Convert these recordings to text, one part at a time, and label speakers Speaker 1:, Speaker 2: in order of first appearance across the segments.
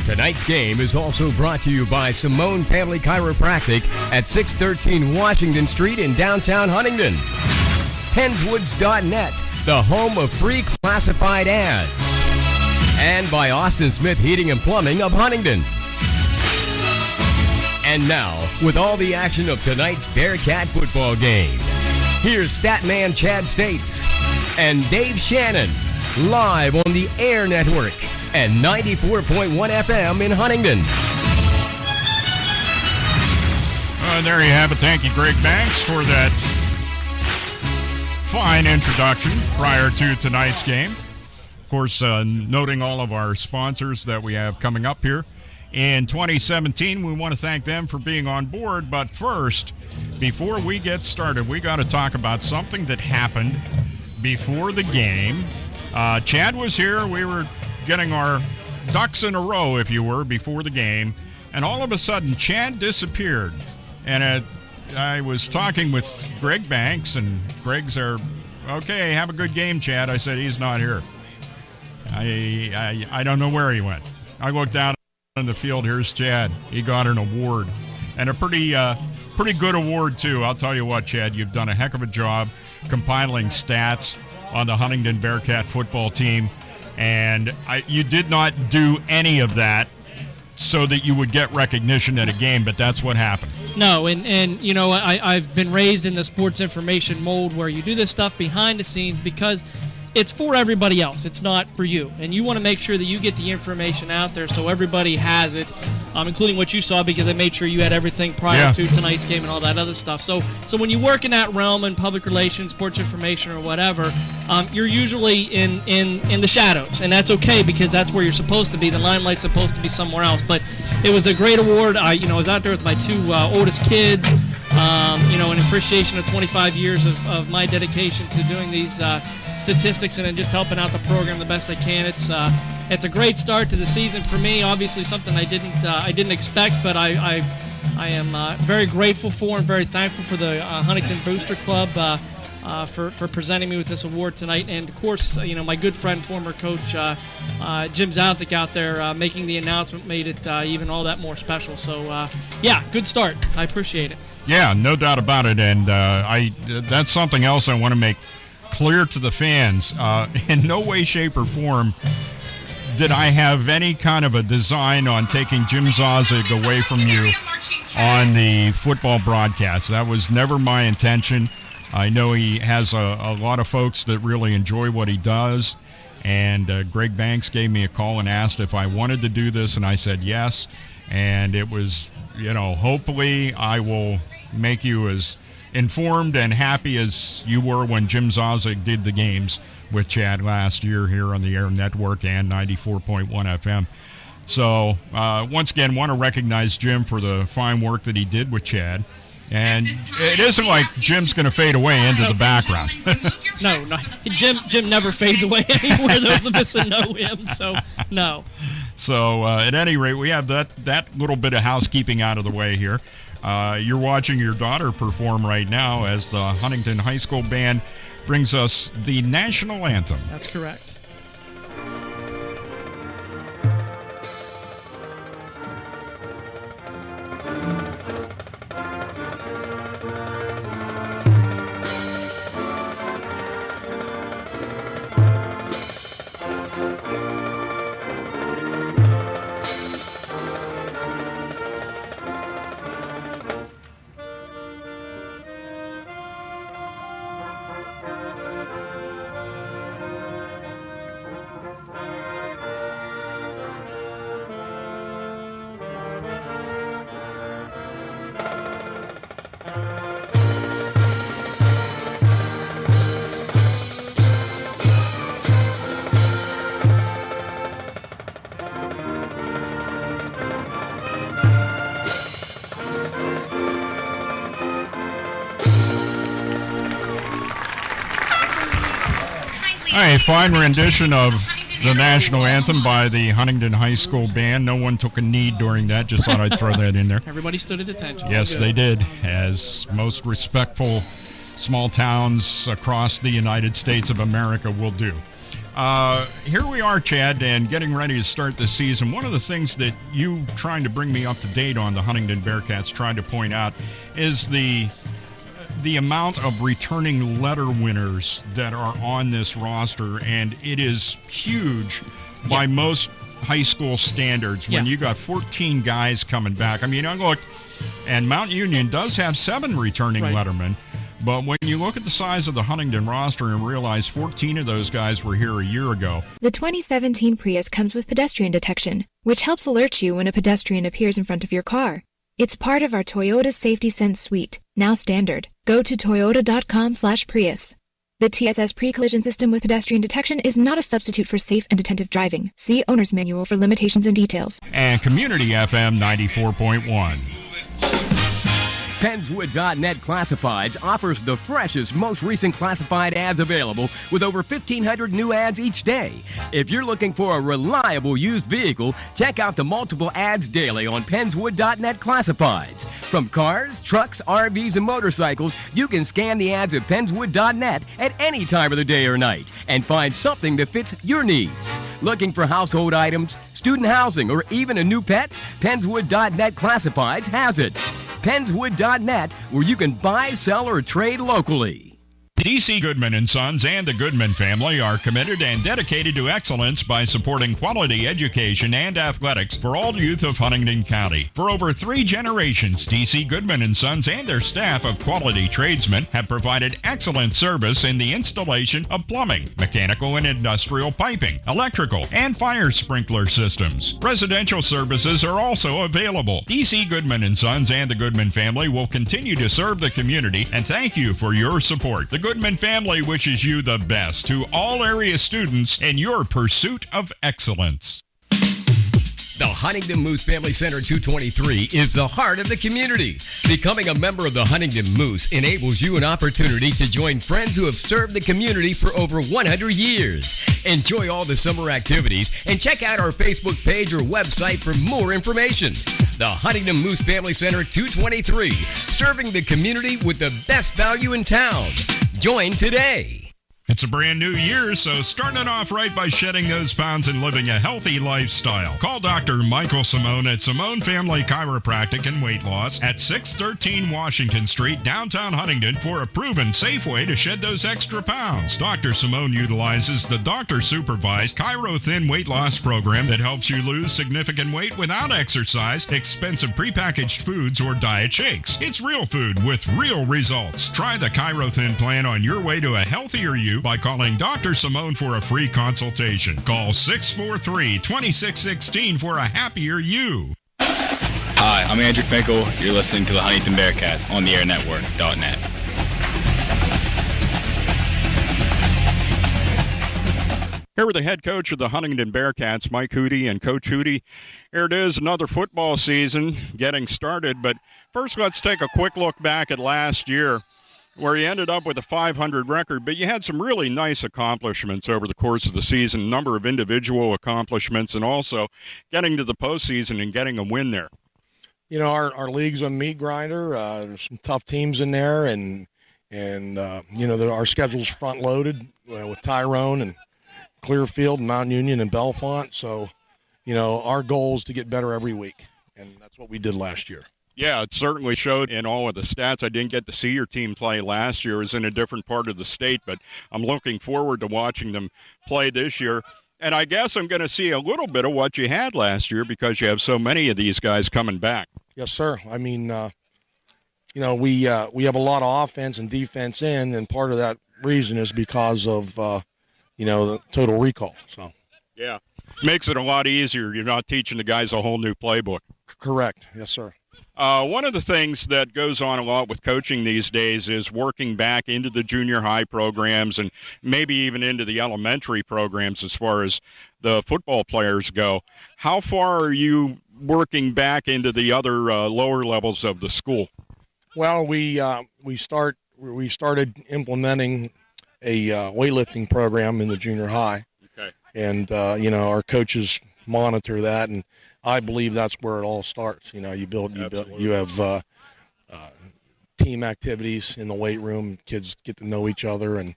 Speaker 1: Tonight's game is also brought to you by Simone Family Chiropractic at 613 Washington Street in downtown Huntingdon. Henswoods.net, the home of free classified ads. And by Austin Smith Heating and Plumbing of Huntingdon. And now, with all the action of tonight's Bearcat football game, here's Statman Chad States and Dave Shannon, live on the Air Network and 94.1 FM in Huntingdon.
Speaker 2: There you have it. Thank you, Greg Banks, for that fine introduction prior to tonight's game. Of course, noting all of our sponsors that we have coming up here in 2017, we want to thank them for being on board. But first, before we get started, we got to talk about something that happened before the game. Chad was here. We were getting our ducks in a row, if you were, before the game. And all of a sudden, Chad disappeared. And I was talking with Greg Banks, and Greg's there, okay, have a good game, Chad. I said, he's not here. I don't know where he went. I looked down on the field. Here's Chad. He got an award, and a pretty good award, too. I'll tell you what, Chad, you've done a heck of a job compiling stats on the Huntingdon Bearcat football team. And you did not do any of that so that you would get recognition at a game, but that's what happened.
Speaker 3: No, and you know, I've been raised in the sports information mold where you do this stuff behind the scenes because it's for everybody else. It's not for you. And you want to make sure that you get the information out there so everybody has it, including what you saw, because I made sure you had everything prior to tonight's game and all that other stuff. So when you work in that realm in public relations, sports information, or whatever, you're usually in the shadows. And that's okay because that's where you're supposed to be. The limelight's supposed to be somewhere else. But it was a great award. I was out there with my two oldest kids, in appreciation of 25 years of my dedication to doing these statistics and then just helping out the program the best I can. It's a great start to the season for me. Obviously, something I didn't expect, but I am very grateful for and very thankful for the Huntington Booster Club for presenting me with this award tonight. And of course, my good friend, former coach Jim Zalzik out there making the announcement made it even all that more special. So good start. I appreciate it.
Speaker 2: Yeah, no doubt about it. And that's something else I want to make clear to the fans. In no way, shape, or form did I have any kind of a design on taking Jim Zalzik away from you on the football broadcast. That was never my intention. I know he has a lot of folks that really enjoy what he does, and Greg Banks gave me a call and asked if I wanted to do this, and I said yes. And it was, hopefully I will make you as informed and happy as you were when Jim Zalzik did the games with Chad last year here on the Air Network and 94.1 FM. So once again, want to recognize Jim for the fine work that he did with Chad. And it isn't like Jim's going to fade away into the background.
Speaker 3: No. Jim never fades away anywhere. Those of us that know him, so no.
Speaker 2: So at any rate, we have that little bit of housekeeping out of the way here. You're watching your daughter perform right now as the Huntingdon High School Band brings us the national anthem.
Speaker 3: That's correct.
Speaker 2: A fine rendition of the national anthem by the Huntingdon High School Band. No one took a knee during that. Just thought I'd throw that in there.
Speaker 3: Everybody stood at attention.
Speaker 2: Yes, they did, as most respectful small towns across the United States of America will do. Here we are, Chad, and getting ready to start this season. One of the things that you trying to bring me up to date on the Huntingdon Bearcats tried to point out is the amount of returning letter winners that are on this roster, and it is huge by most high school standards when you got 14 guys coming back. I mean, I look, and Mount Union does have 7 returning lettermen, but when you look at the size of the Huntingdon roster and realize 14 of those guys were here a year ago.
Speaker 4: The 2017 Prius comes with pedestrian detection, which helps alert you when a pedestrian appears in front of your car. It's part of our Toyota Safety Sense suite, now standard. Go to toyota.com/Prius. The TSS pre-collision system with pedestrian detection is not a substitute for safe and attentive driving. See Owner's Manual for limitations and details.
Speaker 2: And Community FM 94.1.
Speaker 1: Pennswood.net Classifieds offers the freshest, most recent classified ads available with over 1,500 new ads each day. If you're looking for a reliable used vehicle, check out the multiple ads daily on Pennswood.net Classifieds. From cars, trucks, RVs, and motorcycles, you can scan the ads at Pennswood.net at any time of the day or night and find something that fits your needs. Looking for household items, student housing, or even a new pet? Pennswood.net Classifieds has it. Pennswood.net, where you can buy, sell, or trade locally.
Speaker 2: D.C. Goodman & Sons and the Goodman family are committed and dedicated to excellence by supporting quality education and athletics for all youth of Huntingdon County. For over 3 generations, D.C. Goodman & Sons and their staff of quality tradesmen have provided excellent service in the installation of plumbing, mechanical and industrial piping, electrical, and fire sprinkler systems. Residential services are also available. D.C. Goodman & Sons and the Goodman family will continue to serve the community, and thank you for your support. The Goodman family wishes you the best to all area students in your pursuit of excellence.
Speaker 1: The Huntingdon Moose Family Center 223 is the heart of the community. Becoming a member of the Huntingdon Moose enables you an opportunity to join friends who have served the community for over 100 years. Enjoy all the summer activities and check out our Facebook page or website for more information. The Huntingdon Moose Family Center 223, serving the community with the best value in town. Join today.
Speaker 2: It's a brand new year, so start it off right by shedding those pounds and living a healthy lifestyle. Call Dr. Michael Simone at Simone Family Chiropractic and Weight Loss at 613 Washington Street, downtown Huntingdon, for a proven safe way to shed those extra pounds. Dr. Simone utilizes the doctor-supervised Chiro Thin weight loss program that helps you lose significant weight without exercise, expensive prepackaged foods, or diet shakes. It's real food with real results. Try the Chiro Thin plan on your way to a healthier you by calling Dr. Simone for a free consultation. Call 643-2616 for a happier you.
Speaker 5: Hi, I'm Andrew Finkel. You're listening to the Huntingdon Bearcats on the airnetwork.net.
Speaker 2: Here with the head coach of the Huntingdon Bearcats, Mike Hootie. And Coach Hootie, here it is, another football season getting started. But first, let's take a quick look back at last year, where you ended up with a 500 record, but you had some really nice accomplishments over the course of the season, a number of individual accomplishments, and also getting to the postseason and getting a win there.
Speaker 6: You know, our league's a meat grinder. There's some tough teams in there, and you know, our schedule's front-loaded with Tyrone and Clearfield and Mount Union and Bellefonte. So, you know, our goal is to get better every week, and that's what we did last year.
Speaker 2: Yeah, it certainly showed in all of the stats. I didn't get to see your team play last year. It was in a different part of the state, but I'm looking forward to watching them play this year. And I guess I'm going to see a little bit of what you had last year because you have so many of these guys coming back.
Speaker 6: Yes, sir. I mean, you know, we have a lot of offense and defense in, and part of that reason is because of, you know, the total recall. So,
Speaker 2: yeah, makes it a lot easier. You're not teaching the guys a whole new playbook.
Speaker 6: Correct. Yes, sir.
Speaker 2: One of the things that goes on a lot with coaching these days is working back into the junior high programs and maybe even into the elementary programs as far as the football players go. How far are you working back into the other lower levels of the school?
Speaker 6: Well, we started implementing a weightlifting program in the junior high.
Speaker 2: Okay.
Speaker 6: And, you know, our coaches monitor that, and I believe that's where it all starts. You know, you have team activities in the weight room. Kids get to know each other, and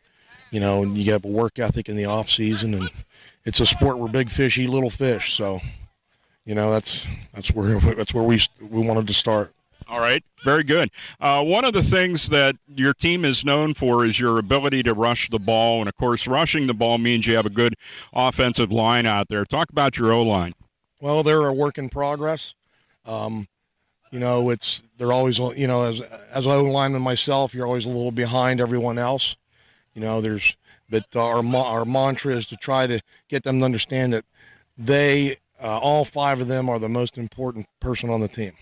Speaker 6: you know, you have a work ethic in the off season, and it's a sport where big fish eat little fish. So, you know, that's where we wanted to start.
Speaker 2: All right, very good. One of the things that your team is known for is your ability to rush the ball, and of course, rushing the ball means you have a good offensive line out there. Talk about your O-line.
Speaker 6: Well, they're a work in progress. You know, they're always, you know, as an O-lineman myself, you're always a little behind everyone else. You know, but our mantra is to try to get them to understand that they, all 5 of them, are the most important person on the team.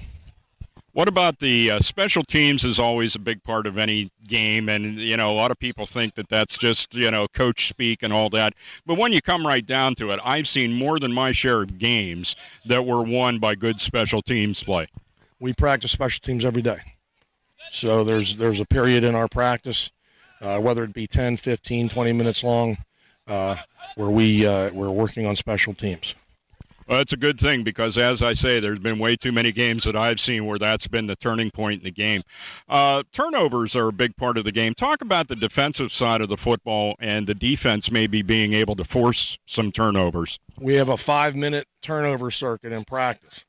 Speaker 2: What about the special teams is always a big part of any game, and, you know, a lot of people think that that's just, you know, coach speak and all that. But when you come right down to it, I've seen more than my share of games that were won by good special teams play.
Speaker 6: We practice special teams every day. So there's a period in our practice, whether it be 10, 15, 20 minutes long, where we're working on special teams.
Speaker 2: Well, it's a good thing because, as I say, there's been way too many games that I've seen where that's been the turning point in the game. Turnovers are a big part of the game. Talk about the defensive side of the football and the defense maybe being able to force some turnovers.
Speaker 6: We have a 5-minute turnover circuit in practice,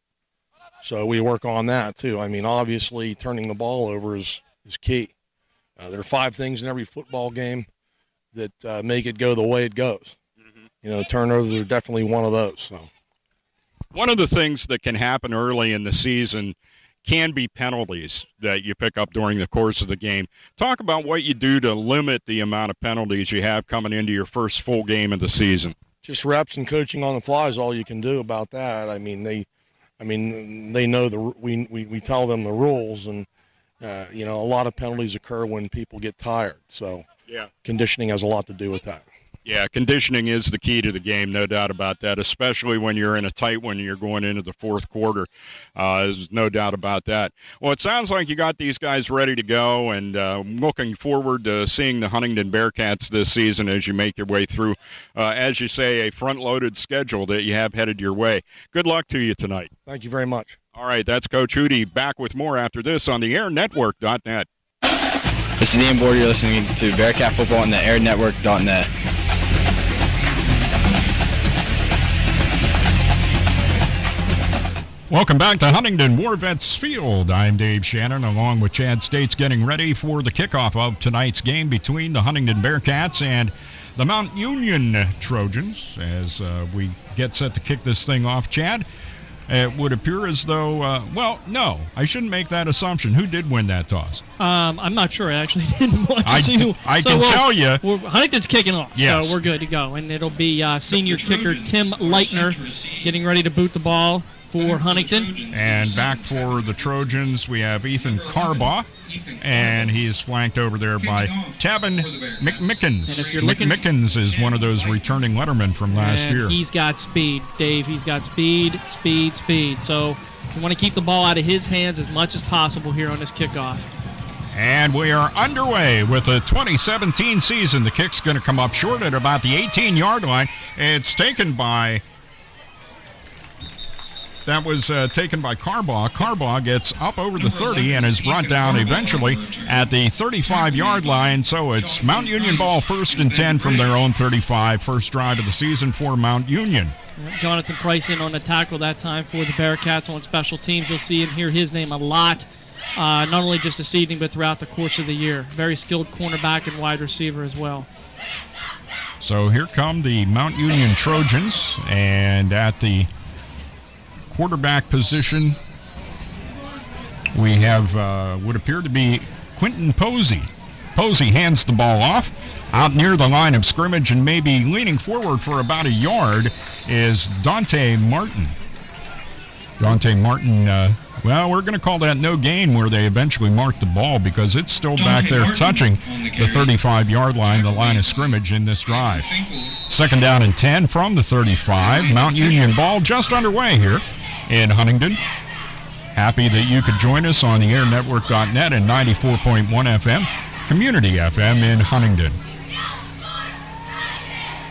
Speaker 6: so we work on that too. I mean, obviously, turning the ball over is key. There are 5 things in every football game that make it go the way it goes. Mm-hmm. You know, turnovers are definitely one of those. So.
Speaker 2: One of the things that can happen early in the season can be penalties that you pick up during the course of the game. Talk about what you do to limit the amount of penalties you have coming into your first full game of the season.
Speaker 6: Just reps and coaching on the fly is all you can do about that. I mean, they know we tell them the rules, and you know, a lot of penalties occur when people get tired. So yeah, conditioning has a lot to do with that.
Speaker 2: Yeah, conditioning is the key to the game, no doubt about that, especially when you're in a tight one and you're going into the fourth quarter. There's no doubt about that. Well, it sounds like you got these guys ready to go, and looking forward to seeing the Huntingdon Bearcats this season as you make your way through, as you say, a front-loaded schedule that you have headed your way. Good luck to you tonight.
Speaker 6: Thank you very much.
Speaker 2: All right, that's Coach Hootie. Back with more after this on the airnetwork.net.
Speaker 5: This is Ian Board. You're listening to Bearcat Football on the airnetwork.net.
Speaker 2: Welcome back to Huntingdon War Vets Field. I'm Dave Shannon, along with Chad States, getting ready for the kickoff of tonight's game between the Huntingdon Bearcats and the Mount Union Trojans. As we get set to kick this thing off, Chad, it would appear as though, well, no, I shouldn't make that assumption. Who did win that toss?
Speaker 3: I'm not sure. I actually didn't watch to see who.
Speaker 2: I can tell you.
Speaker 3: Huntington's kicking off,
Speaker 2: yes.
Speaker 3: So we're good to go. And it'll be senior kicker Tim Leitner getting ready to boot the ball for Huntington.
Speaker 2: And back for the Trojans, we have Ethan Carbaugh, and he is flanked over there by Tavin McMickens.
Speaker 3: And if you're looking,
Speaker 2: McMickens is one of those returning lettermen from last year.
Speaker 3: He's got speed, Dave. He's got speed. So you want to keep the ball out of his hands as much as possible here on this kickoff.
Speaker 2: And we are underway with the 2017 season. The kick's going to come up short at about the 18-yard line. It's taken by... That was taken by Carbaugh. Carbaugh gets up over the 30 and is brought down eventually at the 35-yard line. So it's Mount Union ball, 1st and 10 from their own 35. First drive of the season for Mount Union.
Speaker 3: Jonathan Price in on the tackle that time for the Bearcats on special teams. You'll see and hear his name a lot, not only just this evening but throughout the course of the year. Very skilled cornerback and wide receiver as well.
Speaker 2: So here come the Mount Union Trojans, and at the quarterback position, we have would appear to be Quentin Posey. Posey hands the ball off. Out near the line of scrimmage and maybe leaning forward for about a yard is Dante Martin. Dante Martin, well, we're going to call that no gain where they eventually marked the ball because it's still back there touching the 35-yard line, the line of scrimmage in this drive. 2nd down and 10 from the 35. Mount Union ball just underway here in Huntingdon. Happy that you could join us on the airnetwork.net and 94.1 FM, Community FM in Huntingdon.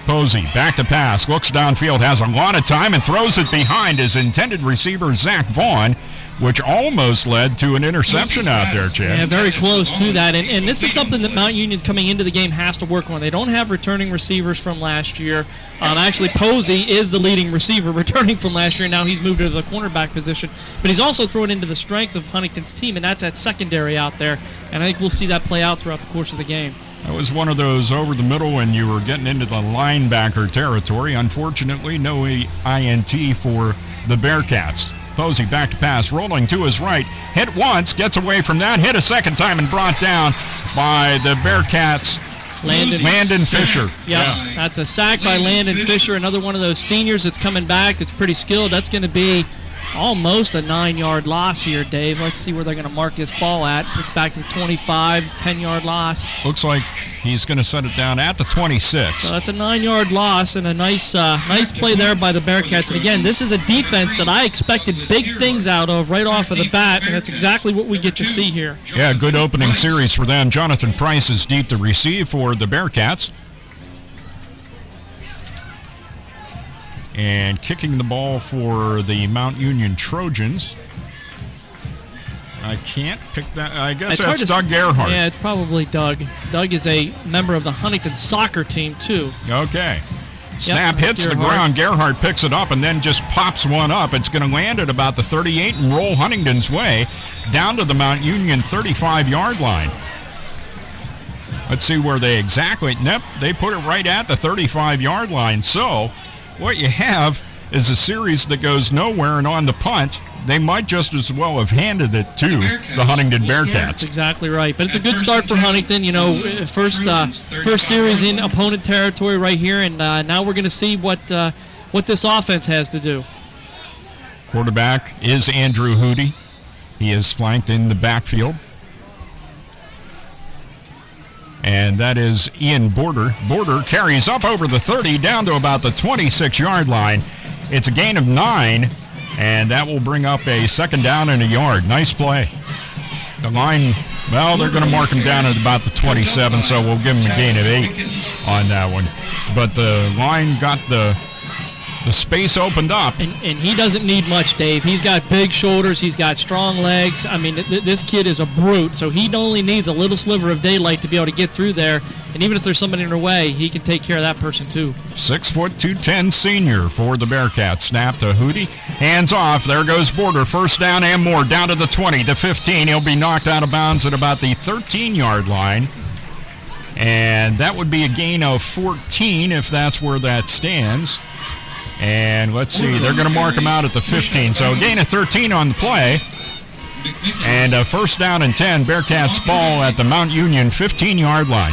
Speaker 2: Posey back to pass, looks downfield, has a lot of time and throws it behind his intended receiver, Zach Vaughn. which almost led to an interception out there, Chad.
Speaker 3: Yeah, very close to that. And this is something that Mount Union coming into the game has to work on. They don't have returning receivers from last year. Actually, Posey is the leading receiver returning from last year. Now he's moved to the cornerback position. But he's also thrown into the strength of Huntington's team, and that's at secondary out there. And I think we'll see that play out throughout the course of the game.
Speaker 2: That was one of those over the middle when you were getting into the linebacker territory. Unfortunately, no INT for the Bearcats. Posey back to pass, rolling to his right. Hit once, gets away from that, hit a second time, and brought down by the Bearcats. Landon Fisher.
Speaker 3: Yeah, that's a sack by Landon Fisher, another one of those seniors that's coming back that's pretty skilled. That's going to be almost a 9-yard loss here, Dave. Let's see where they're going to mark this ball at. It's back to the 25, 10-yard loss.
Speaker 2: Looks like he's going to set it down at the 26.
Speaker 3: So that's a 9-yard loss, and a nice play there by the Bearcats. And again, this is a defense that I expected big things out of right off of the bat, and that's exactly what we get to see here.
Speaker 2: Yeah, good opening series for them. Jonathan Price is deep to receive for the Bearcats. And kicking the ball for the Mount Union Trojans. I can't pick that. I guess that's Doug Gerhardt.
Speaker 3: Yeah, it's probably Doug. Doug is a member of the Huntington soccer team, too.
Speaker 2: Okay. Snap hits the ground. Gerhardt picks it up and then just pops one up. It's going to land at about the 38 and roll Huntington's way down to the Mount Union 35-yard line. Let's see where they exactly. Nope, they put it right at the 35-yard line. So what you have is a series that goes nowhere, and on the punt, they might just as well have handed it to the Huntingdon Bearcats.
Speaker 3: That's exactly right. But it's a good start for Huntington. You know, first series in opponent territory right here, and now we're going to see what this offense has to do.
Speaker 2: Quarterback is Andrew Hootie. He is flanked in the backfield. And that is Ian Border. Border carries up over the 30 down to about the 26-yard line. It's a gain of 9, and that will bring up a second down and a yard. Nice play. The line, well, they're going to mark him down at about the 27, so we'll give him a gain of 8 on that one. But the line got the space opened up.
Speaker 3: And he doesn't need much, Dave. He's got big shoulders. He's got strong legs. I mean, this kid is a brute, so he only needs a little sliver of daylight to be able to get through there. And even if there's somebody in her way, he can take care of that person, too.
Speaker 2: 6 foot 210 senior for the Bearcats. Snap to Hootie. Hands off. There goes Border. First down and more. Down to the 20, the 15. He'll be knocked out of bounds at about the 13-yard line. And that would be a gain of 14 if that's where that stands. And let's see, they're going to mark him out at the 15. So gain of 13 on the play. And a first down and 10. Bearcats ball at the Mount Union 15-yard line.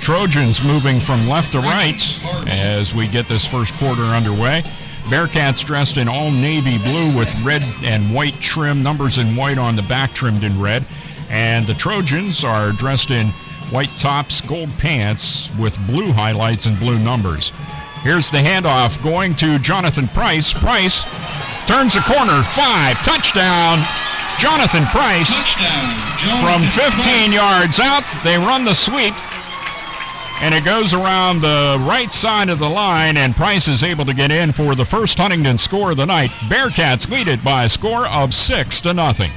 Speaker 2: Trojans moving from left to right as we get this first quarter underway. Bearcats dressed in all navy blue with red and white trim, numbers in white on the back trimmed in red. And the Trojans are dressed in white tops, gold pants with blue highlights and blue numbers. Here's the handoff going to Jonathan Price. Price turns the corner. 5. Touchdown. Jonathan Price. From 15 yards out. They run the sweep. And it goes around the right side of the line, and Price is able to get in for the first Huntingdon score of the night. Bearcats lead it by a score of 6-0.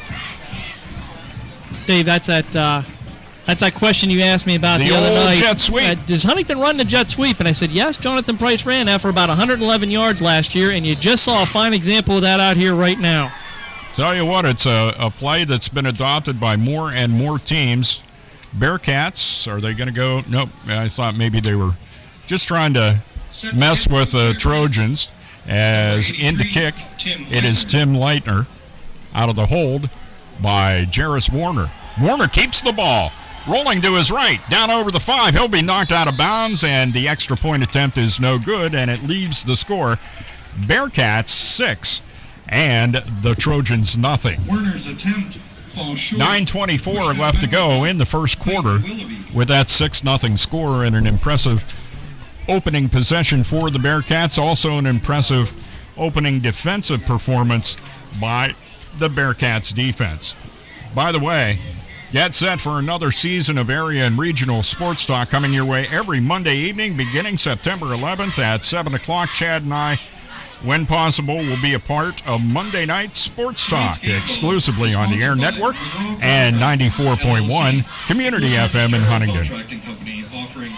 Speaker 3: Dave, that's that question you asked me about the other night.
Speaker 2: Jet sweep.
Speaker 3: Does Huntington run the jet sweep? And I said, yes, Jonathan Price ran that for about 111 yards last year, and you just saw a fine example of that out here right now.
Speaker 2: Tell you what, it's a play that's been adopted by more and more teams. Bearcats, are they going to go? Nope, I thought maybe they were just trying to mess with the Trojans. As in to kick, it is Tim Leitner out of the hold by Jarris Warner. Warner keeps the ball. Rolling to his right, down over the 5. He'll be knocked out of bounds, and the extra point attempt is no good, and it leaves the score Bearcats 6 and the Trojans nothing.
Speaker 7: Warner's attempt falls short.
Speaker 2: 9:24 left to go in the first quarter with that 6-0 score and an impressive opening possession for the Bearcats. Also an impressive opening defensive performance by the Bearcats defense. By the way, get set for another season of area and regional sports talk coming your way every Monday evening beginning September 11th at 7 o'clock. Chad and I when possible, will be a part of Monday Night Sports Talk, exclusively on the Air Network and 94.1 Community FM in Huntingdon.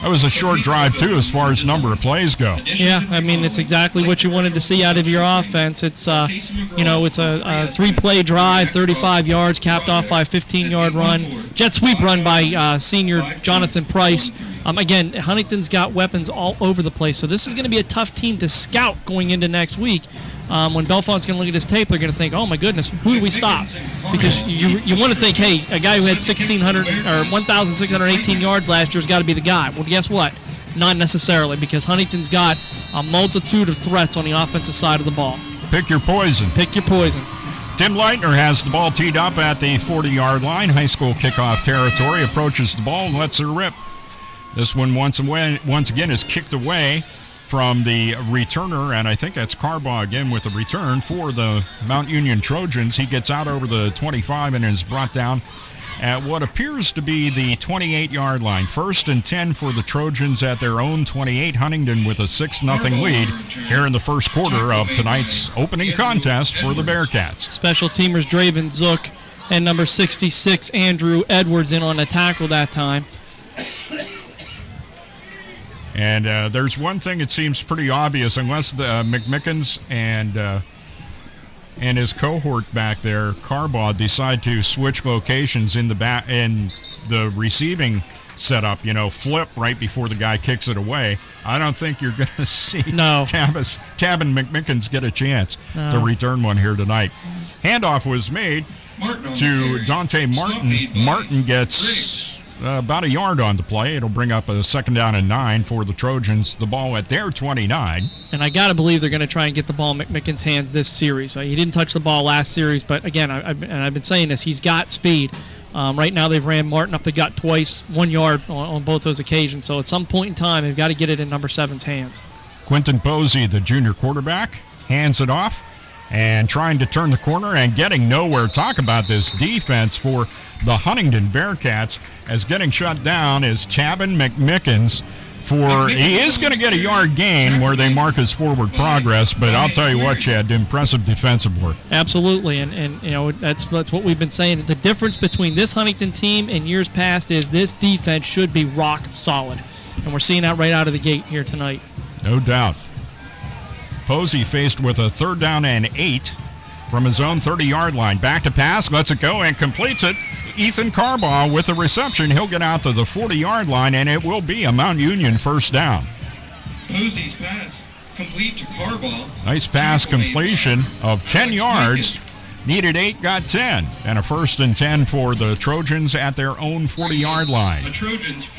Speaker 2: That was a short drive, too, as far as number of plays go.
Speaker 3: Yeah, I mean, it's exactly what you wanted to see out of your offense. It's, it's a three-play drive, 35 yards, capped off by a 15-yard run. Jet sweep run by senior Jonathan Price. Again, Huntington's got weapons all over the place, so this is going to be a tough team to scout going into next week. When Belfont's going to look at his tape, they're going to think, oh, my goodness, who do we stop? Because you want to think, hey, a guy who had 1,618 yards last year has got to be the guy. Well, guess what? Not necessarily, because Huntington's got a multitude of threats on the offensive side of the ball.
Speaker 2: Pick your poison.
Speaker 3: Pick your poison.
Speaker 2: Tim Leitner has the ball teed up at the 40-yard line. High school kickoff territory, approaches the ball and lets her rip. This one once again is kicked away from the returner, and I think that's Carbaugh again with the return for the Mount Union Trojans. He gets out over the 25 and is brought down at what appears to be the 28-yard line. 1st and 10 for the Trojans at their own 28. Huntingdon with a 6-0 lead here in the first quarter of tonight's opening contest for the Bearcats.
Speaker 3: Special teamers Draven Zook and number 66 Andrew Edwards in on the tackle that time.
Speaker 2: And there's one thing that seems pretty obvious, unless McMickens and his cohort back there, Carbaugh, decide to switch locations in the receiving setup, flip right before the guy kicks it away. I don't think you're going to see Tab and McMickens get a chance to return one here tonight. Handoff was made to Dante Martin. Martin gets about a yard on the play. It'll bring up a 2nd down and 9 for the Trojans. The ball at their 29.
Speaker 3: And I got to believe they're going to try and get the ball in McMickens' hands this series. He didn't touch the ball last series, but again, I've been saying this, he's got speed. Right now they've ran Martin up the gut twice, 1 yard on both those occasions. So at some point in time, they've got to get it in number 7's hands.
Speaker 2: Quentin Posey, the junior quarterback, hands it off and trying to turn the corner and getting nowhere. Talk about this defense for the Huntingdon Bearcats, as getting shut down is Chabin McMickens. He is going to get a yard gain where they mark his forward progress, but I'll tell you what, Chad, impressive defensive work.
Speaker 3: Absolutely, and that's what we've been saying. The difference between this Huntington team and years past is this defense should be rock solid, and we're seeing that right out of the gate here tonight.
Speaker 2: No doubt. Posey faced with a 3rd down and 8 from his own 30-yard line. Back to pass, lets it go, and completes it. Ethan Carbaugh with the reception. He'll get out to the 40-yard line, and it will be a Mount Union 1st down.
Speaker 7: Posey's pass complete to Carbaugh. Nice
Speaker 2: pass completion of 10 yards. Needed 8, got 10. And a 1st and 10 for the Trojans at their own 40-yard line.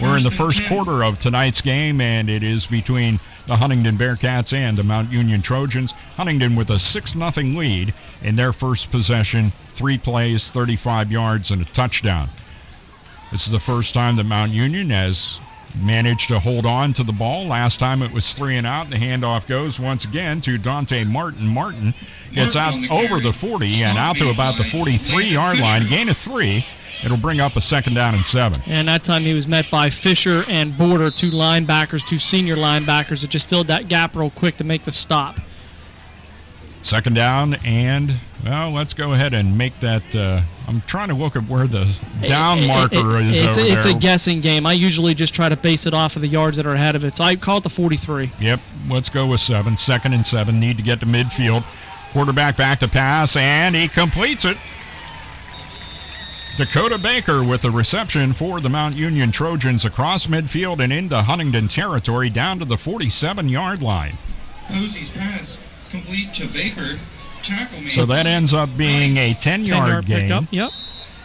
Speaker 2: We're in the first quarter of tonight's game, and it is between the Huntingdon Bearcats and the Mount Union Trojans. Huntingdon with a 6-0 lead in their first possession. 3 plays, 35 yards, and a touchdown. This is the first time that Mount Union has managed to hold on to the ball. Last time it was 3 and out. The handoff goes once again to Dante Martin. Martin gets out over the 40 and out to about the 43-yard line. Gain of 3. It'll bring up a 2nd down and 7.
Speaker 3: And that time he was met by Fisher and Border, 2 linebackers, 2 senior linebackers that just filled that gap real quick to make the stop.
Speaker 2: 2nd down, and, well, let's go ahead and make that. I'm trying to look at where the down marker is over there.
Speaker 3: It's a guessing game. I usually just try to base it off of the yards that are ahead of it. So I call it the 43.
Speaker 2: Yep, let's go with 7. 2nd and 7. Need to get to midfield. Quarterback back to pass, and he completes it. Dakota Baker with the reception for the Mount Union Trojans across midfield and into Huntingdon territory down to the 47-yard line.
Speaker 7: Posey's pass complete to Baker. Tackle
Speaker 2: so that ends up being a 10-yard gain.
Speaker 3: Pickup, yep.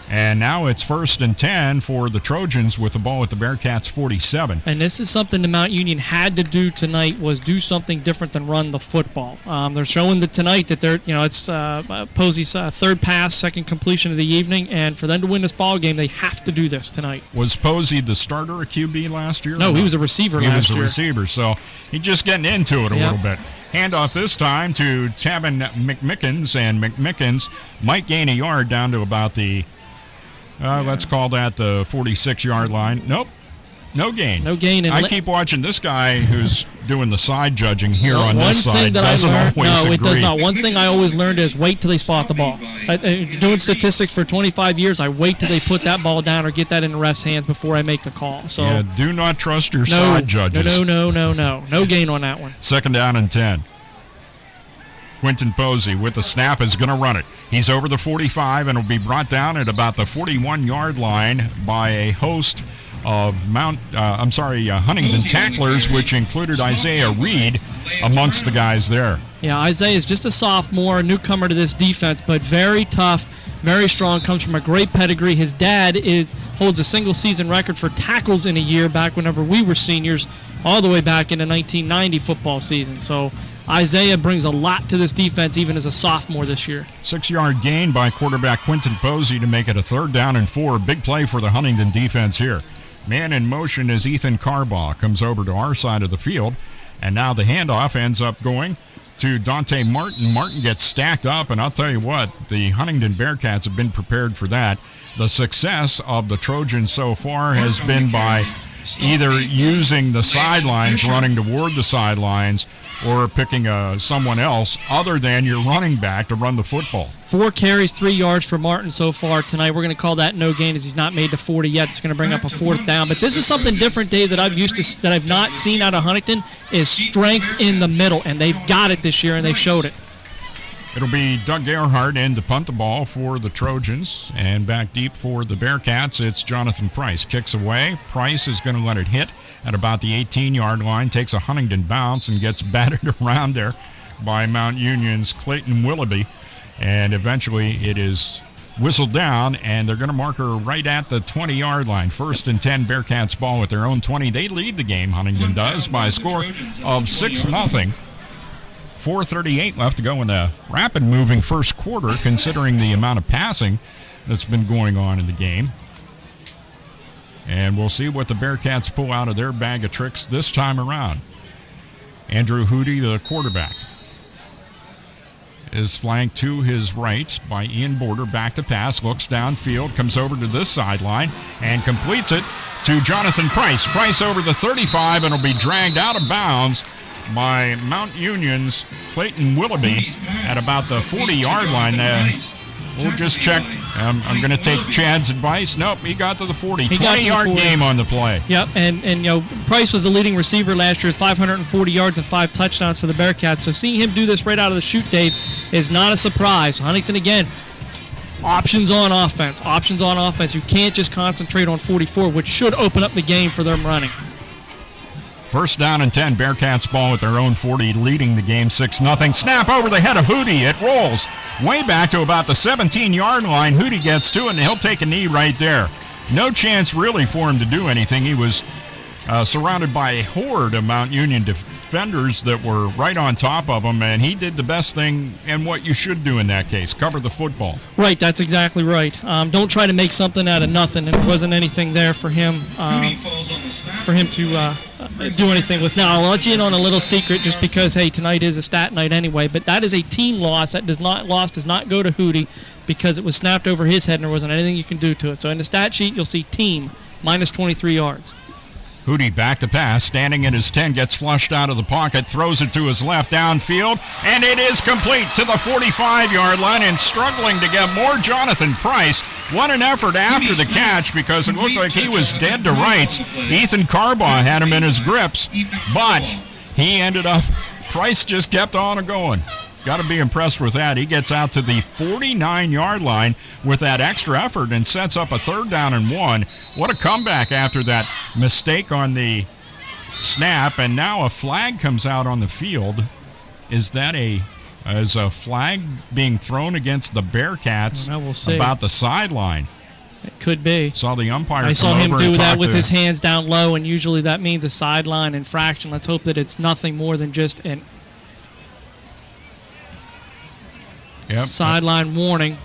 Speaker 2: And now it's 1st and 10 for the Trojans with the ball at the Bearcats 47.
Speaker 3: And this is something the Mount Union had to do tonight, was do something different than run the football. They're showing that tonight that they're, it's Posey's 3rd pass, 2nd completion of the evening, and for them to win this ball game, they have to do this tonight.
Speaker 2: Was Posey the starter at QB last year?
Speaker 3: No, he was a receiver last year.
Speaker 2: He was a receiver, so he's just getting into it a little bit. Handoff this time to Tabin McMickens, and McMickens might gain a yard down to about the let's call that the 46-yard line. Nope. No gain.
Speaker 3: No gain.
Speaker 2: I keep watching this guy who's doing the side judging here on this side.
Speaker 3: Doesn't always
Speaker 2: agree.
Speaker 3: It does not. One thing I always learned is wait till they spot the ball. Doing statistics for 25 years, I wait till they put that ball down or get that in the ref's hands before I make the call. So
Speaker 2: yeah, do not trust your side judges.
Speaker 3: No. No gain on that one.
Speaker 2: 2nd down and 10. Quentin Posey with the snap is going to run it. He's over the 45 and will be brought down at about the 41-yard line by a host of Huntingdon tacklers, which included Isaiah Reed amongst the guys there.
Speaker 3: Yeah, Isaiah is just a sophomore, a newcomer to this defense, but very tough, very strong, comes from a great pedigree. His dad holds a single-season record for tackles in a year back whenever we were seniors, all the way back in the 1990 football season. So Isaiah brings a lot to this defense even as a sophomore this year.
Speaker 2: 6-yard gain by quarterback Quentin Posey to make it a 3rd down and 4. Big play for the Huntingdon defense here. Man in motion as Ethan Carbaugh comes over to our side of the field. And now the handoff ends up going to Dante Martin. Martin gets stacked up, and I'll tell you what, the Huntingdon Bearcats have been prepared for that. The success of the Trojans so far has been by either using the sidelines, running toward the sidelines, or picking someone else other than your running back to run the football.
Speaker 3: 4 carries, 3 yards for Martin so far tonight. We're going to call that no gain as he's not made to 40 yet. It's going to bring up a 4th down. But this is something different, Dave, that I've not seen out of Huntingdon is strength in the middle, and they've got it this year, and they've showed it.
Speaker 2: It'll be Doug Gerhardt in to punt the ball for the Trojans, and back deep for the Bearcats, it's Jonathan Price. Kicks away. Price is going to let it hit at about the 18-yard line, takes a Huntingdon bounce and gets battered around there by Mount Union's Clayton Willoughby, and eventually it is whistled down, and they're going to mark her right at the 20-yard line. 1st and 10, Bearcats ball at their own 20. They lead the game, Huntingdon does, by a score of 6-0. 4:38 left to go in a rapid-moving first quarter, considering the amount of passing that's been going on in the game. And we'll see what the Bearcats pull out of their bag of tricks this time around. Andrew Hootie, the quarterback, is flanked to his right by Ian Border. Back to pass, looks downfield, comes over to this sideline, and completes it to Jonathan Price. Price over the 35 and will be dragged out of bounds by Mount Union's Clayton Willoughby at about the 40-yard line. We'll just check. I'm going to take Chad's advice. Nope, he got to the 40. 20-yard game on the play.
Speaker 3: Yep, and Price was the leading receiver last year with 540 yards and 5 touchdowns for the Bearcats. So seeing him do this right out of the chute, Dave, is not a surprise. Huntingdon, again, options on offense. Options on offense. You can't just concentrate on 44, which should open up the game for them running.
Speaker 2: 1st down and 10. Bearcats ball at their own 40, leading the game 6-0. Snap over the head of Hootie. It rolls way back to about the 17-yard line. Hootie gets to it, and he'll take a knee right there. No chance really for him to do anything. He was surrounded by a horde of Mount Union defenders that were right on top of him, and he did the best thing and what you should do in that case, cover the football.
Speaker 3: Right, that's exactly right. Don't try to make something out of nothing, and there wasn't anything there for him to do anything with. Now, I'll let you in on a little secret just because, hey, tonight is a stat night anyway, but that is a team loss. That does not go to Hootie because it was snapped over his head and there wasn't anything you can do to it. So in the stat sheet, you'll see team minus 23 yards.
Speaker 2: Hootie back to pass, standing at his 10, gets flushed out of the pocket, throws it to his left downfield, and it is complete to the 45-yard line, and struggling to get more Jonathan Price. What an effort after the catch, because it looked like he was dead to rights. Ethan Carbaugh had him in his grips, but he ended up, Price just kept on going. Got to be impressed with that. He gets out to the 49-yard line with that extra effort and sets up a 3rd down and 1. What a comeback after that mistake on the snap, and now a flag comes out on the field. Is that a flag being thrown against the Bearcats
Speaker 3: we'll see.
Speaker 2: About the sideline?
Speaker 3: It could be.
Speaker 2: Saw the umpire.
Speaker 3: I saw him do that with his hands down low, and usually that means a sideline infraction. Let's hope that it's nothing more than just an sideline warning.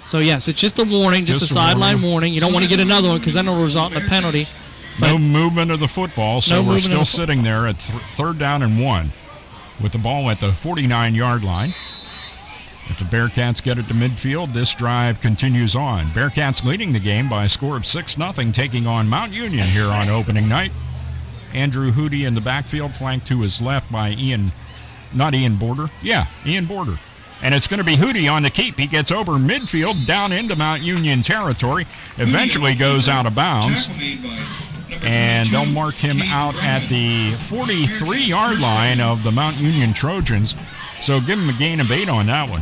Speaker 3: So, yes, it's just a warning, just a sideline warning. You don't want to get another one because then it'll result in a penalty.
Speaker 2: No movement of the football, so we're still sitting there at 3rd down and 1 with the ball at the 49-yard line. If the Bearcats get it to midfield, this drive continues on. Bearcats leading the game by a score of 6-0, taking on Mount Union here on opening night. Andrew Hootie in the backfield, flanked to his left by Ian Border. Yeah, Ian Border. And it's going to be Hootie on the keep. He gets over midfield, down into Mount Union territory, eventually goes out of bounds. And they'll mark him out at the 43-yard line of the Mount Union Trojans. So give him a gain of 8 on that one.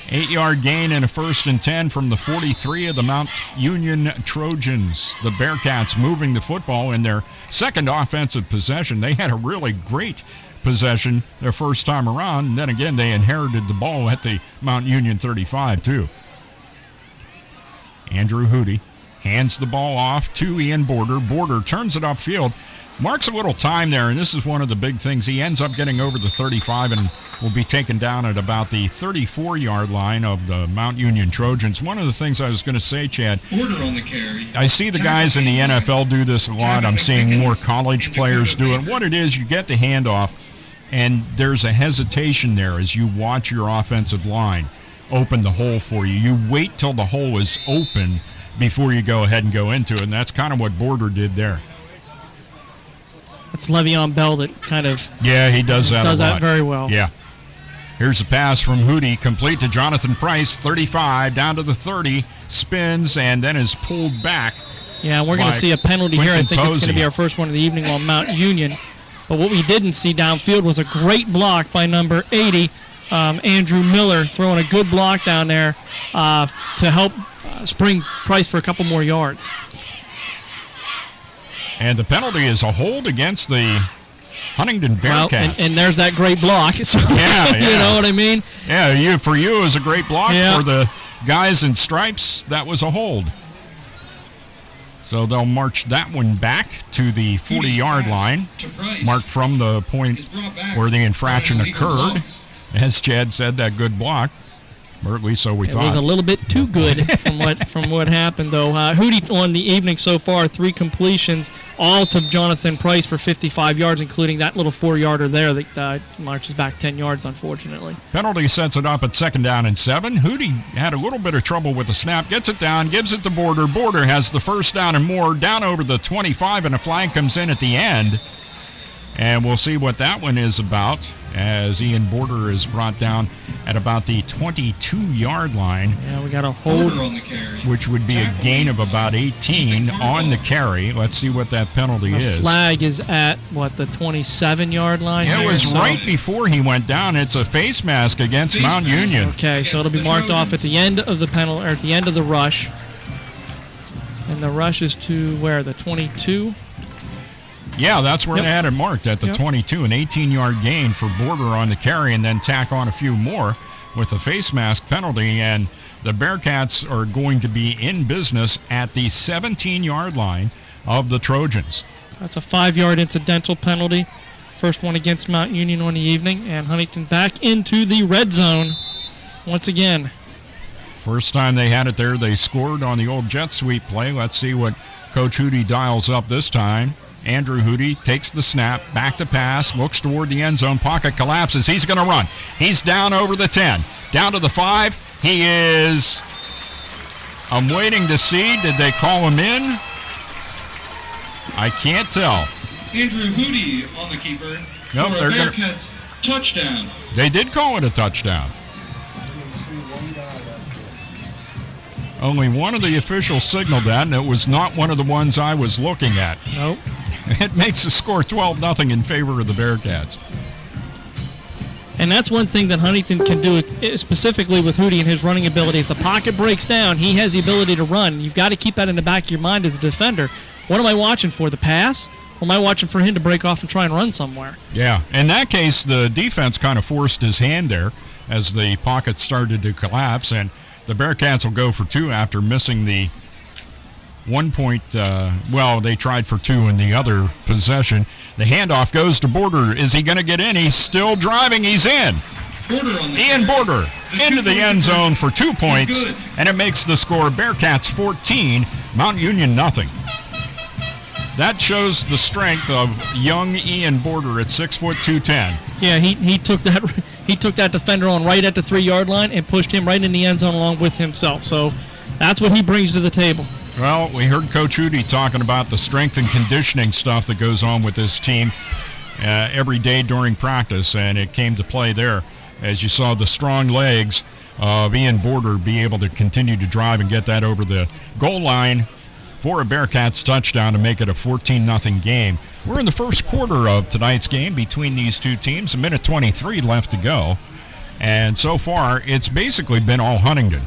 Speaker 2: 8-yard gain and a 1st and 10 from the 43 of the Mount Union Trojans. The Bearcats moving the football in their second offensive possession. They had a really great possession their first time around, and then again they inherited the ball at the Mount Union 35 too. Andrew Hootie hands the ball off to Ian Border. Border turns it upfield, marks a little time there, and this is one of the big things. He ends up getting over the 35 and will be taken down at about the 34-yard line of the Mount Union Trojans. One of the things I was going to say, Chad,
Speaker 7: Border on the carry.
Speaker 2: I see the guys in the NFL do this a lot. I'm seeing more college players do it. What it is, you get the handoff, and there's a hesitation there as you watch your offensive line open the hole for you. You wait till the hole is open before you go ahead and go into it, and that's kind of what Border did there.
Speaker 3: It's Le'Veon Bell that kind of
Speaker 2: he does that a lot.
Speaker 3: Does that very well.
Speaker 2: Yeah. Here's a pass from Hootie, complete to Jonathan Price, 35, down to the 30, spins, and then is pulled back.
Speaker 3: Yeah, we're going to see a penalty here. I think
Speaker 2: Posey.
Speaker 3: it's going to be our first one of the evening on Mount Union. But what we didn't see downfield was a great block by number 80, Andrew Miller, throwing a good block down there to help spring Price for a couple more yards.
Speaker 2: And the penalty is a hold against the Huntingdon Bearcats.
Speaker 3: Well, and there's that great block. So,
Speaker 2: yeah.
Speaker 3: You know what I mean?
Speaker 2: Yeah, for you it was a great block. Yeah. For the guys in stripes, that was a hold. So they'll march that one back to the 40-yard line, marked from the point where the infraction occurred. As Chad said, that good block. Or at least so we thought.
Speaker 3: It was a little bit too good from what happened, though. Hootie on the evening so far, 3 completions, all to Jonathan Price for 55 yards, including that little 4-yarder there that marches back 10 yards, unfortunately.
Speaker 2: Penalty sets it up at 2nd down and 7. Hootie had a little bit of trouble with the snap, gets it down, gives it to Border. Border has the 1st down and more, down over the 25, and a flag comes in at the end. And we'll see what that one is about as Ian Border is brought down at about the 22-yard line.
Speaker 3: Yeah, we got a hold,
Speaker 2: which would be a gain of about 18 on the carry. Let's see what that penalty is.
Speaker 3: The flag is at, the 27-yard line?
Speaker 2: Yeah, it was right before he went down. It's a face mask against Mount Union.
Speaker 3: Okay, so it'll be marked off at the end of the penalty, or at the end of the rush. And the rush is to where, the 22?
Speaker 2: Yeah, that's where they had it marked, at the 22, an 18-yard gain for Border on the carry, and then tack on a few more with the face mask penalty. And the Bearcats are going to be in business at the 17-yard line of the Trojans.
Speaker 3: That's a 5-yard incidental penalty. First one against Mount Union on the evening, and Huntington back into the red zone once again.
Speaker 2: First time they had it there, they scored on the old jet sweep play. Let's see what Coach Hootie dials up this time. Andrew Hootie takes the snap, back to pass, looks toward the end zone, pocket collapses. He's going to run. He's down over the 10, down to the 5. He is, I'm waiting to see, did they call him in? I can't tell.
Speaker 7: Andrew Hootie on the keeper
Speaker 2: Nope,
Speaker 7: for a Bearcats touchdown.
Speaker 2: They did call it a touchdown. Only one of the officials signaled that, and it was not one of the ones I was looking at.
Speaker 3: Nope.
Speaker 2: It makes the score 12-0 in favor of the Bearcats.
Speaker 3: And that's one thing that Huntington can do, specifically with Hootie and his running ability. If the pocket breaks down, he has the ability to run. You've got to keep that in the back of your mind as a defender. What am I watching for, the pass? Or am I watching for him to break off and try and run somewhere?
Speaker 2: Yeah, in that case, the defense kind of forced his hand there as the pocket started to collapse, and the Bearcats will go for 2 after missing the 1 point. They tried for 2 in the other possession. The handoff goes to Border. Is he going to get in? He's still driving. He's in. Ian Border into the end zone for 2 points, and it makes the score Bearcats 14, Mount Union nothing. that shows the strength of young Ian Border at 6 foot 210.
Speaker 3: Yeah, he took that defender on right at the 3-yard line and pushed him right in the end zone along with himself. So that's what he brings to the table.
Speaker 2: Well, we heard Coach Hootie talking about the strength and conditioning stuff that goes on with this team every day during practice, and it came to play there as you saw the strong legs of Ian Border be able to continue to drive and get that over the goal line for a Bearcats touchdown to make it a 14-0 game. We're in the first quarter of tonight's game between these two teams, a minute 23 left to go. And so far, it's basically been all Huntingdon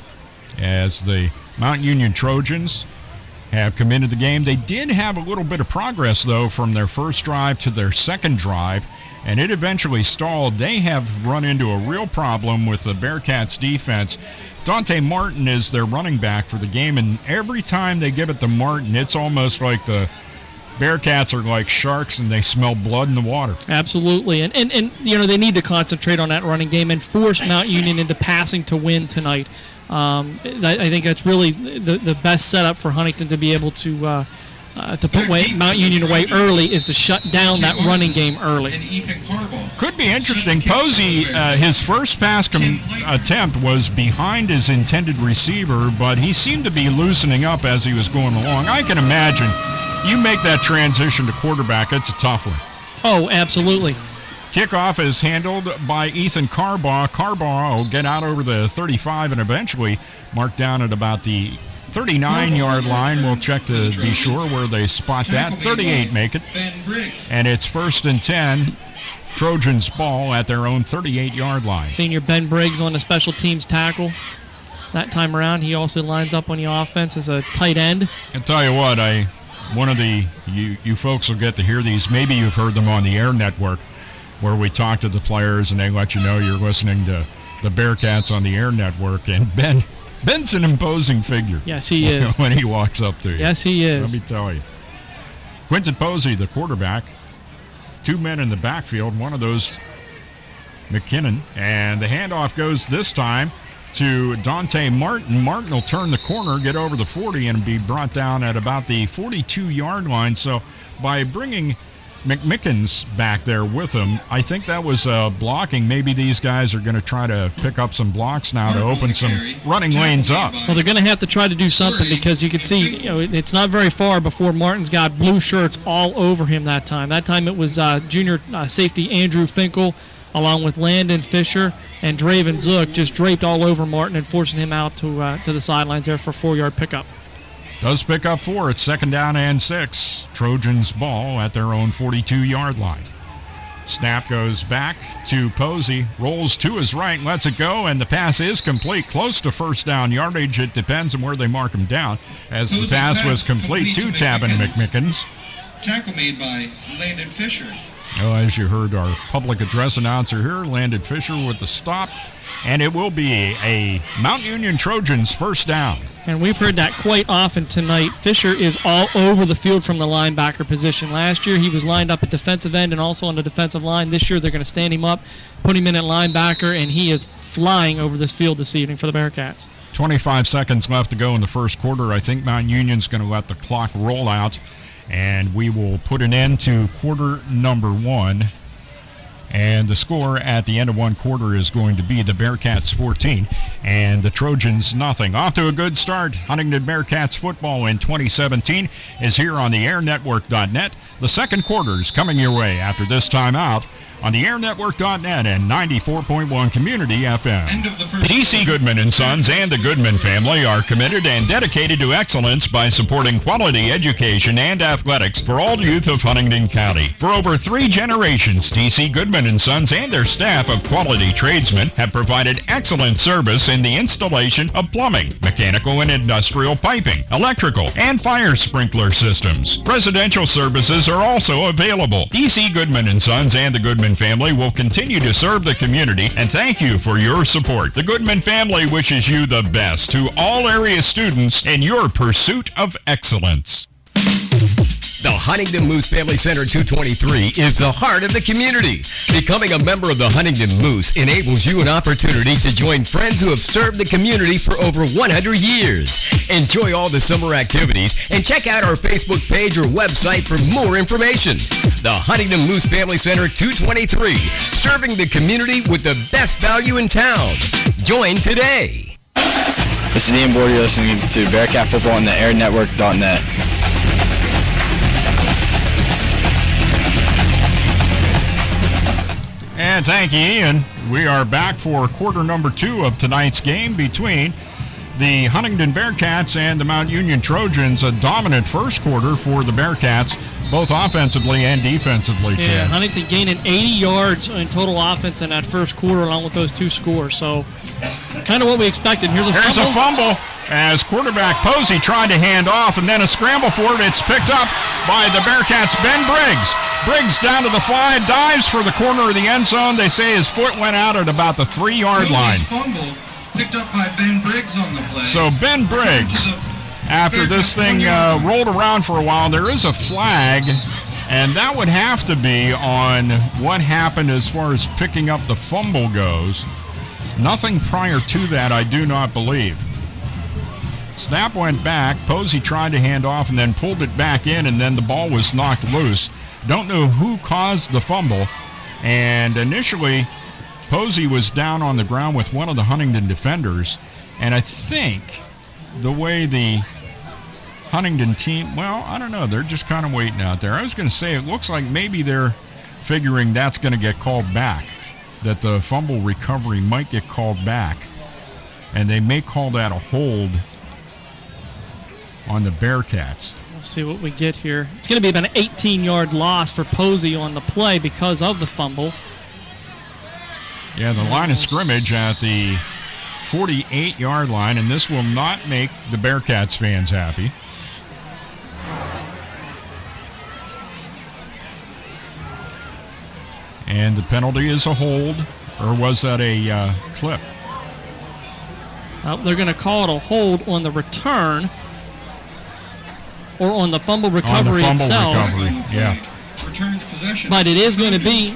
Speaker 2: as the Mount Union Trojans have come into the game. They did have a little bit of progress, though, from their first drive to their second drive, and it eventually stalled. They have run into a real problem with the Bearcats defense. Dante Martin is their running back for the game, and every time they give it to Martin, it's almost like the Bearcats are like sharks and they smell blood in the water.
Speaker 3: Absolutely. And they need to concentrate on that running game and force Mount Union into passing to win tonight. I think that's really the best setup for Huntington to be able to put Mount Union away early is to shut down that running game early.
Speaker 2: Could be interesting. Posey, his first pass attempt was behind his intended receiver, but he seemed to be loosening up as he was going along. I can imagine you make that transition to quarterback, it's a tough one.
Speaker 3: Oh, absolutely.
Speaker 2: Kickoff is handled by Ethan Carbaugh. Carbaugh will get out over the 35 and eventually mark down at about the 39-yard line. We'll check to be sure where they spot that. 38 make it. And it's 1st and 10. Trojans ball at their own 38-yard line.
Speaker 3: Senior Ben Briggs on the special teams tackle. That time around, he also lines up on the offense as a tight end.
Speaker 2: I'll tell you what, you folks will get to hear these. Maybe you've heard them on the Air Network, where we talk to the players and they let you know you're listening to the Bearcats on the Air Network. And Ben's an imposing figure.
Speaker 3: Yes, he is.
Speaker 2: When he walks up to you.
Speaker 3: Yes, he is.
Speaker 2: Let me tell you. Quinton Posey, the quarterback. 2 men in the backfield, one of those McKinnon. And the handoff goes this time to Dante Martin. Martin will turn the corner, get over the 40, and be brought down at about the 42-yard line. So by bringing McMickens back there with him, I think that was blocking. Maybe these guys are going to try to pick up some blocks now to open some running lanes up.
Speaker 3: Well, they're going to have to try to do something because you can see it's not very far before Martin's got blue shirts all over him that time. That time it was junior safety Andrew Finkel along with Landon Fisher and Draven Zook just draped all over Martin and forcing him out to the sidelines there for a 4-yard pickup.
Speaker 2: Does pick up 4. It's 2nd down and 6. Trojans ball at their own 42-yard line. Snap goes back to Posey, rolls to his right, lets it go, and the pass is complete. Close to first down yardage. It depends on where they mark him down, as the pass was complete to Tabin McMickens.
Speaker 7: Tackle made by Landon Fisher.
Speaker 2: Well, as you heard our public address announcer here, Landon Fisher with the stop, and it will be a Mount Union Trojans first down.
Speaker 3: And we've heard that quite often tonight. Fisher is all over the field from the linebacker position. Last year he was lined up at defensive end and also on the defensive line. This year they're going to stand him up, put him in at linebacker, and he is flying over this field this evening for the Bearcats.
Speaker 2: 25 seconds left to go in the first quarter. I think Mount Union's going to let the clock roll out, and we will put an end to quarter number 1. And the score at the end of one quarter is going to be the Bearcats 14 and the Trojans nothing. Off to a good start. Huntingdon Bearcats football in 2017 is here on the airnetwork.net. The second quarter is coming your way after this timeout on the airnetwork.net and 94.1 Community FM. DC Goodman & Sons and the Goodman family are committed and dedicated to excellence by supporting quality education and athletics for all youth of Huntingdon County. For over 3 generations, DC Goodman & Sons and their staff of quality tradesmen have provided excellent service in the installation of plumbing, mechanical and industrial piping, electrical, and fire sprinkler systems. Residential services are also available. DC Goodman & Sons and the Goodman family will continue to serve the community, and thank you for your support. The Goodman family wishes you the best to all area students in your pursuit of excellence.
Speaker 1: The Huntingdon Moose Family Center 223 is the heart of the community. Becoming a member of the Huntingdon Moose enables you an opportunity to join friends who have served the community for over 100 years. Enjoy all the summer activities and check out our Facebook page or website for more information. The Huntingdon Moose Family Center 223, serving the community with the best value in town. Join today.
Speaker 5: This is Ian Bordy, listening to Bearcat Football on the airnetwork.net.
Speaker 2: And thank you, Ian. We are back for quarter number 2 of tonight's game between the Huntingdon Bearcats and the Mount Union Trojans. A dominant first quarter for the Bearcats, both offensively and defensively, Chad.
Speaker 3: Yeah, Huntingdon gaining 80 yards in total offense in that first quarter along with those 2 scores. So kind of what we expected. Here's a fumble
Speaker 2: as quarterback Posey tried to hand off, and then a scramble for it. It's picked up by the Bearcats' Ben Briggs. Briggs down to the 5, dives for the corner of the end zone. They say his foot went out at about the 3-yard line.
Speaker 7: Fumble picked up by Ben Briggs on the play.
Speaker 2: So Ben Briggs, after this thing rolled around for a while, there is a flag, and that would have to be on what happened as far as picking up the fumble goes. Nothing prior to that, I do not believe. Snap went back. Posey tried to hand off and then pulled it back in, and then the ball was knocked loose. Don't know who caused the fumble. And initially, Posey was down on the ground with one of the Huntingdon defenders. And I think the way the Huntingdon team, well, I don't know. They're just kind of waiting out there. I was going to say it looks like maybe they're figuring that's going to get called back, that the fumble recovery might get called back. And they may call that a hold on the Bearcats.
Speaker 3: We'll see what we get here. It's going to be about an 18-yard loss for Posey on the play because of the fumble.
Speaker 2: Yeah, the line of scrimmage at the 48-yard line, and this will not make the Bearcats fans happy. And the penalty is a hold, or was that a clip?
Speaker 3: They're going to call it a hold on the return or on the fumble recovery itself.
Speaker 2: Yeah.
Speaker 7: Returns possession.
Speaker 3: But it is going to be.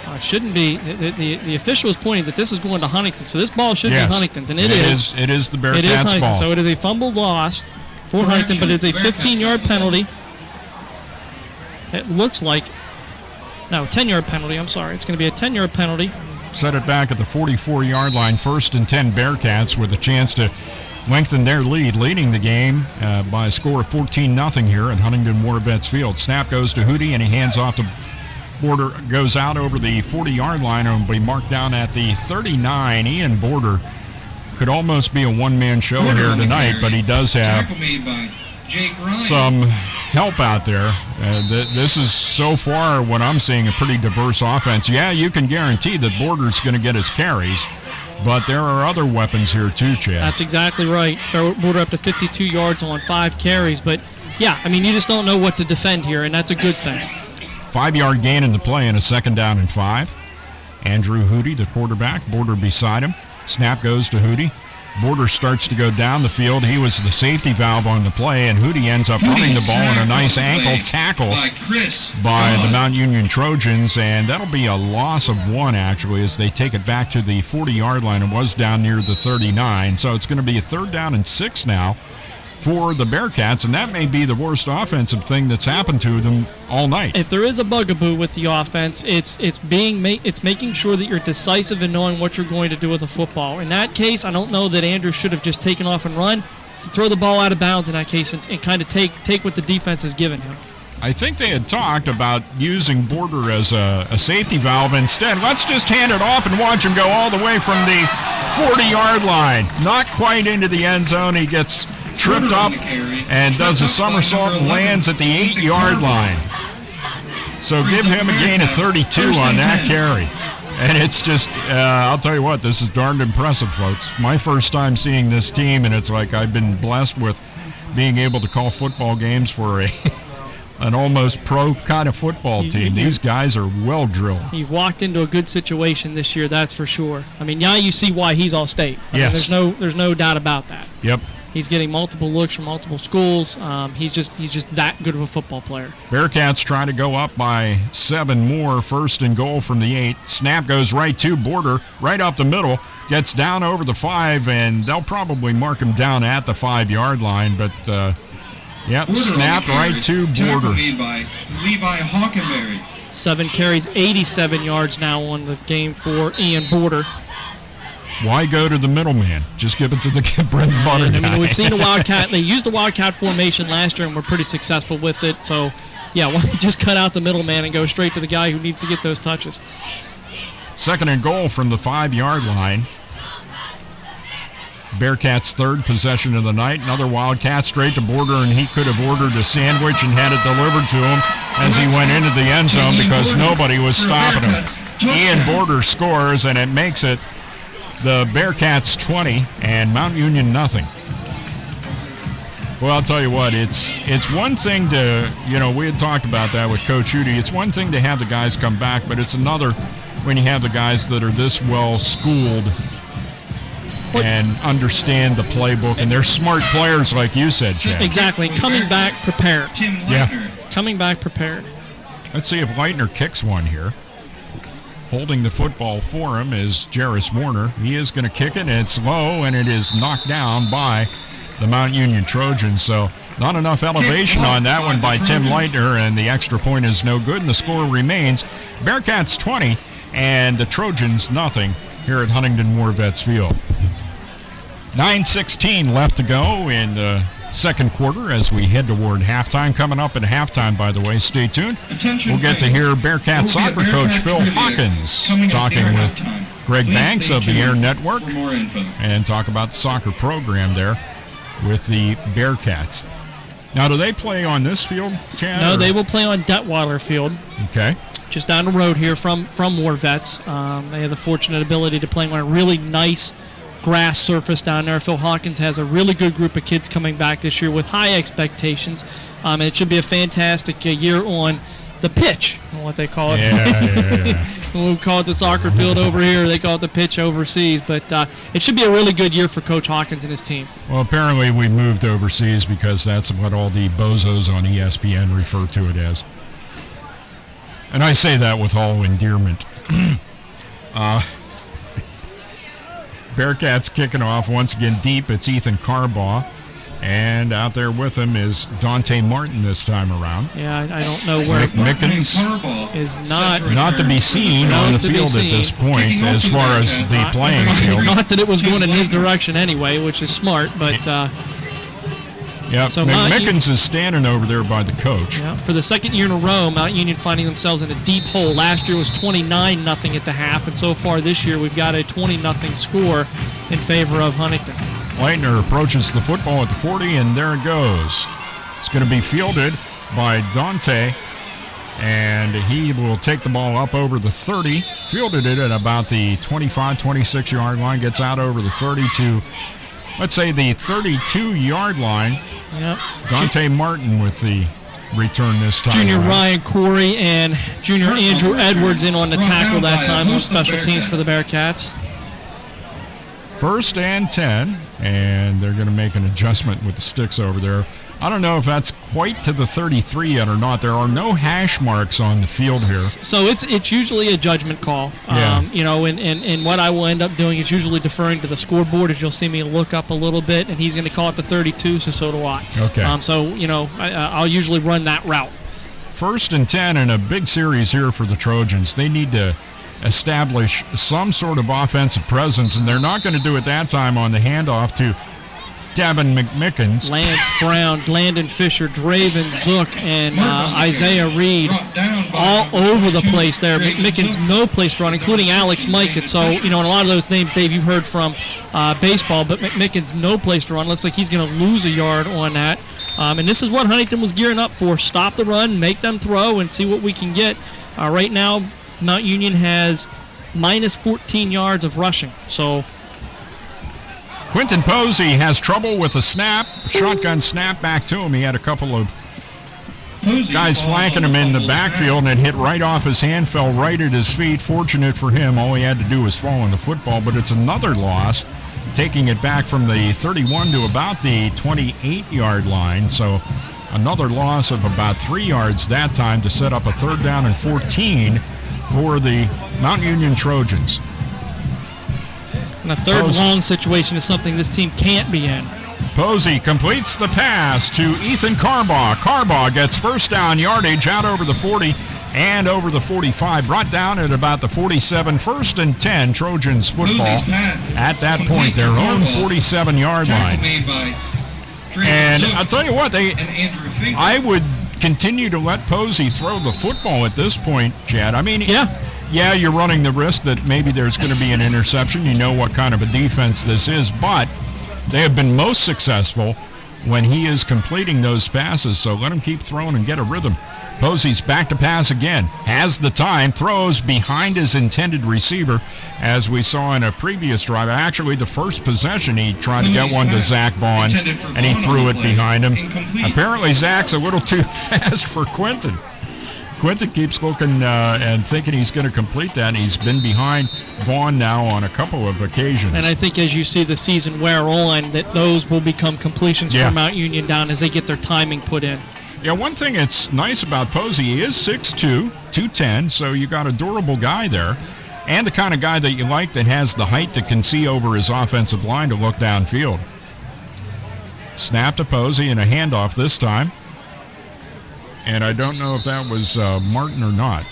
Speaker 3: It shouldn't be. The official is pointing that this is going to Huntington, so this ball should be Huntington's, and it is.
Speaker 2: It is the Bearcats' ball.
Speaker 3: So it is a fumble loss for Huntington, but it's a 15-yard penalty. It looks like. No, 10-yard penalty. I'm sorry. It's going to be a 10-yard penalty.
Speaker 2: Set it back at the 44-yard line. 1st and 10 Bearcats with a chance to lengthen their lead, leading the game by a score of 14-0 here at Huntingdon War-Vets Field. Snap goes to Hootie, and he hands off to Border, goes out over the 40-yard line and will be marked down at the 39. Ian Border could almost be a one-man show here tonight, but he does have some help out there. This is, so far, what I'm seeing, a pretty diverse offense. Yeah, you can guarantee that Border's going to get his carries, but there are other weapons here too, Chad.
Speaker 3: That's exactly right. Border up to 52 yards on 5 carries. But, yeah, I mean, you just don't know what to defend here, and that's a good thing.
Speaker 2: 5-yard gain in the play and a 2nd down and 5. Andrew Hootie, the quarterback. Border beside him. Snap goes to Hootie. Border starts to go down the field. He was the safety valve on the play, and Hootie ends up running the ball in a nice ankle tackle by the Mount Union Trojans, and that'll be a loss of 1, actually, as they take it back to the 40-yard line. It was down near the 39, so it's going to be a 3rd down and 6 now for the Bearcats, and that may be the worst offensive thing that's happened to them all night.
Speaker 3: If there is a bugaboo with the offense, it's making sure that you're decisive in knowing what you're going to do with the football. In that case, I don't know that Andrew should have just taken off and run. Throw the ball out of bounds in that case and kind of take what the defense has given him.
Speaker 2: I think they had talked about using Border as a safety valve. Instead, let's just hand it off and watch him go all the way from the 40-yard line. Not quite into the end zone. He gets tripped up and does a somersault and lands at the 8-yard line. So give him a gain of 32 on that carry. And it's just, I'll tell you what, this is darned impressive, folks. My first time seeing this team, and it's like I've been blessed with being able to call football games for an almost pro kind of football team. These guys are well drilled.
Speaker 3: He's walked into a good situation this year, that's for sure. I mean, now you see why he's All-State.
Speaker 2: Yes.
Speaker 3: Mean, there's no doubt about that.
Speaker 2: Yep.
Speaker 3: He's getting multiple looks from multiple schools. He's just that good of a football player.
Speaker 2: Bearcats try to go up by 7 more. First and goal from the 8. Snap goes right to Border, right up the middle. Gets down over the 5, and they'll probably mark him down at the 5-yard line. But, snapped right to Border.
Speaker 7: Made by Levi Hockenberry.
Speaker 3: 7 carries, 87 yards now on the game for Ian Border.
Speaker 2: Why go to the middleman? Just give it to the bread and butter guy.
Speaker 3: I mean, we've seen the Wildcat. They used the Wildcat formation last year and were pretty successful with it. So, yeah, why don't you just cut out the middleman and go straight to the guy who needs to get those touches?
Speaker 2: Second and goal from the 5-yard line. Bearcats' third possession of the night. Another Wildcat straight to Border, and he could have ordered a sandwich and had it delivered to him as he went into the end zone because nobody was stopping him. Ian Border scores, and it makes it the Bearcats 20 and Mount Union nothing. Well, I'll tell you what, it's one thing to, we had talked about that with Coach Hootie. It's one thing to have the guys come back, but it's another when you have the guys that are this well schooled and understand the playbook, and they're smart players like you said, Chad.
Speaker 3: Exactly. Coming back prepared.
Speaker 2: Yeah.
Speaker 3: Coming back prepared.
Speaker 2: Let's see if Leitner kicks one here. Holding the football for him is Jarris Warner. He is going to kick it, and it's low, and it is knocked down by the Mount Union Trojans. So not enough elevation on that one by Tim Leitner, and the extra point is no good, and the score remains Bearcats 20 and the Trojans nothing here at Huntingdon War Vets Field. 9:16 left to go in the second quarter as we head toward halftime. Coming up at halftime, by the way, stay tuned. We'll get to hear Bearcat soccer coach Phil Hawkins talking with Greg Banks of the Air Network and talk about the soccer program there with the Bearcats. Now, do they play on this field, Chad?
Speaker 3: No, they will play on Detweiler Field.
Speaker 2: Okay.
Speaker 3: Just down the road here from War Vets. They have the fortunate ability to play on a really nice grass surface down there. Phil Hawkins has a really good group of kids coming back this year with high expectations. And it should be a fantastic year on the pitch, what they call it.
Speaker 2: Yeah.
Speaker 3: We call it the soccer field over here. They call it the pitch overseas. But it should be a really good year for Coach Hawkins and his team.
Speaker 2: Well, apparently we moved overseas because that's what all the bozos on ESPN refer to it as. And I say that with all endearment. Bearcats kicking off once again deep. It's Ethan Carbaugh. And out there with him is Dante Martin this time around.
Speaker 3: Yeah, I don't know where
Speaker 2: Mickens
Speaker 3: is not
Speaker 2: to be seen on the field at this point as far as the playing field.
Speaker 3: Not that it was going in his direction anyway, which is smart, but
Speaker 2: yeah, so Mickens is standing over there by the coach.
Speaker 3: Yeah, for the second year in a row, Mount Union finding themselves in a deep hole. Last year was 29-0 at the half, and so far this year we've got a 20-0 score in favor of Huntingdon.
Speaker 2: Leitner approaches the football at the 40, and there it goes. It's going to be fielded by Dante, and he will take the ball up over the 30. Fielded it at about the 25, 26-yard line, gets out over the 30 to, let's say, the 32-yard line.
Speaker 3: Yep.
Speaker 2: Dante Martin with the return this time.
Speaker 3: Junior Ryan Corey and junior Andrew Edwards in on the tackle that time on special teams for the Bearcats.
Speaker 2: 1st and 10, and they're going to make an adjustment with the sticks over there. I don't know if that's quite to the 33 yet or not. There are no hash marks on the field here.
Speaker 3: So it's usually a judgment call.
Speaker 2: Yeah.
Speaker 3: And what I will end up doing is usually deferring to the scoreboard, as you'll see me look up a little bit, and he's going to call it the 32, so do I.
Speaker 2: Okay.
Speaker 3: I'll usually run that route.
Speaker 2: 1st and 10 in a big series here for the Trojans. They need to establish some sort of offensive presence, and they're not going to do it that time on the handoff to Davin McMickens.
Speaker 3: Lance Brown, Landon Fisher, Draven Zook, and Isaiah Reed all over the place there. McMickens no place to run, including Alex Mike. And so, and a lot of those names, Dave, you've heard from baseball, but McMickens no place to run. Looks like he's going to lose a yard on that. And this is what Huntingdon was gearing up for. Stop the run, make them throw, and see what we can get. Right now, Mount Union has minus 14 yards of rushing. So
Speaker 2: Quentin Posey has trouble with a snap, shotgun snap back to him. He had a couple of guys flanking him in the backfield, and it hit right off his hand, fell right at his feet. Fortunate for him, all he had to do was fall on the football, but it's another loss taking it back from the 31 to about the 28-yard line. So another loss of about 3 yards that time to set up a 3rd down and 14 for the Mount Union Trojans.
Speaker 3: And a 3rd long situation is something this team can't be in.
Speaker 2: Posey completes the pass to Ethan Carbaugh. Carbaugh gets 1st down yardage out over the 40 and over the 45. Brought down at about the 47. 1st and 10, Trojans football. At that point, their own 47-yard line. And I'll tell you what, I would continue to let Posey throw the football at this point, Chad. I mean, yeah, you're running the risk that maybe there's going to be an interception. You know what kind of a defense this is, but they have been most successful when he is completing those passes, so let him keep throwing and get a rhythm. Posey's back to pass again, has the time, throws behind his intended receiver, as we saw in a previous drive. Actually, the first possession, he tried to get one to Zach Vaughn, and he threw it behind him. Apparently, Zach's a little too fast for Quentin. Quentin keeps looking and thinking he's going to complete that, and he's been behind Vaughn now on a couple of occasions.
Speaker 3: And I think as you see the season wear on, that those will become completions for Mount Union down as they get their timing put in.
Speaker 2: Yeah, one thing that's nice about Posey, he is 6'2", 210, so you got a durable guy there, and the kind of guy that you like that has the height that can see over his offensive line to look downfield. Snap to Posey and a handoff this time. And I don't know if that was Martin or not.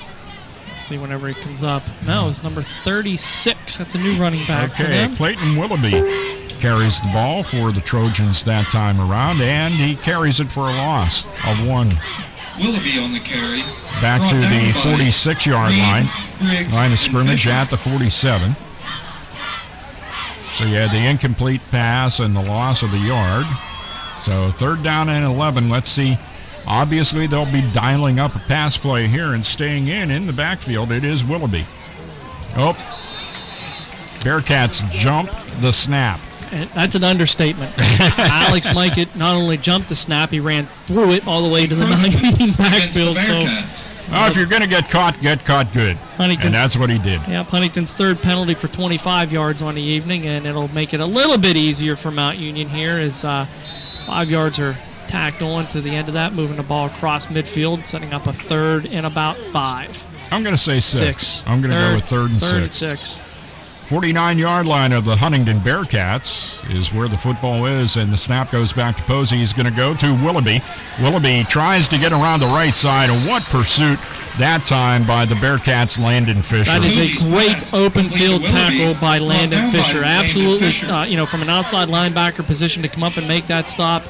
Speaker 3: Let's see whenever he comes up. No, it's number 36. That's a new running back for them.
Speaker 2: Clayton Willoughby carries the ball for the Trojans that time around, and he carries it for a loss of 1.
Speaker 7: Willoughby on the carry.
Speaker 2: Back to the 46-yard line of scrimmage at the 47. So you had the incomplete pass and the loss of the yard. So 3rd down and 11. Let's see. Obviously, they'll be dialing up a pass play here and staying in the backfield. It is Willoughby. Oh, Bearcats jump the snap.
Speaker 3: And that's an understatement. Alex Mikett not only jumped the snap, he ran through it all the way to the Mount Union backfield. So,
Speaker 2: if you're going to get caught good. And that's what he did.
Speaker 3: Yeah, Huntington's 3rd penalty for 25 yards on the evening, and it'll make it a little bit easier for Mount Union here as 5 yards are tacked on to the end of that, moving the ball across midfield, setting up a 3rd and about 5.
Speaker 2: I'm going to say 6. I'm going to go with 3rd and 6. 49-yard line of the Huntingdon Bearcats is where the football is, and the snap goes back to Posey. He's going to go to Willoughby. Willoughby tries to get around the right side, and what pursuit that time by the Bearcats' Landon Fisher.
Speaker 3: That is a great open field tackle by Landon Fisher. Absolutely, from an outside linebacker position to come up and make that stop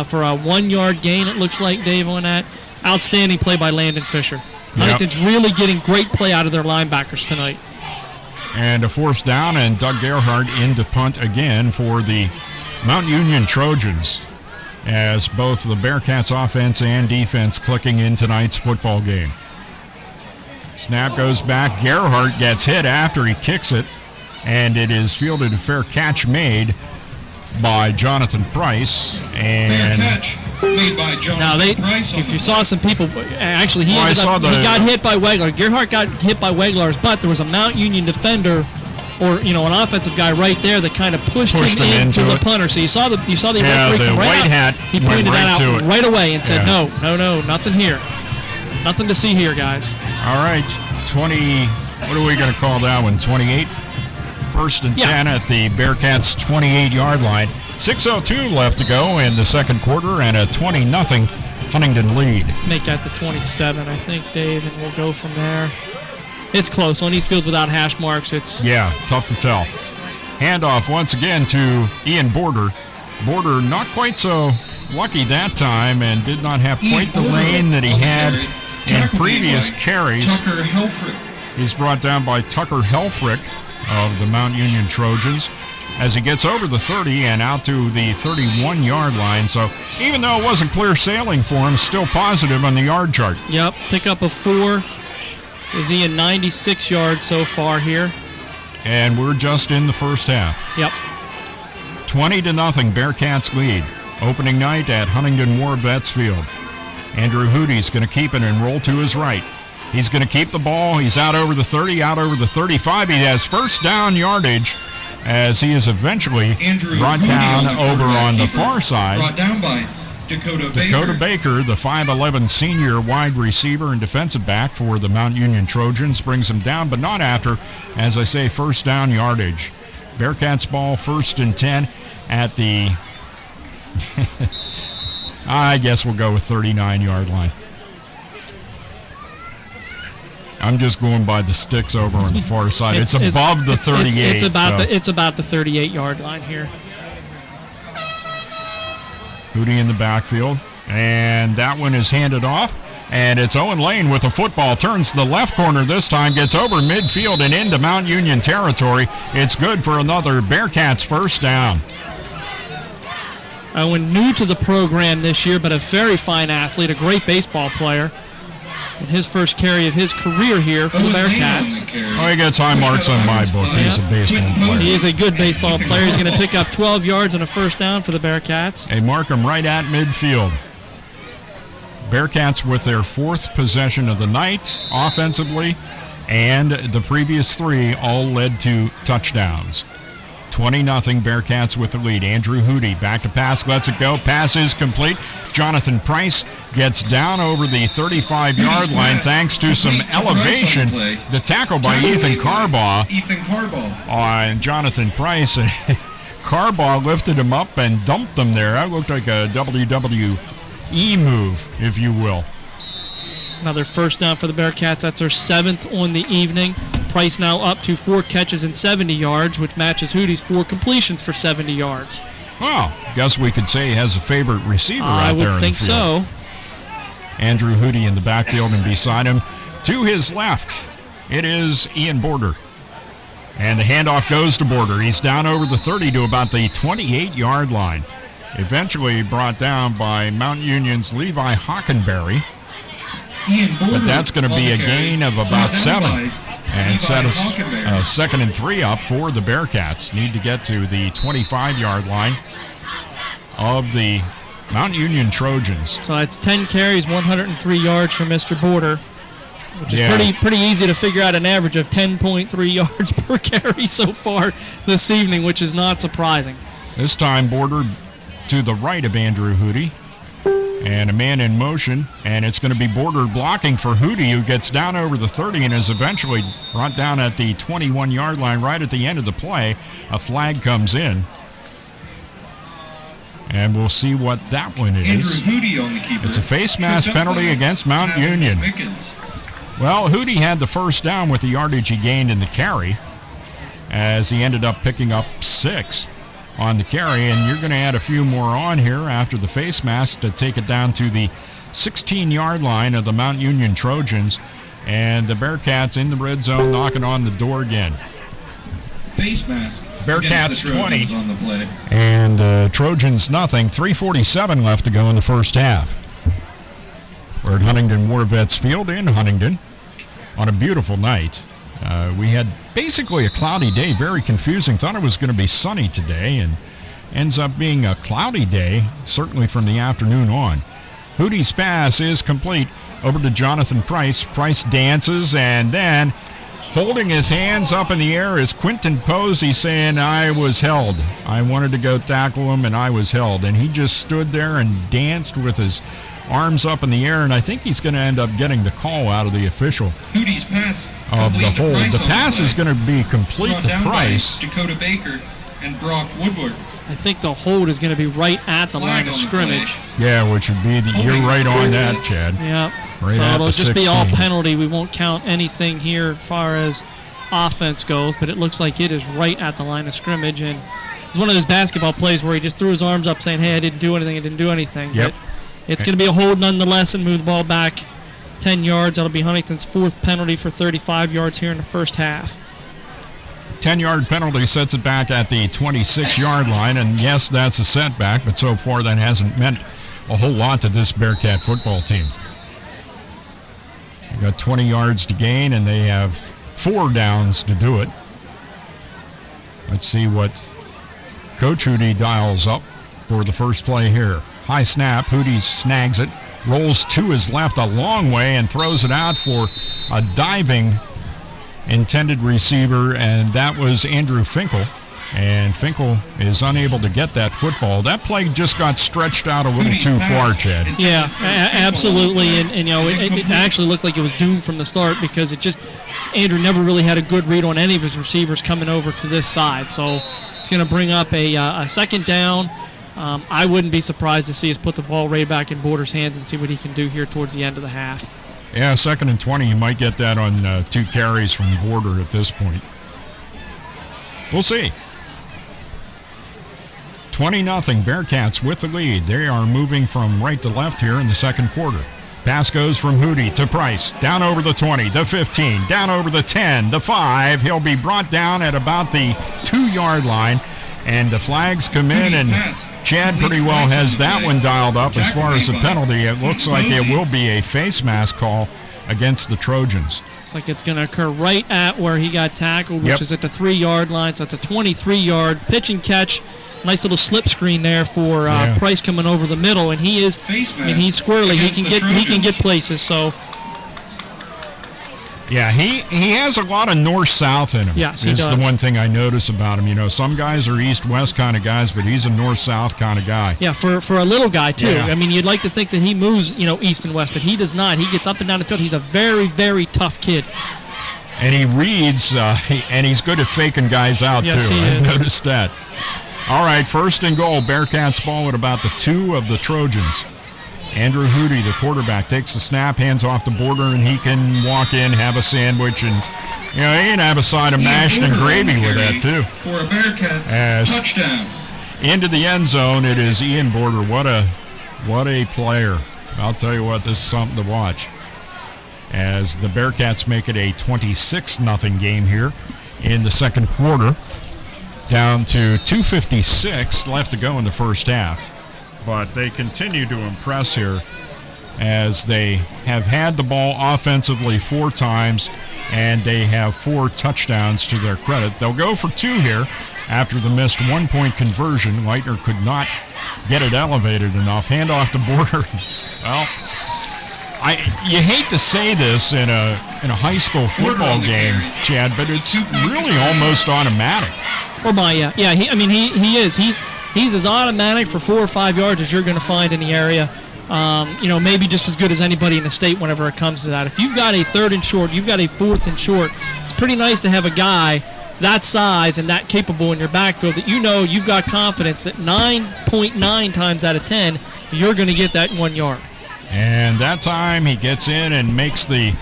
Speaker 3: for a 1-yard gain, it looks like, Dave, on that. Outstanding play by Landon Fisher. Huntington's really getting great play out of their linebackers tonight.
Speaker 2: And a 4th down, and Doug Gerhardt in to punt again for the Mount Union Trojans, as both the Bearcats offense and defense clicking in tonight's football game. Snap goes back. Gerhardt gets hit after he kicks it, and it is fielded, a fair catch made by Jonathan Price. And
Speaker 7: fair catch made by Jonathan Price.
Speaker 3: If you saw some people, actually he got hit by Wegler. Gerhardt got hit by Weglar's butt. There was a Mount Union defender, or an offensive guy right there that kind of pushed him into the punter. So you saw the referee come right
Speaker 2: white hat.
Speaker 3: He pointed that out right away and said, no, nothing here. Nothing to see here, guys.
Speaker 2: All right, 20, what are we going to call that one, 28? 1st and 10 at the Bearcats' 28-yard line. 6:02 left to go in the second quarter, and a 20-0 Huntingdon lead.
Speaker 3: Let's make that to 27, I think, Dave, and we'll go from there. It's close. On these fields without hash marks, it's...
Speaker 2: Yeah, tough to tell. Handoff once again to Ian Border. Border not quite so lucky that time and did not have quite the lane that he had in previous carries.
Speaker 7: Tucker Helfrich.
Speaker 2: He's brought down by Tucker Helfrich of the Mount Union Trojans as he gets over the 30 and out to the 31-yard line. So even though it wasn't clear sailing for him, still positive on the yard chart.
Speaker 3: Yep, pick up a 4. Is he in 96 yards so far here?
Speaker 2: And we're just in the first half.
Speaker 3: Yep.
Speaker 2: 20-0 Bearcats lead. Opening night at Huntingdon War Vets Field. Andrew Hoody's going to keep it and roll to his right. He's going to keep the ball. He's out over the 30, out over the 35. He has 1st down yardage as he is eventually
Speaker 7: Andrew
Speaker 2: brought
Speaker 7: Moody
Speaker 2: down
Speaker 7: on the
Speaker 2: over
Speaker 7: quarterback
Speaker 2: on the
Speaker 7: keeper,
Speaker 2: far side.
Speaker 7: Brought down by Dakota
Speaker 2: Baker, the 5'11 senior wide receiver and defensive back for the Mount Union Trojans, brings him down, but not after, as I say, first down yardage. Bearcats ball 1st and 10 at the, I guess we'll go with 39-yard line. I'm just going by the sticks over on the far side. It's above the 38.
Speaker 3: It's about the 38-yard line here.
Speaker 2: Hootie in the backfield, and that one is handed off, and it's Owen Lane with the football, turns to the left corner this time, gets over midfield and into Mount Union territory. It's good for another Bearcats first down.
Speaker 3: Owen, new to the program this year, but a very fine athlete, a great baseball player. And his first carry of his career here for the Bearcats.
Speaker 2: Oh, he gets high marks on my book. He's a baseball player.
Speaker 3: He is a good baseball player. He's going to pick up 12 yards on a first down for the Bearcats.
Speaker 2: They mark him right at midfield. Bearcats with their 4th possession of the night offensively, and the previous 3 all led to touchdowns. 20-0 Bearcats with the lead. Andrew Hootie back to pass, lets it go. Pass is complete. Jonathan Price gets down over the 35-yard line thanks to some elevation. The tackle by Ethan Carbaugh on Jonathan Price. Carbaugh lifted him up and dumped him there. That looked like a WWE move, if you will.
Speaker 3: Another first down for the Bearcats. That's their 7th on the evening. Price now up to 4 catches and 70 yards, which matches Hootie's 4 completions for 70 yards.
Speaker 2: Well, guess we could say he has a favorite receiver out there in the field. I would think
Speaker 3: so.
Speaker 2: Andrew Hootie in the backfield, and beside him, to his left, it is Ian Border. And the handoff goes to Border. He's down over the 30 to about the 28-yard line. Eventually brought down by Mount Union's Levi Hockenberry. But that's going to be a gain of about 7. And set a 2nd and 3 up for the Bearcats. Need to get to the 25-yard line of the Mount Union Trojans.
Speaker 3: So it's 10 carries, 103 yards for Mr. Border, which is pretty easy to figure out an average of 10.3 yards per carry so far this evening, which is not surprising.
Speaker 2: This time Border to the right of Andrew Hootie. And a man in motion, and it's going to be Border blocking for Hootie, who gets down over the 30 and is eventually brought down at the 21-yard line right at the end of the play. A flag comes in. And we'll see what that one is. It's a face mask penalty against Mount Union. Well, Hootie had the first down with the yardage he gained in the carry, as he ended up picking up 6 on the carry, and you're going to add a few more on here after the face mask to take it down to the 16-yard line of the Mount Union Trojans, and the Bearcats in the red zone knocking on the door again.
Speaker 7: Face mask.
Speaker 2: Bearcats 20 on the play. And Trojans nothing. 3:47 left to go in the first half. We're at Huntingdon War Vets Field in Huntingdon on a beautiful night. We had basically a cloudy day, very confusing. Thought it was going to be sunny today, and ends up being a cloudy day, certainly from the afternoon on. Hootie's pass is complete over to Jonathan Price. Price dances, and then holding his hands up in the air is Quentin Posey, saying, I was held. I wanted to go tackle him, and I was held. And he just stood there and danced with his arms up in the air, and I think he's going to end up getting the call out of the official.
Speaker 7: Hootie's pass
Speaker 2: of the hold. The pass is going to be complete to Price.
Speaker 7: Dakota Baker and Brock Woodward.
Speaker 3: I think the hold is going to be right at the line of scrimmage.
Speaker 2: Yeah, which would be you're right on that, Chad.
Speaker 3: Yeah.
Speaker 2: Right,
Speaker 3: so it'll just
Speaker 2: 16.
Speaker 3: be all penalty. We won't count anything here as far as offense goes, but it looks like it is right at the line of scrimmage. And it's one of those basketball plays where he just threw his arms up saying, hey, I didn't do anything.
Speaker 2: Yep.
Speaker 3: But it's going to be a hold nonetheless and move the ball back 10 yards. That'll be Huntington's 4th penalty for 35 yards here in the first half.
Speaker 2: 10-yard penalty sets it back at the 26-yard line, and yes, that's a setback, but so far that hasn't meant a whole lot to this Bearcat football team. They got 20 yards to gain, and they have 4 downs to do it. Let's see what Coach Hootie dials up for the first play here. High snap, Hootie snags it, rolls to his left a long way and throws it out for a diving intended receiver, and that was Andrew Finkel. And Finkel is unable to get that football. That play just got stretched out a little too far, Chad.
Speaker 3: Yeah, absolutely. And you know, it actually looked like it was doomed from the start because Andrew never really had a good read on any of his receivers coming over to this side. So it's going to bring up a second down. I wouldn't be surprised to see us put the ball right back in Border's hands and see what he can do here towards the end of the half.
Speaker 2: Yeah, 2nd and 20. You might get that on 2 carries from Border at this point. We'll see. 20-0, Bearcats with the lead. They are moving from right to left here in the second quarter. Pass goes from Hootie to Price. Down over the 20, the 15, down over the 10, the 5. He'll be brought down at about the 2-yard line. And the flags come in, and Chad pretty well has that one dialed up as far as the penalty. It looks like it will be a face mask call against the Trojans.
Speaker 3: Looks like it's going to occur right at where he got tackled, which is at the 3-yard line. So that's a 23-yard pitch and catch. Nice little slip screen there for Price coming over the middle, and he's squirrely. He can get places. So
Speaker 2: yeah, he has a lot of north-south in him.
Speaker 3: Yes, he does.
Speaker 2: Is the one thing I notice about him. You know, some guys are east-west kind of guys, but he's a north-south kind of guy.
Speaker 3: Yeah, for a little guy too.
Speaker 2: Yeah.
Speaker 3: I mean, you'd like to think that he moves, east and west, but he does not. He gets up and down the field. He's a very, very tough kid.
Speaker 2: And he reads, and he's good at faking guys out
Speaker 3: yes,
Speaker 2: too.
Speaker 3: He
Speaker 2: I
Speaker 3: is.
Speaker 2: noticed that. All right, 1st and goal. Bearcats ball at about the 2 of the Trojans. Andrew Hootie, the quarterback, takes the snap, hands off the Border, and he can walk in, have a sandwich, and he can have a side of mashed and gravy with that too.
Speaker 7: For a Bearcats touchdown.
Speaker 2: Into the end zone, it is Ian Border. What a player! I'll tell you what, this is something to watch. As the Bearcats make it a 26-0 game here in the second quarter. Down to 2:56 left to go in the first half. But they continue to impress here as they have had the ball offensively 4 times, and they have 4 touchdowns to their credit. They'll go for 2 here after the missed 1-point conversion. Leitner could not get it elevated enough. Handoff to Border. Well, you hate to say this in a high school football game, Chad, but it's really almost automatic.
Speaker 3: Oh my, yeah. He is. He's as automatic for 4 or 5 yards as you're going to find in the area. Maybe just as good as anybody in the state whenever it comes to that. If you've got a 3rd and short, you've got a 4th and short, it's pretty nice to have a guy that size and that capable in your backfield that you've got confidence that 9.9 times out of 10 you're going to get that 1 yard.
Speaker 2: And that time he gets in and makes the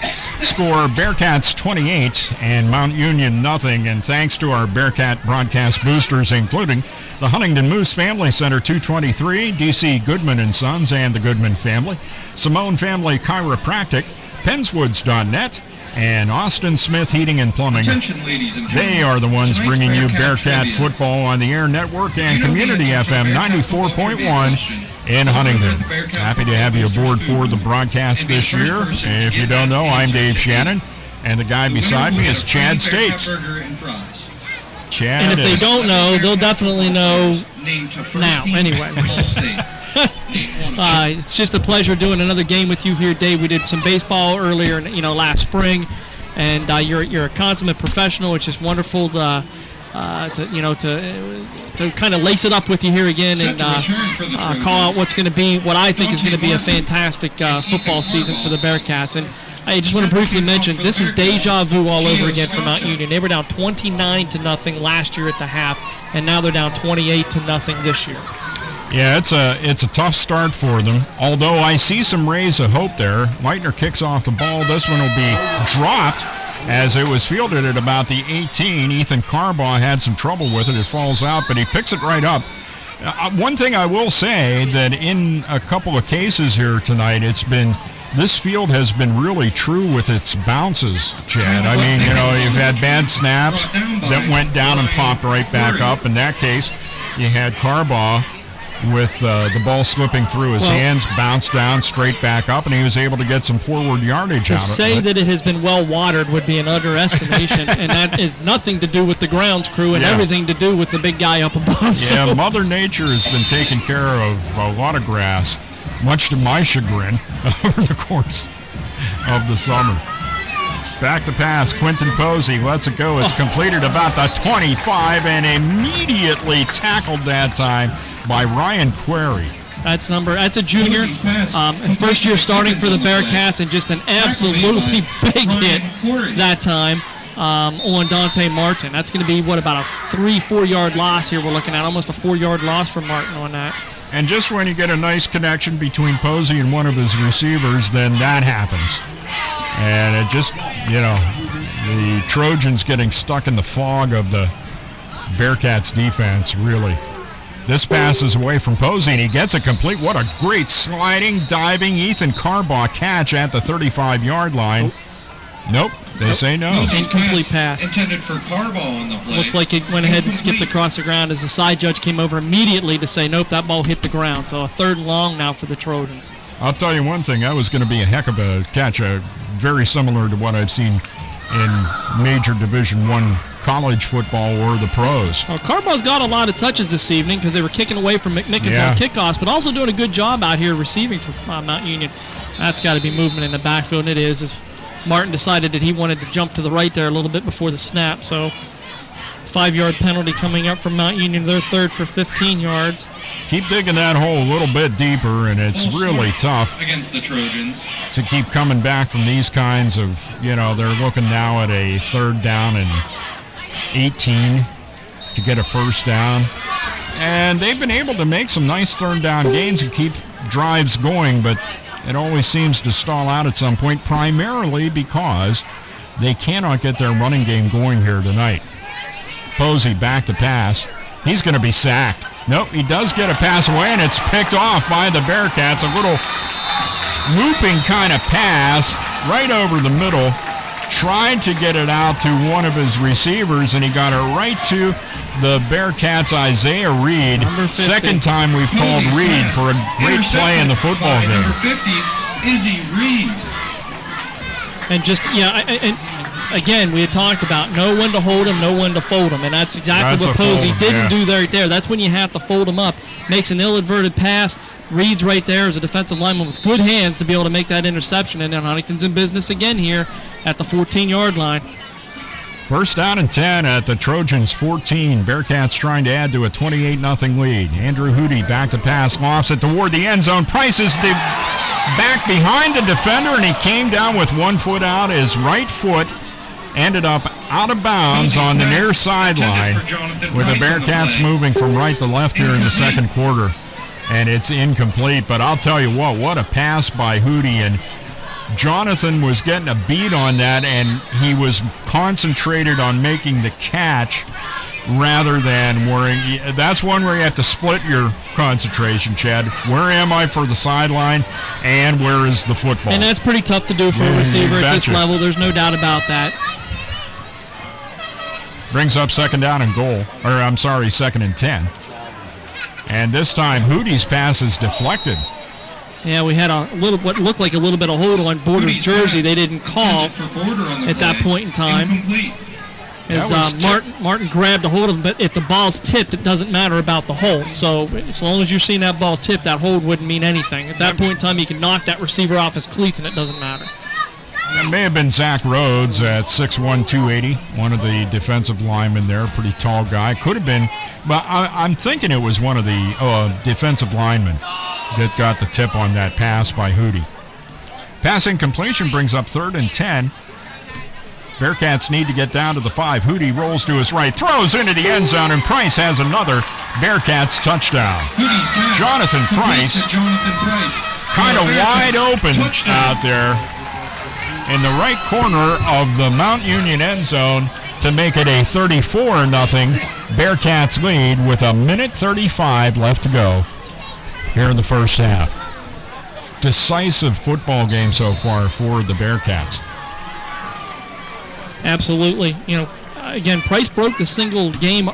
Speaker 2: score Bearcats 28 and Mount Union nothing. And thanks to our Bearcat broadcast boosters, including the Huntingdon Moose Family Center 223, DC Goodman and Sons and the Goodman family, Simone Family Chiropractic, Penswoods.net, and Austin Smith Heating and Plumbing.
Speaker 7: Attention, ladies and gentlemen.
Speaker 2: They are the ones bringing you Bearcat football on the Air Network and Community FM 94.1 in Huntingdon. Happy to have you aboard for the broadcast this year. If you don't know, I'm Dave Shannon, and the guy beside me is Chad States. Chad,
Speaker 3: and if they don't know, they'll definitely know now. Anyway. It's just a pleasure doing another game with you here, Dave. We did some baseball earlier, last spring, and you're a consummate professional. It's just wonderful to kind of lace it up with you here again and call out what I think is going to be a fantastic football season for the Bearcats. And I just want to briefly mention this is deja vu all over again for Mount Union. They were down 29-0 last year at the half, and now they're down 28-0 this year.
Speaker 2: Yeah, it's a tough start for them, although I see some rays of hope there. Leitner kicks off the ball. This one will be dropped as it was fielded at about the 18. Ethan Carbaugh had some trouble with it. It falls out, but he picks it right up. One thing I will say that in a couple of cases here tonight, this field has been really true with its bounces, Chad. I mean, you've had bad snaps that went down and popped right back up. In that case, you had Carbaugh with the ball slipping through his hands, bounced down, straight back up, and he was able to get some forward yardage out of it.
Speaker 3: To say that it has been well watered would be an underestimation, and that is nothing to do with the grounds crew and everything to do with the big guy up above.
Speaker 2: Yeah,
Speaker 3: so.
Speaker 2: Mother Nature has been taking care of a lot of grass, much to my chagrin, over the course of the summer. Back to pass. Quentin Posey lets it go. It's completed about the 25 and immediately tackled that time by Ryan Query.
Speaker 3: That's a junior, and first year starting for the Bearcats, and just an absolutely big hit that time on Dante Martin. That's going to be, about a 3-4 yard loss here we're looking at, almost a 4-yard loss for Martin on that.
Speaker 2: And just when you get a nice connection between Posey and one of his receivers, then that happens. And it just, the Trojans getting stuck in the fog of the Bearcats defense, really. This pass is away from Posey, and he gets it complete. What a great sliding, diving Ethan Carbaugh catch at the 35-yard line. Nope, they say no.
Speaker 3: Incomplete pass.
Speaker 7: Intended for Carbaugh on the play.
Speaker 3: Looked like it went ahead and skipped across the ground as the side judge came over immediately to say, nope, that ball hit the ground. So a 3rd and long now for the Trojans.
Speaker 2: I'll tell you one thing, that was going to be a heck of a catch, very similar to what I've seen in major Division I college football or the pros.
Speaker 3: Well, Carbaugh's got a lot of touches this evening because they were kicking away from McMicken on kickoffs, but also doing a good job out here receiving for Mount Union. That's got to be movement in the backfield, and it is. As Martin decided that he wanted to jump to the right there a little bit before the snap, so 5-yard penalty coming up from Mount Union. Their 3rd for 15 yards.
Speaker 2: Keep digging that hole a little bit deeper, and it's really tough
Speaker 7: against the Trojans
Speaker 2: to keep coming back from these kinds of, they're looking now at a 3rd down and 18 to get a 1st down. And they've been able to make some nice 3rd down gains and keep drives going, but it always seems to stall out at some point, primarily because they cannot get their running game going here tonight. Posey back to pass. He's going to be sacked. Nope, he does get a pass away, and it's picked off by the Bearcats. A little looping kind of pass right over the middle. Tried to get it out to one of his receivers, and he got it right to the Bearcats' Isaiah Reed. 2nd time we've called Reed for a great play in the football game.
Speaker 7: Number 50, Izzy Reed.
Speaker 3: And just, again, we had talked about know when to hold him, know when to fold him, and that's exactly what Posey didn't do right there. That's when you have to fold him up. Makes an ill-adverted pass. Reed's right there as a defensive lineman with good hands to be able to make that interception, and then Huntington's in business again here at the 14-yard line.
Speaker 2: 1st down and 10 at the Trojans' 14. Bearcats trying to add to a 28-0 lead. Andrew Hootie back to pass, lofts it toward the end zone. Price is back behind the defender, and he came down with 1 foot out. His right foot ended up out of bounds on the near sideline, with the Bearcats moving from right to left here in the 2nd quarter. And it's incomplete, but I'll tell you what a pass by Hootie, and Jonathan was getting a beat on that, and he was concentrated on making the catch rather than worrying. That's one where you have to split your concentration, Chad. Where am I for the sideline, and where is the football?
Speaker 3: And that's pretty tough to do for a receiver at this level. There's no doubt about that.
Speaker 2: Brings up 2nd down and goal, 2nd and 10. And this time, Hootie's pass is deflected.
Speaker 3: Yeah, we had what looked like a little bit of hold on Border's jersey. They didn't call at that point in time. As Martin grabbed a hold of him, but if the ball's tipped, it doesn't matter about the hold. So as long as you're seeing that ball tipped, that hold wouldn't mean anything. At that point in time, you can knock that receiver off his cleats, and it doesn't matter.
Speaker 2: It may have been Zach Rhodes at 6'1", 280, one of the defensive linemen there, pretty tall guy. Could have been, but I'm thinking it was one of the defensive linemen that got the tip on that pass by Hootie. Pass incompletion brings up 3rd and 10. Bearcats need to get down to the 5. Hootie rolls to his right, throws into the end zone, and Price has another Bearcats touchdown. Jonathan Price, kind of wide open out there in the right corner of the Mount Union end zone to make it a 34-0 Bearcats lead with 1:35 left to go here in the 1st half. Decisive football game so far for the Bearcats.
Speaker 3: Absolutely. Again, Price broke the single game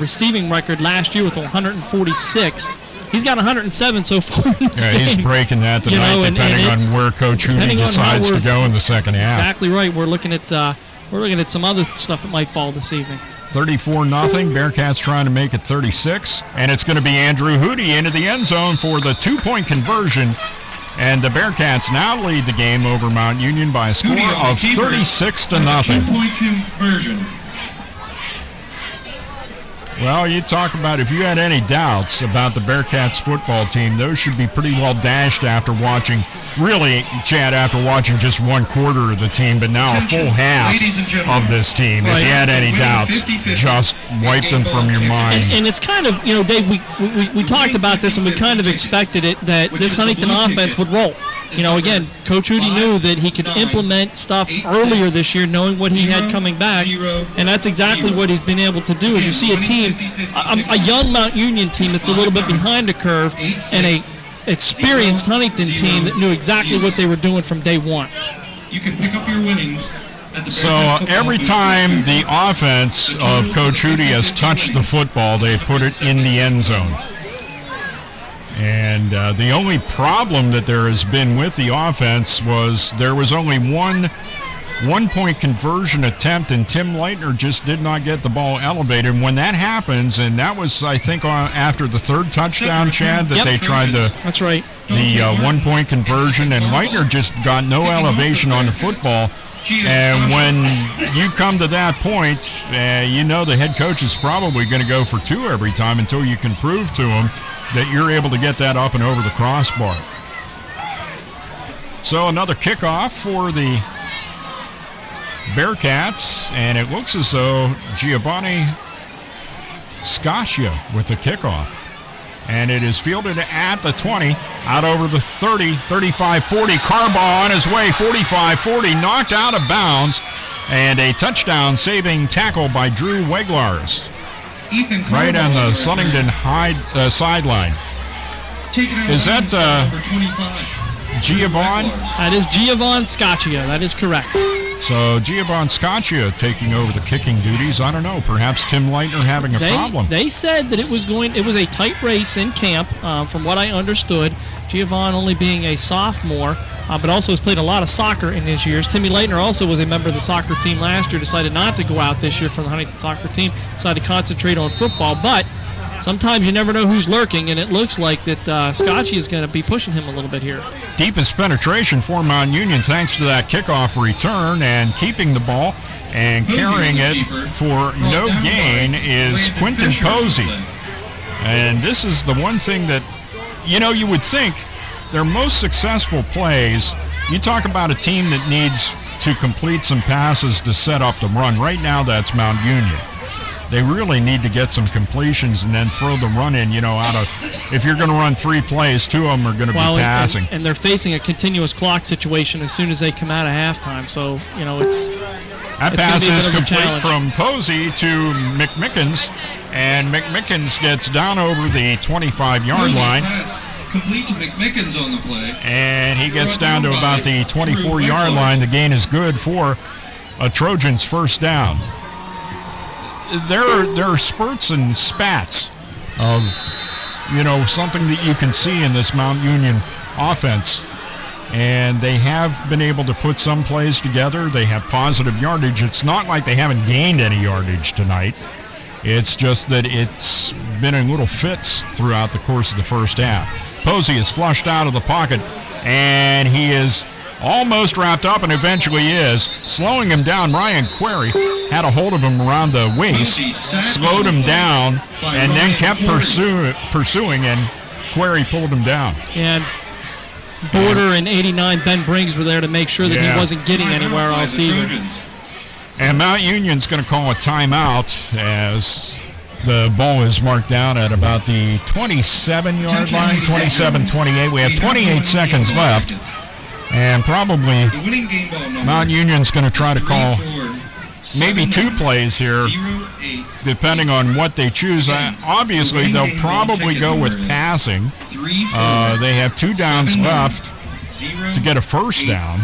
Speaker 3: receiving record last year with 146. He's got 107 so far in this game.
Speaker 2: He's breaking that tonight, depending on where Coach Hootie decides to go in the 2nd half.
Speaker 3: Exactly right. We're looking at some other stuff that might fall this evening.
Speaker 2: 34-0. Bearcats trying to make it 36, and it's going to be Andrew Hootie into the end zone for the 2-point conversion And the Bearcats now lead the game over Mount Union by a score of 36-0.
Speaker 7: 2-point conversion.
Speaker 2: Well, you talk about if you had any doubts about the Bearcats football team, those should be pretty well dashed after watching, really, Chad, after watching just one quarter of the team, but now a full half of this team. Right. If you had any doubts, just wipe them from your mind.
Speaker 3: And it's kind of, Dave, we talked about this and we kind of expected it, that this Huntington offense would roll. Again, Coach Udi knew that he could implement stuff earlier this year, knowing what he had coming back, and that's exactly what he's been able to do. As you see a team, a young Mount Union team that's a little bit behind the curve, and a experienced Huntington team that knew exactly what they were doing from day one.
Speaker 7: You can pick up your winnings.
Speaker 2: So every time the offense of Coach Udi has touched the football, they put it in the end zone. And the only problem that there has been with the offense was there was only one-point conversion attempt, and Tim Leitner just did not get the ball elevated. And when that happens, and that was, I think, after the third touchdown, Chad, that they tried
Speaker 3: That's right.
Speaker 2: The one-point conversion, and Leitner just got no elevation on the football. And when you come to that point, the head coach is probably going to go for two every time until you can prove to him that you're able to get that up and over the crossbar. So another kickoff for the Bearcats, and it looks as though Giovanni Scatia with the kickoff. And it is fielded at the 20, out over the 30, 35, 40. Carbaugh on his way, 45, 40, knocked out of bounds. And a touchdown saving tackle by Drew Weglars. Right on the Huntingdon sideline. Is that Giovanni?
Speaker 3: That is Giovanni Scatia. That is correct.
Speaker 2: So Giovanni Scatia taking over the kicking duties. I don't know. Perhaps Tim Leitner having a problem.
Speaker 3: They said that it was a tight race in camp, from what I understood. Giovanni only being a sophomore, but also has played a lot of soccer in his years. Timmy Leitner also was a member of the soccer team last year, decided not to go out this year for the Huntington soccer team, decided to concentrate on football. But sometimes you never know who's lurking, and it looks like that Scotchy is going to be pushing him a little bit here.
Speaker 2: Deepest penetration for Mount Union thanks to that kickoff return, and keeping the ball and carrying it for no gain is Quentin Posey. And this is the one thing that, you would think their most successful plays, you talk about a team that needs to complete some passes to set up the run. Right now, that's Mount Union. They really need to get some completions and then throw the run in, if you're going to run 3 plays, 2 of them are going to be passing.
Speaker 3: And they're facing a continuous clock situation as soon as they come out of halftime. So,
Speaker 2: that pass is complete from Posey to McMickens, and McMickens gets down over the 25-yard line.
Speaker 7: Complete to McMickens on the play.
Speaker 2: And he gets down to about the 24-yard line. The gain is good for a Trojans first down. There are spurts and spats of, something that you can see in this Mount Union offense. And they have been able to put some plays together. They have positive yardage. It's not like they haven't gained any yardage tonight. It's just that it's been in little fits throughout the course of the first half. Posey is flushed out of the pocket, and he is almost wrapped up, and eventually is. Slowing him down, Ryan Query had a hold of him around the waist, slowed him down, and then kept pursuing, and Query pulled him down.
Speaker 3: And Border and 89 Ben Briggs were there to make sure that he wasn't getting anywhere else either.
Speaker 2: And Mount Union's going to call a timeout as the ball is marked down at about the 27-yard line, 27-28. We have 28 seconds left. And probably Mount Union's going to try to call maybe 2 plays here, depending on what they choose. Obviously, they'll probably go with passing. They have 2 downs left to get a first down.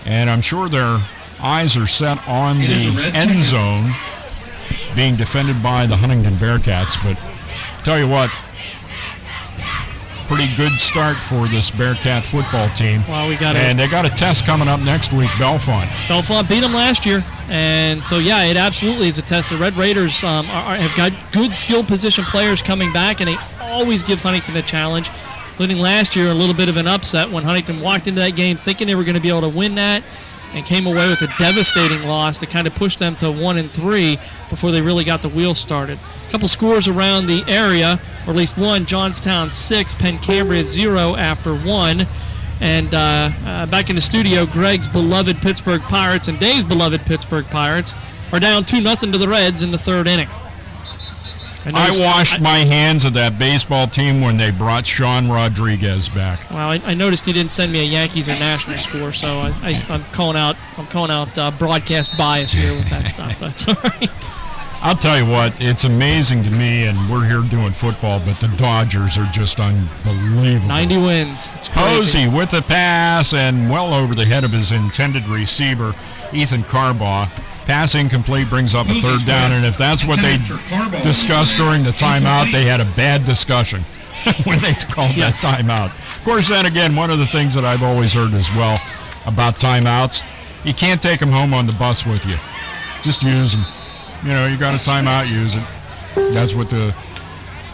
Speaker 2: And I'm sure their eyes are set on the end zone being defended by the Huntingdon Bearcats. But tell you what, pretty good start for this Bearcat football team.
Speaker 3: Well,
Speaker 2: and they got a test coming up next week, Bellefonte.
Speaker 3: Bellefonte beat them last year, and so it absolutely is a test. The Red Raiders have got good skill position players coming back, and they always give Huntington a challenge. including last year, a little bit of an upset when Huntington walked into that game thinking they were going to be able to win that and came away with a devastating loss that kind of pushed them to 1-3 before they really got the wheels started. A couple scores around the area, or at least one, Johnstown 6, Penn Cambria 0 after 1. And back in the studio, Greg's beloved Pittsburgh Pirates and Dave's beloved Pittsburgh Pirates are down 2-0 to the Reds in the third inning.
Speaker 2: I washed my hands of that baseball team when they brought Sean Rodriguez back.
Speaker 3: Well, I noticed he didn't send me a Yankees or National score, so I'm calling out broadcast bias here with that stuff. That's all right.
Speaker 2: I'll tell you what, it's amazing to me, and we're here doing football, but the Dodgers are just unbelievable.
Speaker 3: 90 wins. It's crazy.
Speaker 2: Posey with the pass and well over the head of his intended receiver, Ethan Carbaugh. Pass incomplete, brings up a third down, and if that's what they discussed during the timeout, they had a bad discussion when they called that timeout. Of course, then again, one of the things that I've always heard as well about timeouts, you can't take them home on the bus with you. Just use them. You know, you got a timeout, use it. That's what the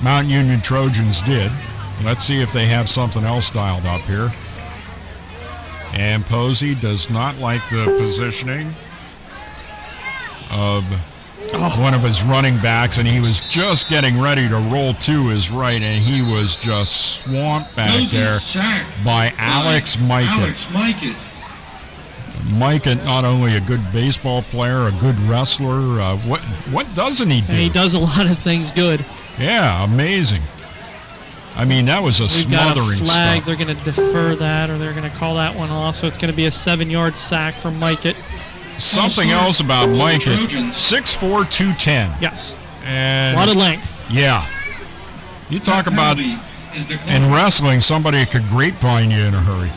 Speaker 2: Mount Union Trojans did. Let's see if they have something else dialed up here. And Posey does not like the positioning of one of his running backs, and he was just getting ready to roll to his right, and he was just swamped back there by Alex Mikett. Mikett, not only a good baseball player, a good wrestler, what doesn't he do?
Speaker 3: And he does a lot of things good.
Speaker 2: Yeah, amazing. I mean, that was a smothering
Speaker 3: We've got a flag.
Speaker 2: stuff.
Speaker 3: They're going to defer that, or they're going to call that one off, so it's going to be a 7-yard sack for Mikett.
Speaker 2: Something else about Mikett, 6'4", 210.
Speaker 3: Yes.
Speaker 2: And
Speaker 3: a lot of length.
Speaker 2: Yeah. You talk about, in wrestling, somebody could grapevine you in a hurry.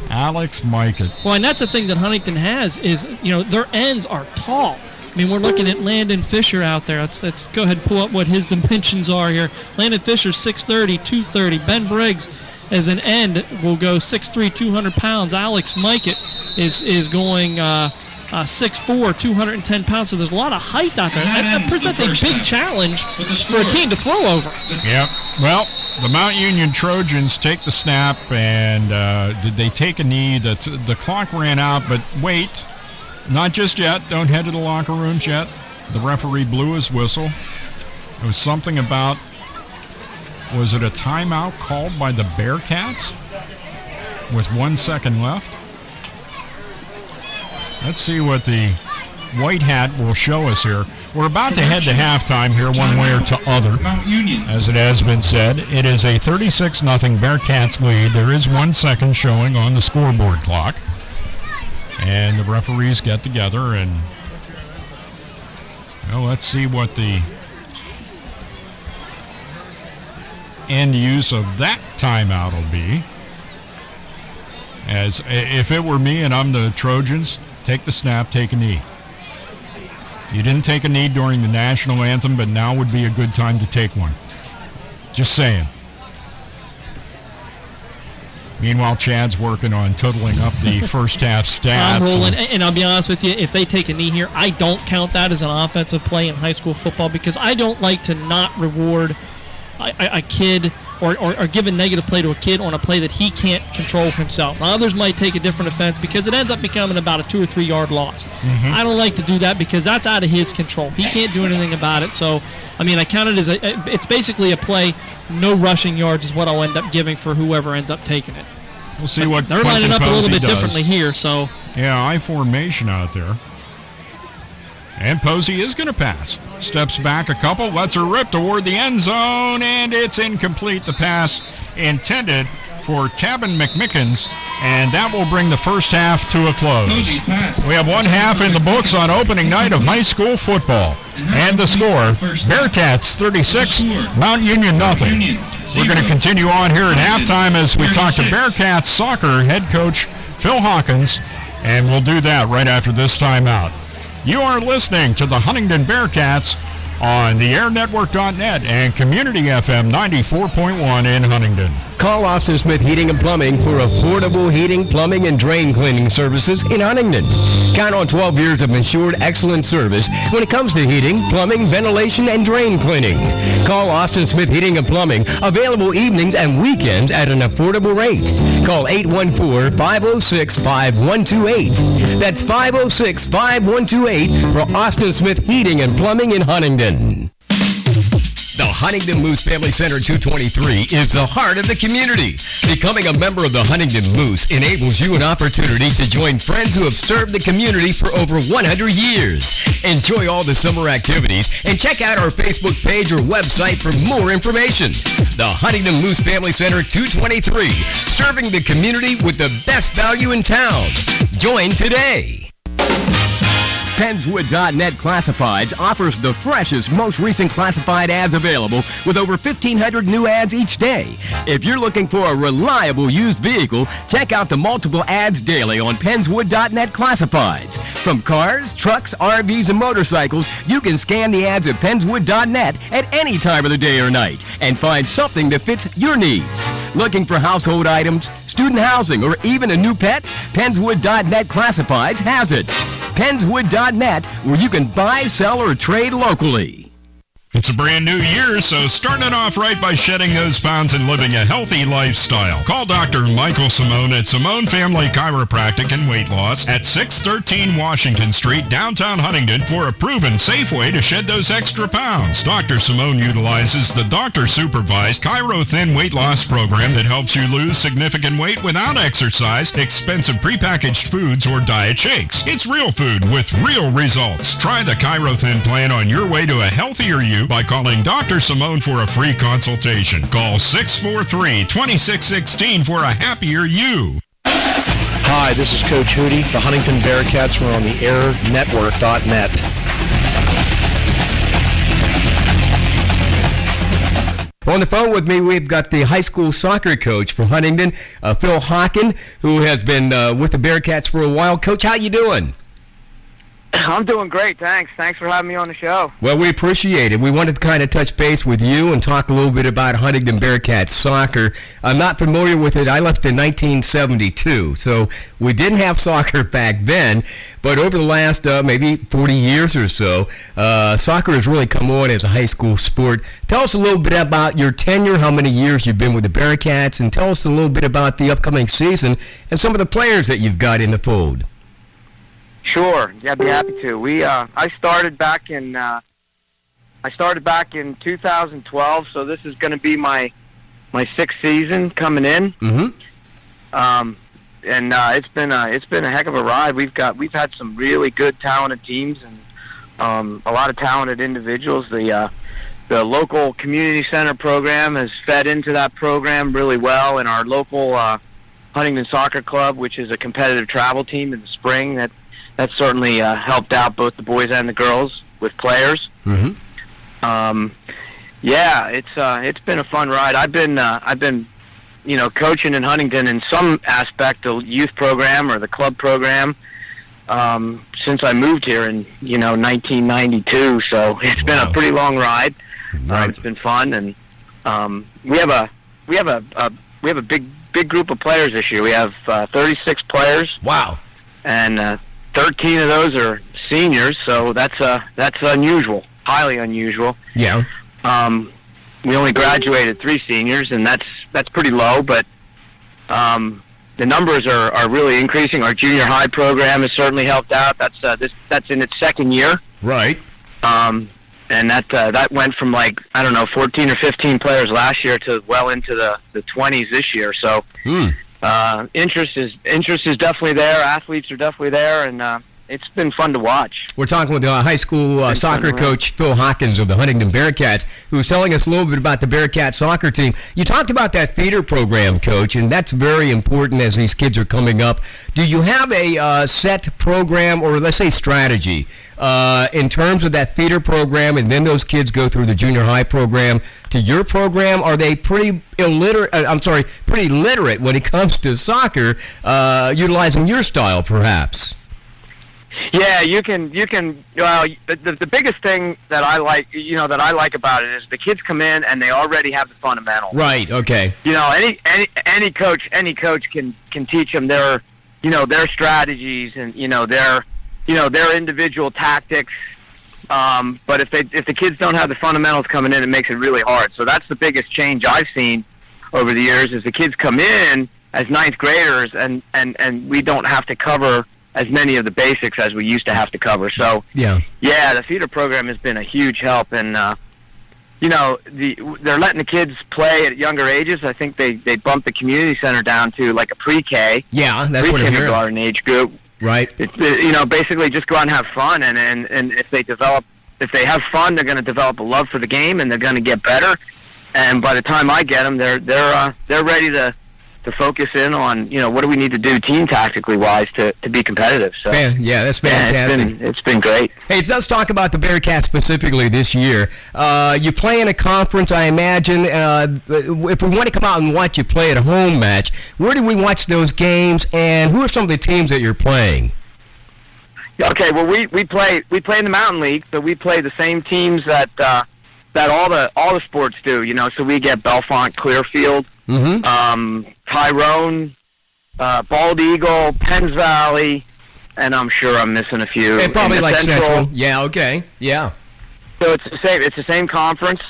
Speaker 2: Alex Mikett.
Speaker 3: Well, and that's the thing that Huntington has is, their ends are tall. I mean, we're looking at Landon Fisher out there. Let's go ahead and pull up what his dimensions are here. Landon Fisher, 6'30", 230. Ben Briggs, as an end, will go 6'3", 200 pounds. Alex Mikett is going 6'4", 210 pounds. So there's a lot of height out there. That presents a big challenge for a team to throw over.
Speaker 2: Yep. Well, the Mount Union Trojans take the snap, and did they take a knee? The clock ran out, but wait. Not just yet. Don't head to the locker rooms yet. The referee blew his whistle. It was something about, was it a timeout called by the Bearcats with 1 second left? Let's see what the white hat will show us here. We're about to head to halftime here one way or to other. As it has been said, it is a 36-0 Bearcats lead. There is 1 second showing on the scoreboard clock. And the referees get together and, well, let's see what the end use of that timeout will be. As if it were me and I'm the Trojans, take the snap, take a knee. You didn't take a knee during the national anthem, but now would be a good time to take one. Just saying. Meanwhile, Chad's working on totaling up the first half stats.
Speaker 3: I'm rolling, and I'll be honest with you, if they take a knee here, I don't count that as an offensive play in high school football because I don't like to not reward a kid or give a negative play to a kid on a play that he can't control himself. Now, others might take a different offense because it ends up becoming about a 2 or 3 yard loss. Mm-hmm. I don't like to do that because that's out of his control. He can't do anything about it. So, I mean, I count it as it's basically a play. No rushing yards is what I'll end up giving for whoever ends up taking it.
Speaker 2: We'll see what
Speaker 3: they're lining up a little bit differently here. So
Speaker 2: yeah, I formation out there. And Posey is going to pass. Steps back a couple, lets her rip toward the end zone, and it's incomplete. The pass intended for Tabin McMickens, and that will bring the first half to a close. We have one half in the books on opening night of high school football. And the score, Bearcats 36, Mount Union nothing. We're going to continue on here at halftime as we talk to Bearcats soccer head coach Phil Hawkins, and we'll do that right after this timeout. You are listening to the Huntingdon Bearcats on the airnetwork.net and Community FM 94.1 in Huntingdon.
Speaker 1: Call Austin Smith Heating and Plumbing for affordable heating, plumbing, and drain cleaning services in Huntingdon. Count on 12 years of ensured excellent service when it comes to heating, plumbing, ventilation, and drain cleaning. Call Austin Smith Heating and Plumbing, available evenings and weekends at an affordable rate. Call 814-506-5128. That's 506-5128 for Austin Smith Heating and Plumbing in Huntingdon. The Huntingdon Moose Family Center 223 is the heart of the community. Becoming a member of the Huntingdon Moose enables you an opportunity to join friends who have served the community for over 100 years. Enjoy all the summer activities and check out our Facebook page or website for more information. The Huntingdon Moose Family Center 223, serving the community with the best value in town. Join today. Pennswood.net Classifieds offers the freshest, most recent classified ads available with over 1,500 new ads each day. If you're looking for a reliable used vehicle, check out the multiple ads daily on Pennswood.net Classifieds. From cars, trucks, RVs, and motorcycles, you can scan the ads at Pennswood.net at any time of the day or night and find something that fits your needs. Looking for household items, student housing, or even a new pet? Pennswood.net Classifieds has it. Pennswood.net, where you can buy, sell, or trade locally.
Speaker 2: It's a brand new year, so start it off right by shedding those pounds and living a healthy lifestyle. Call Dr. Michael Simone at Simone Family Chiropractic and Weight Loss at 613 Washington Street, downtown Huntingdon, for a proven, safe way to shed those extra pounds. Dr. Simone utilizes the doctor-supervised Chiro Thin weight loss program that helps you lose significant weight without exercise, expensive prepackaged foods, or diet shakes. It's real food with real results. Try the Chiro Thin plan on your way to a healthier you by calling Dr. Simone for a free consultation. Call 643-2616 for a happier you.
Speaker 6: Hi, this is Coach Hootie. The Huntingdon Bearcats. We're on the airnetwork.net.
Speaker 1: On the phone with me, we've got the high school soccer coach from Huntingdon, Phil Hawken, who has been with the Bearcats for a while. Coach, how you doing?
Speaker 8: I'm doing great, thanks. Thanks for having me on the show.
Speaker 1: Well, we appreciate it. We wanted to kind of touch base with you and talk a little bit about Huntingdon Bearcats soccer. I'm not familiar with it. I left in 1972, so we didn't have soccer back then. But over the last maybe 40 years or so, soccer has really come on as a high school sport. Tell us a little bit about your tenure, how many years you've been with the Bearcats, and tell us a little bit about the upcoming season and some of the players that you've got in the fold.
Speaker 8: Sure, yeah, I'd be happy to. I started back in 2012, so this is going to be my sixth season coming in.
Speaker 1: Mm-hmm.
Speaker 8: It's been a heck of a ride. We've had some really good, talented teams and a lot of talented individuals. The local community center program has fed into that program really well, and our local Huntingdon Soccer Club, which is a competitive travel team in the spring, that certainly helped out both the boys and the girls with players.
Speaker 1: Mm-hmm.
Speaker 8: It's been a fun ride. I've been coaching in Huntingdon in some aspect, the youth program or the club program, since I moved here in 1992. So it's been a pretty long ride. It's been fun, and we have a big group of players this year. We have 36 players.
Speaker 1: Wow.
Speaker 8: And 13 of those are seniors, so that's unusual, highly unusual.
Speaker 1: Yeah.
Speaker 8: We only graduated 3 seniors, and that's pretty low, but the numbers are really increasing. Our junior high program has certainly helped out. That's in its second year.
Speaker 1: Right.
Speaker 8: And that went from 14 or 15 players last year to well into the 20s this year. So. Interest is definitely there. Athletes are definitely there, and it's been fun to watch.
Speaker 1: We're talking with high school soccer coach Phil Hawkins of the Huntingdon Bearcats, who's telling us a little bit about the Bearcat soccer team. You talked about that feeder program, Coach, and that's very important as these kids are coming up. Do you have a set program, or let's say strategy, in terms of that feeder program, and then those kids go through the junior high program to your program? Are they pretty literate when it comes to soccer, utilizing your style, perhaps?
Speaker 8: Yeah, you can. Well, the biggest thing that I like, about it is the kids come in and they already have the fundamentals.
Speaker 1: Right. Okay.
Speaker 8: Any coach can teach them their strategies and their individual tactics. But if the kids don't have the fundamentals coming in, it makes it really hard. So that's the biggest change I've seen over the years is the kids come in as ninth graders and we don't have to cover as many of the basics as we used to have to cover. So the feeder program has been a huge help, and they're letting the kids play at younger ages. I think they bumped the community center down to like a pre-K.
Speaker 1: Yeah, that's what I'm hearing.
Speaker 8: Kindergarten age group.
Speaker 1: Right.
Speaker 8: Basically just go out and have fun, and if they have fun, they're going to develop a love for the game, and they're going to get better. And by the time I get them, they're ready to focus in on what do we need to do team tactically wise to be competitive. So
Speaker 1: that's fantastic.
Speaker 8: It's been great.
Speaker 1: Hey, let's talk about the Bearcats specifically this year. You play in a conference, I imagine. If we want to come out and watch you play at a home match, where do we watch those games, and who are some of the teams that you're playing?
Speaker 8: Okay, well we play in the Mountain League, so we play the same teams that all the sports do. So we get Bellefonte, Clearfield.
Speaker 1: Mm-hmm.
Speaker 8: Tyrone, Bald Eagle, Penns Valley, and I'm sure I'm missing a few.
Speaker 1: And probably like Central. Yeah, okay. Yeah.
Speaker 8: So it's the same conference.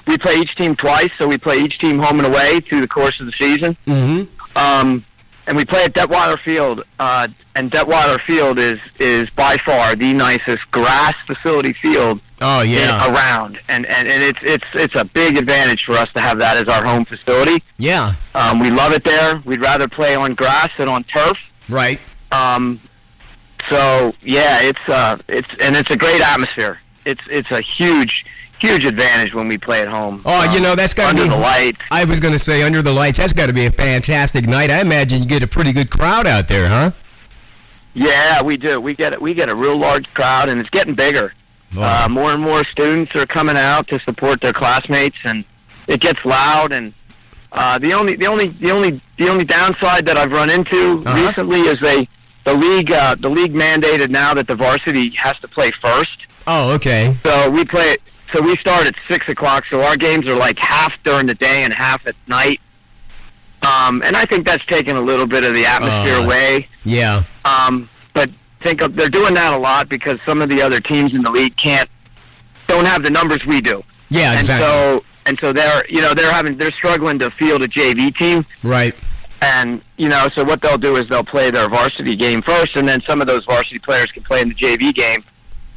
Speaker 8: We play each team twice, so we play each team home and away through the course of the season.
Speaker 1: Mm-hmm.
Speaker 8: And we play at Detweiler Field, and Detweiler Field is by far the nicest grass facility field around, and it's a big advantage for us to have that as our home facility.
Speaker 1: Yeah.
Speaker 8: We love it there. We'd rather play on grass than on turf.
Speaker 1: Right.
Speaker 8: So yeah, it's a great atmosphere. It's a huge advantage when we play at home.
Speaker 1: Oh, that's got to be
Speaker 8: under the lights.
Speaker 1: I was going to say under the lights. That's got to be a fantastic night. I imagine you get a pretty good crowd out there, huh?
Speaker 8: Yeah, we do. We get a real large crowd, and it's getting bigger.
Speaker 1: Wow.
Speaker 8: More and more students are coming out to support their classmates, and it gets loud. And the only downside that I've run into recently is the league mandated now that the varsity has to play first.
Speaker 1: Oh, okay.
Speaker 8: So we start at 6 o'clock. So our games are like half during the day and half at night. And I think that's taken a little bit of the atmosphere away.
Speaker 1: Yeah.
Speaker 8: But they're doing that a lot because some of the other teams in the league don't have the numbers we do.
Speaker 1: Yeah, exactly.
Speaker 8: And so they're struggling to field a JV team.
Speaker 1: Right.
Speaker 8: And so what they'll do is they'll play their varsity game first, and then some of those varsity players can play in the JV game.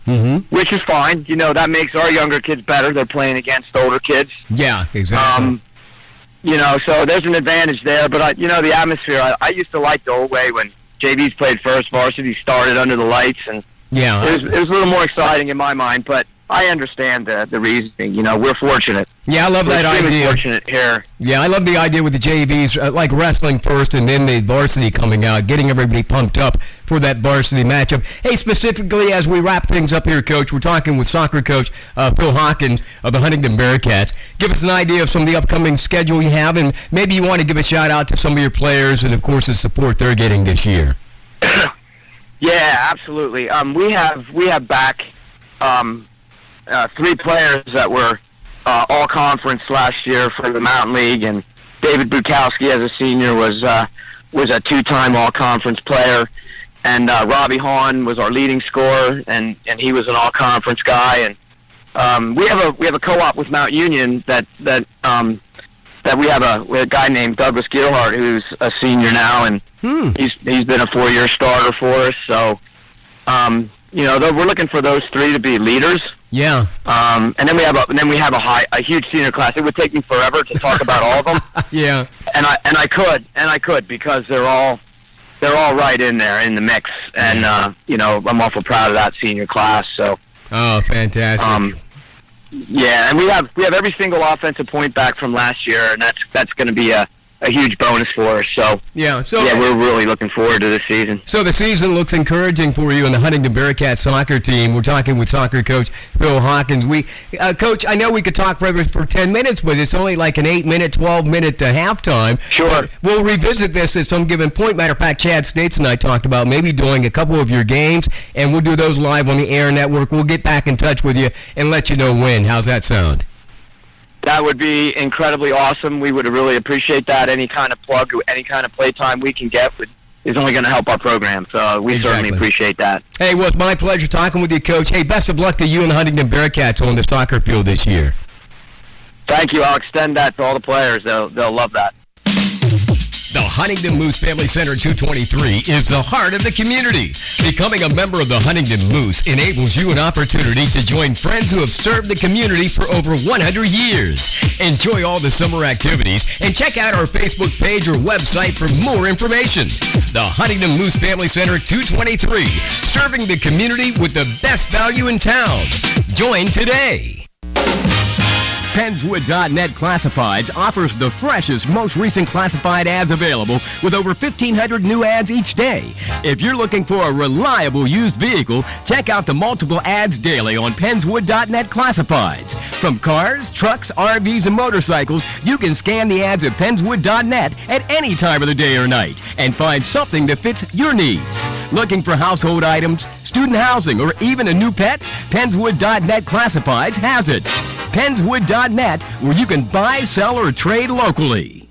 Speaker 1: Mm-hmm.
Speaker 8: Which is fine. That makes our younger kids better. They're playing against older kids.
Speaker 1: Yeah, exactly.
Speaker 8: So there's an advantage there. But, the atmosphere, I used to like the old way when JVs played first, varsity started under the lights. And it was a little more exciting in my mind. But I understand the reasoning. We're fortunate.
Speaker 1: Yeah, I love that idea.
Speaker 8: We're fortunate here.
Speaker 1: Yeah, I love the idea with the JVs, like wrestling first and then the varsity coming out, getting everybody pumped up for that varsity matchup. Hey, specifically as we wrap things up here, Coach, we're talking with soccer coach Phil Hawkins of the Huntingdon Bearcats. Give us an idea of some of the upcoming schedule you have, and maybe you want to give a shout-out to some of your players and, of course, the support they're getting this year.
Speaker 8: Yeah, absolutely. We have back 3 players that were all conference last year for the Mountain League, and David Bukowski as a senior was a 2-time all conference player, and Robbie Hahn was our leading scorer, and he was an all conference guy. And we have a co-op with Mount Union that we have a guy named Douglas Gearhart who's a senior now, and he's been a 4-year starter for us. So we're looking for those 3 to be leaders.
Speaker 1: Yeah.
Speaker 8: And then we have a huge senior class. It would take me forever to talk about all of them.
Speaker 1: Yeah.
Speaker 8: And I could because they're all right in there in the mix. And I'm awful proud of that senior class. So.
Speaker 1: Oh, fantastic.
Speaker 8: Yeah, and we have every single offensive point back from last year, and that's going to be a a huge bonus for us. So
Speaker 1: yeah,
Speaker 8: we're really looking forward to this season.
Speaker 1: So the season looks encouraging for you and the Huntingdon Bearcats soccer team. We're talking with soccer coach Phil Hawkins. Coach, I know we could talk for 10 minutes, but it's only like an 8-minute, 12-minute halftime.
Speaker 8: Sure.
Speaker 1: We'll revisit this at some given point. Matter of fact, Chad States and I talked about maybe doing a couple of your games, and we'll do those live on the Air Network. We'll get back in touch with you and let you know when. How's that sound?
Speaker 8: That would be incredibly awesome. We would really appreciate that. Any kind of plug, any kind of playtime we can get is only going to help our program. So we certainly appreciate that.
Speaker 1: Hey, well, it's my pleasure talking with you, Coach. Hey, best of luck to you and the Huntingdon Bearcats on the soccer field this year.
Speaker 8: Thank you. I'll extend that to all the players. They'll love that.
Speaker 1: The Huntingdon Moose Family Center 223 is the heart of the community. Becoming a member of the Huntingdon Moose enables you an opportunity to join friends who have served the community for over 100 years. Enjoy all the summer activities and check out our Facebook page or website for more information. The Huntingdon Moose Family Center 223, serving the community with the best value in town. Join today. Penswood.net Classifieds offers the freshest, most recent classified ads available with over 1,500 new ads each day. If you're looking for a reliable used vehicle, check out the multiple ads daily on Penswood.net Classifieds. From cars, trucks, RVs, and motorcycles, you can scan the ads at Penswood.net at any time of the day or night and find something that fits your needs. Looking for household items, student housing, or even a new pet? Penswood.net Classifieds has it. Penswood.net, where you can buy, sell, or trade locally.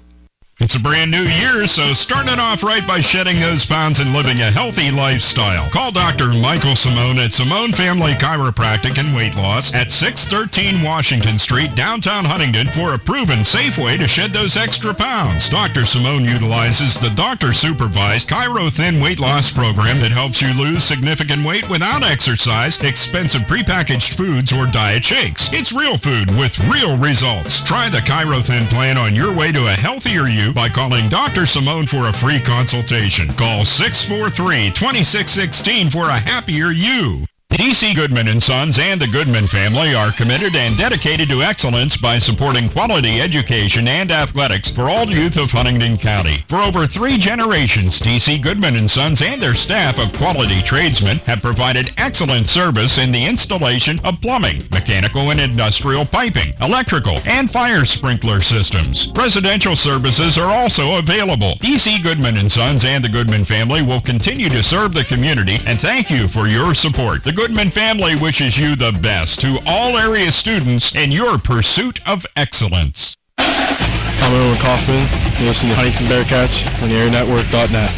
Speaker 2: It's a brand new year, so start it off right by shedding those pounds and living a healthy lifestyle. Call Dr. Michael Simone at Simone Family Chiropractic and Weight Loss at 613 Washington Street, downtown Huntingdon, for a proven safe way to shed those extra pounds. Dr. Simone utilizes the doctor-supervised Chiro Thin weight loss program that helps you lose significant weight without exercise, expensive prepackaged foods, or diet shakes. It's real food with real results. Try the Chiro Thin plan on your way to a healthier you by calling Dr. Simone for a free consultation. Call 643-2616 for a happier you. D.C. Goodman & Sons and the Goodman family are committed and dedicated to excellence by supporting quality education and athletics for all youth of Huntingdon County. For over 3 generations, D.C. Goodman & Sons and their staff of quality tradesmen have provided excellent service in the installation of plumbing, mechanical and industrial piping, electrical, and fire sprinkler systems. Residential services are also available. D.C. Goodman & Sons and the Goodman family will continue to serve the community, and thank you for your support. The Goodman family wishes you the best to all area students in your pursuit of excellence.
Speaker 9: I'm Owen Kaufman. You're listening to Huntingdon Bearcats on the airnetwork.net.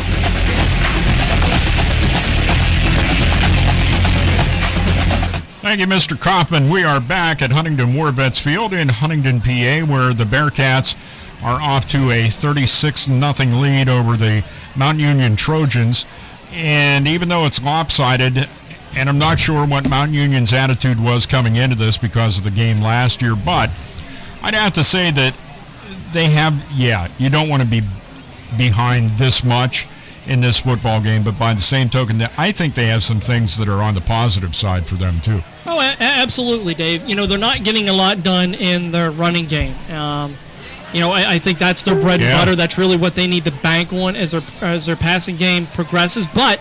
Speaker 2: Thank you, Mr. Kaufman. We are back at Huntingdon War Vets Field in Huntingdon, PA, where the Bearcats are off to a 36-0 lead over the Mount Union Trojans. And even though it's lopsided, and I'm not sure what Mount Union's attitude was coming into this because of the game last year, but I'd have to say that they have, you don't want to be behind this much in this football game, but by the same token, I think they have some things that are on the positive side for them too.
Speaker 3: Oh, absolutely, Dave. You know, they're not getting a lot done in their running game. I think that's their bread and butter. That's really what they need to bank on as their passing game progresses. But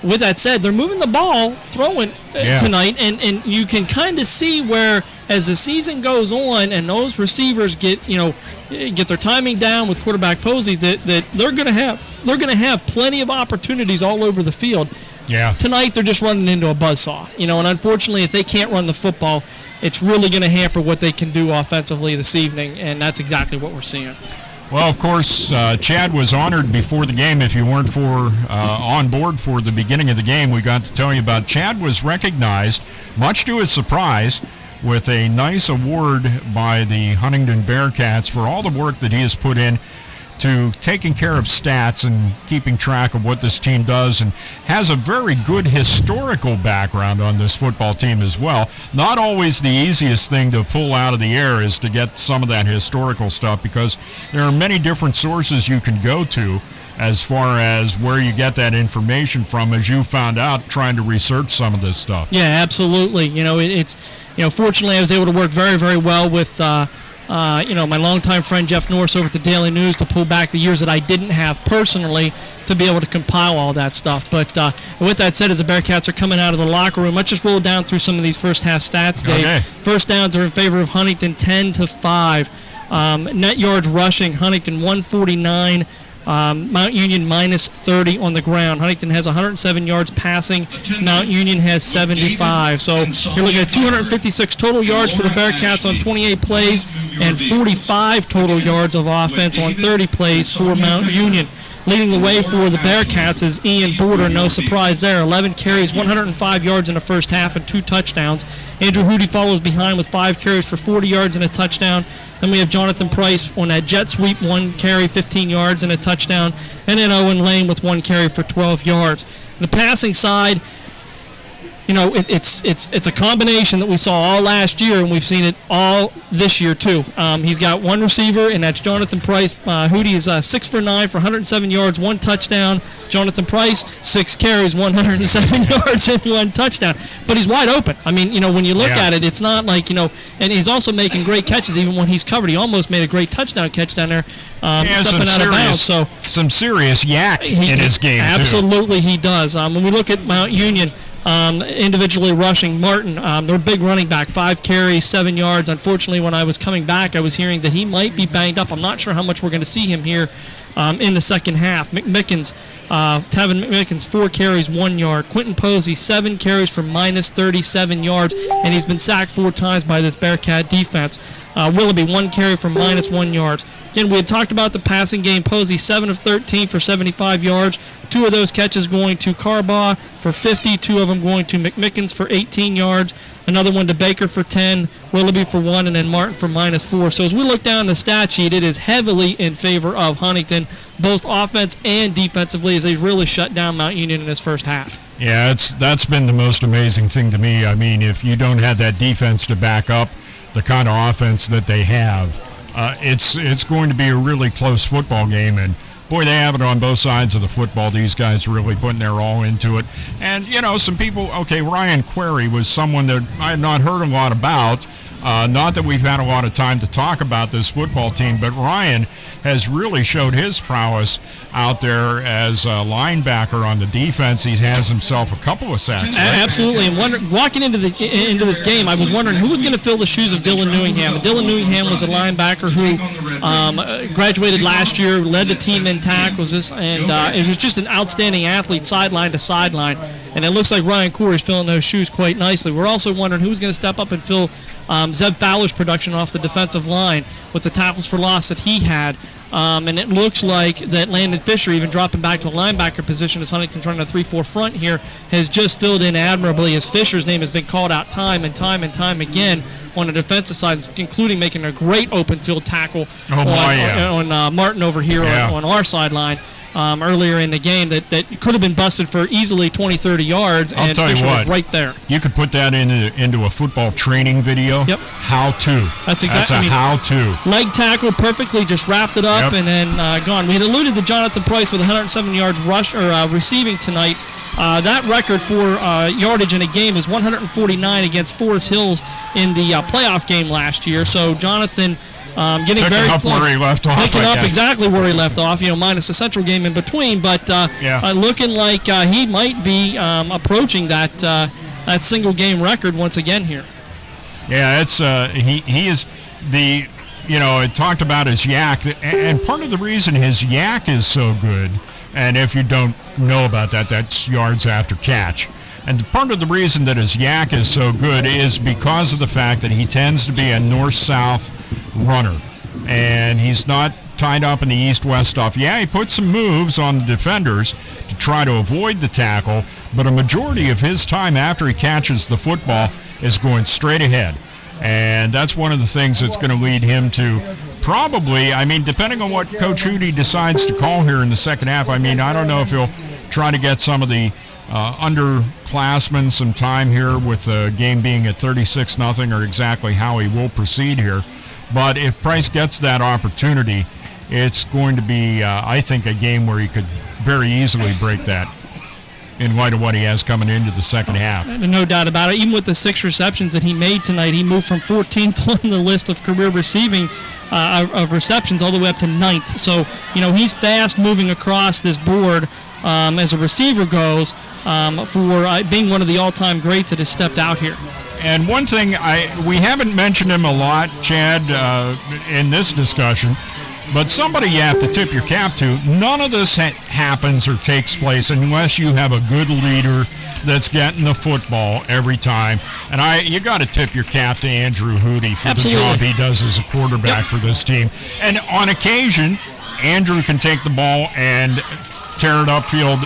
Speaker 3: with that said, they're moving the ball, throwing tonight, and you can kind of see where as the season goes on and those receivers get their timing down with quarterback Posey, that they're going to have plenty of opportunities all over the field.
Speaker 2: Yeah. Tonight
Speaker 3: they're just running into a buzzsaw, and unfortunately, if they can't run the football, it's really going to hamper what they can do offensively this evening, and that's exactly what we're seeing.
Speaker 2: Well, of course, Chad was honored before the game. If you weren't on board for the beginning of the game, we got to tell you about Chad was recognized, much to his surprise, with a nice award by the Huntingdon Bearcats for all the work that he has put in to taking care of stats and keeping track of what this team does, and has a very good historical background on this football team as well. Not always the easiest thing to pull out of the air is to get some of that historical stuff, because there are many different sources you can go to as far as where you get that information from, as you found out trying to research some of this stuff.
Speaker 3: Yeah, absolutely. Fortunately I was able to work very, very well with my longtime friend Jeff Norris over at the Daily News to pull back the years that I didn't have personally to be able to compile all that stuff. But with that said, as the Bearcats are coming out of the locker room, let's just roll down through some of these first half stats, Dave.
Speaker 2: Okay.
Speaker 3: First downs are in favor of Huntington, 10-5. Net yards rushing, Huntington 149. Mount Union minus 30 on the ground. Huntington has 107 yards passing. Mount Union has 75. So you're looking at 256 total yards for the Bearcats on 28 plays and 45 total yards of offense on 30 plays for Mount Union. Leading the way for the Bearcats is Ian Border, no surprise there. 11 carries, 105 yards in the first half and 2 touchdowns. Andrew Hootie follows behind with 5 carries for 40 yards and a touchdown. Then we have Jonathan Price on that jet sweep, 1 carry, 15 yards and a touchdown. And then Owen Lane with 1 carry for 12 yards. The passing side, it's a combination that we saw all last year, and we've seen it all this year too. He's got 1 receiver, and that's Jonathan Price. Hootie is 6 for 9 for 107 yards, 1 touchdown. Jonathan Price, 6 carries, 107 yards, and 1 touchdown. But he's wide open. I mean, when you look at it, it's not like, and he's also making great catches even when he's covered. He almost made a great touchdown catch down there, stepping out of bounds. So
Speaker 2: some serious yak in his game,
Speaker 3: absolutely, he does. When we look at Mount Union, individually rushing, Martin, their big running back, 5 carries, 7 yards. Unfortunately, when I was coming back, I was hearing that he might be banged up. I'm not sure how much we're going to see him here in the second half. Tavin McMickens, 4 carries, 1 yard. Quentin Posey, 7 carries for minus 37 yards, and he's been sacked 4 times by this Bearcat defense. Willoughby, 1 carry for minus 1 yards. Again, we had talked about the passing game. Posey, 7 of 13 for 75 yards. 2 of those catches going to Carbaugh for 50, 2 of them going to McMickens for 18 yards. Another one to Baker for 10, Willoughby for 1, and then Martin for minus 4. So as we look down the stat sheet, it is heavily in favor of Huntington, both offense and defensively, as they've really shut down Mount Union in this first half.
Speaker 2: Yeah, that's been the most amazing thing to me. I mean, if you don't have that defense to back up the kind of offense that they have, it's going to be a really close football game. And boy, they have it on both sides of the football. These guys really putting their all into it. And, some people, Ryan Query was someone that I had not heard a lot about. Not that we've had a lot of time to talk about this football team, but Ryan has really showed his prowess out there as a linebacker on the defense. He has himself a couple of sacks. Right?
Speaker 3: Absolutely. And walking into this game, I was wondering who was going to fill the shoes of Dylan Newingham. And Dylan Newingham was a linebacker who graduated last year, led the team in tackles, and it was just an outstanding athlete, sideline to sideline. And it looks like Ryan Corey's filling those shoes quite nicely. We're also wondering who's going to step up and fill Zeb Fowler's production off the defensive line with the tackles for loss that he had. And it looks like that Landon Fisher, even dropping back to the linebacker position as Huntington's running a 3-4 front here, has just filled in admirably, as Fisher's name has been called out time and time again on the defensive side, including making a great open field tackle on Martin over here on our sideline. Earlier in the game that could have been busted for easily 20-30 yards, and Fisher was right there.
Speaker 2: You could put that into a football training video.
Speaker 3: Yep.
Speaker 2: How to.
Speaker 3: That's exactly.
Speaker 2: That's a how-to.
Speaker 3: Leg tackle perfectly, just wrapped it up and then gone. We had alluded to Jonathan Price with 107 yards receiving tonight. That record for yardage in a game is 149 against Forest Hills in the playoff game last year. So Jonathan getting
Speaker 2: picking
Speaker 3: very
Speaker 2: up
Speaker 3: close.
Speaker 2: Where he left off.
Speaker 3: Picking up exactly where he left off, minus the Central game in between, but looking like he might be approaching that single game record once again here.
Speaker 2: Yeah, it's he is the it talked about his yak, and part of the reason his yak is so good, and if you don't know about that, that's yards after catch. And part of the reason that his yak is so good is because of the fact that he tends to be a north-south runner, and he's not tied up in the east-west stuff. Yeah, he puts some moves on the defenders to try to avoid the tackle, but a majority of his time after he catches the football is going straight ahead. And that's one of the things that's going to lead him to probably, depending on what Coach Hootie decides to call here in the second half, I don't know if he'll try to get some of the underclassmen some time here with the game being at 36-0 or exactly how he will proceed here. But if Price gets that opportunity, it's going to be, I think, a game where he could very easily break that. in light of what he has coming into the second half.
Speaker 3: No doubt about it. Even with the 6 receptions that he made tonight, he moved from 14th on the list of career receiving of receptions all the way up to 9th. So, he's fast moving across this board as a receiver goes for being one of the all-time greats that has stepped out here.
Speaker 2: And one thing, we haven't mentioned him a lot, Chad, in this discussion, but somebody you have to tip your cap to. None of this happens or takes place unless you have a good leader that's getting the football every time. And you got to tip your cap to Andrew Hootie for
Speaker 3: Absolutely.
Speaker 2: the job he does as a quarterback for this team. And on occasion, Andrew can take the ball and tear it upfield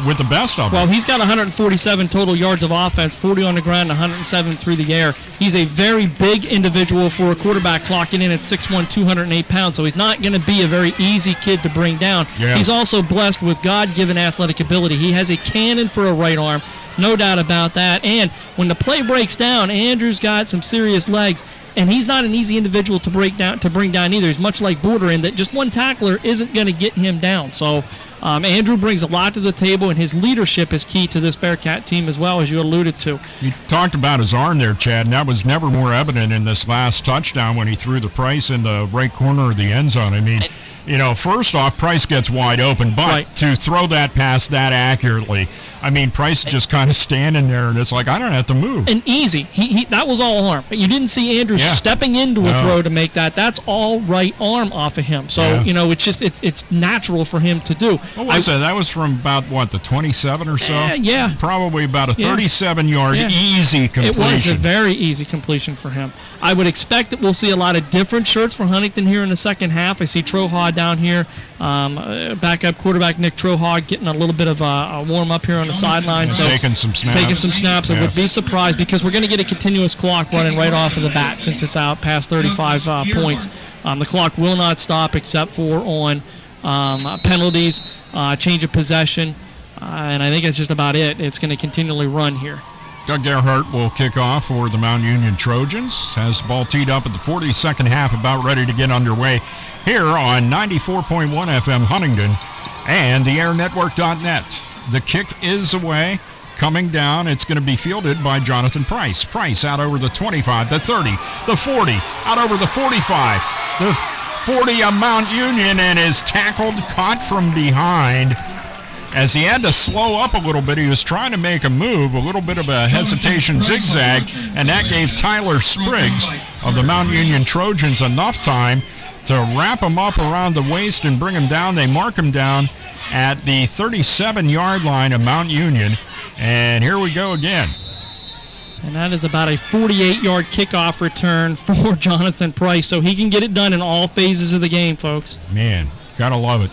Speaker 2: with the best of them.
Speaker 3: Well, he's got 147 total yards of offense, 40 on the ground, 107 through the air. He's a very big individual for a quarterback, clocking in at 6'1", 208 pounds, so he's not going to be a very easy kid to bring down.
Speaker 2: Yeah.
Speaker 3: He's also blessed with God-given athletic ability. He has a cannon for a right arm, no doubt about that. And when the play breaks down, Andrew's got some serious legs. And he's not an easy individual to bring down either. He's much like Border in that just one tackler isn't going to get him down. So Andrew brings a lot to the table, and his leadership is key to this Bearcat team as well, as you alluded to.
Speaker 2: You talked about his arm there, Chad, and that was never more evident in this last touchdown when he threw the Price in the right corner of the end zone. I mean, first off, Price gets wide open, but to throw that pass that accurately, I mean, Price is just kind of standing there, and it's like, I don't have to move.
Speaker 3: And easy. He that was all arm. You didn't see Andrew stepping into a throw to make that. That's all right arm off of him. So, it's just it's natural for him to do.
Speaker 2: What was that? That was from about, the 27 or so?
Speaker 3: Yeah.
Speaker 2: Probably about a 37-yard easy completion.
Speaker 3: It was a very easy completion for him. I would expect that we'll see a lot of different shirts for Huntington here in the second half. I see Trohod down here. Backup quarterback Nick Trohod getting a little bit of a warm-up here on the sideline. So
Speaker 2: taking some snaps.
Speaker 3: I would be surprised because we're going to get a continuous clock running right off of the bat since it's out past 35 points. The clock will not stop except for on penalties, change of possession, and I think that's just about it. It's going to continually run here.
Speaker 2: Doug Gerhardt will kick off for the Mount Union Trojans. Has the ball teed up at the 42nd half, about ready to get underway here on 94.1 FM Huntingdon and theairnetwork.net. The kick is away, coming down. It's going to be fielded by Jonathan Price. Price out over the 25, the 30, the 40, out over the 45, the 40 of Mount Union, and is tackled, caught from behind. As he had to slow up a little bit, he was trying to make a move, a little bit of a hesitation zigzag, and that gave Tyler Spriggs of the Mount Union Trojans enough time to wrap him up around the waist and bring him down. They mark him down at the 37-yard line of Mount Union, and here we go again.
Speaker 3: And that is about a 48-yard kickoff return for Jonathan Price, so he can get it done in all phases of the game, folks.
Speaker 2: Man, gotta love it.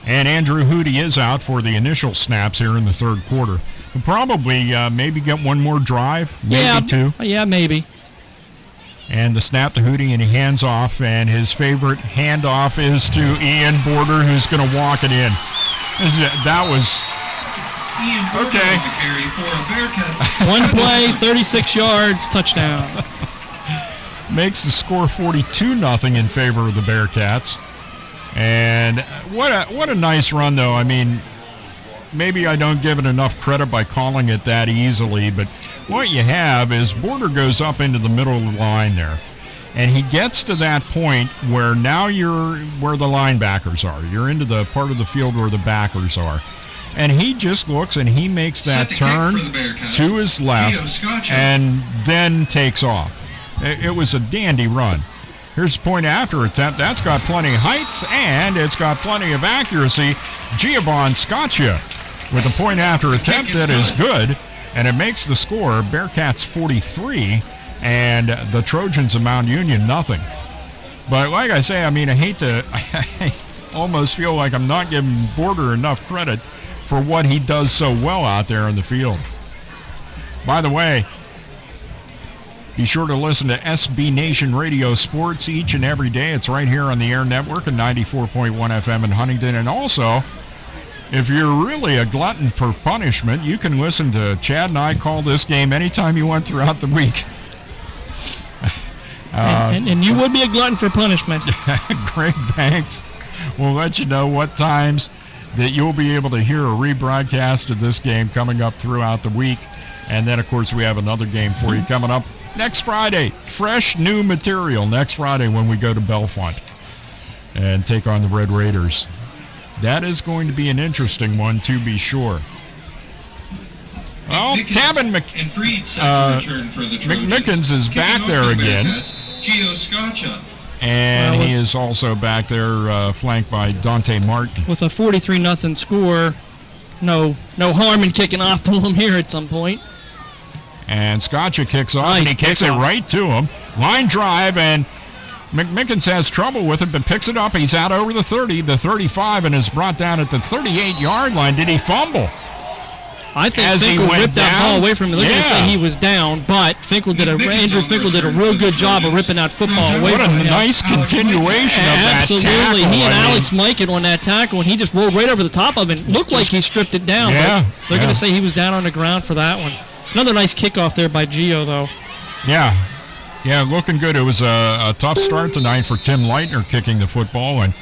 Speaker 2: And Andrew Hootie is out for the initial snaps here in the third quarter. We'll probably maybe get one more drive, maybe two.
Speaker 3: Yeah, maybe.
Speaker 2: And the snap to Hootie, and he hands off, and his favorite handoff is to Ian Border, who's going to walk it in. That was...
Speaker 7: Ian Border
Speaker 2: okay.
Speaker 7: on the carry for a Bearcat.
Speaker 3: One play, 36 yards, touchdown.
Speaker 2: Makes the score 42-0 in favor of the Bearcats. And what a nice run, though. I mean, maybe I don't give it enough credit by calling it that easily, but what you have is Border goes up into the middle of the line there, and he gets to that point where now you're where the linebackers are. You're into the part of the field where the backers are. And he just looks and he makes that turn to his left and then takes off. It was a dandy run. Here's the point after attempt. That's got plenty of height, and it's got plenty of accuracy. Giovanni Scaccia with a point after attempt that is good, and it makes the score Bearcats 43 and the Trojans of Mount Union nothing. But like I say, I mean, I almost feel like I'm not giving Border enough credit for what he does so well out there in the field. By the way, be sure to listen to SB Nation Radio Sports each and every day. It's right here on the Air Network at 94.1 FM in Huntingdon. And also, if you're really a glutton for punishment, you can listen to Chad and I call this game anytime you want throughout the week.
Speaker 3: And you would be a glutton for punishment.
Speaker 2: Greg Banks will let you know what times that you'll be able to hear a rebroadcast of this game coming up throughout the week. And then, of course, we have another game for you coming up next Friday. Fresh new material next Friday when we go to Bellefonte and take on the Red Raiders. That is going to be an interesting one, to be sure. Well, Tabin McMickens is back there again. And he is also back there flanked by Dante Martin.
Speaker 3: With a 43-0 score, no harm in kicking off to him here at some point.
Speaker 2: And Scotcha kicks off,
Speaker 3: nice,
Speaker 2: and he kicks it right to him. Line drive, and McMickens has trouble with it, but picks it up. He's out over the 30, the 35, and is brought down at the 38-yard line. Did he fumble?
Speaker 3: I think Finkel ripped that ball away from him. They're going to say he was down, but Andrew Finkel did a real good job of ripping that football away from him.
Speaker 2: What a nice continuation of that tackle.
Speaker 3: Absolutely. He and Alex Mikan on that tackle, and he just rolled right over the top of it. Looked like he stripped it down, but they're going to say he was down on the ground for that one. Another nice kickoff there by Gio, though.
Speaker 2: Yeah, looking good. It was a tough start tonight for Tim Leitner kicking the football, and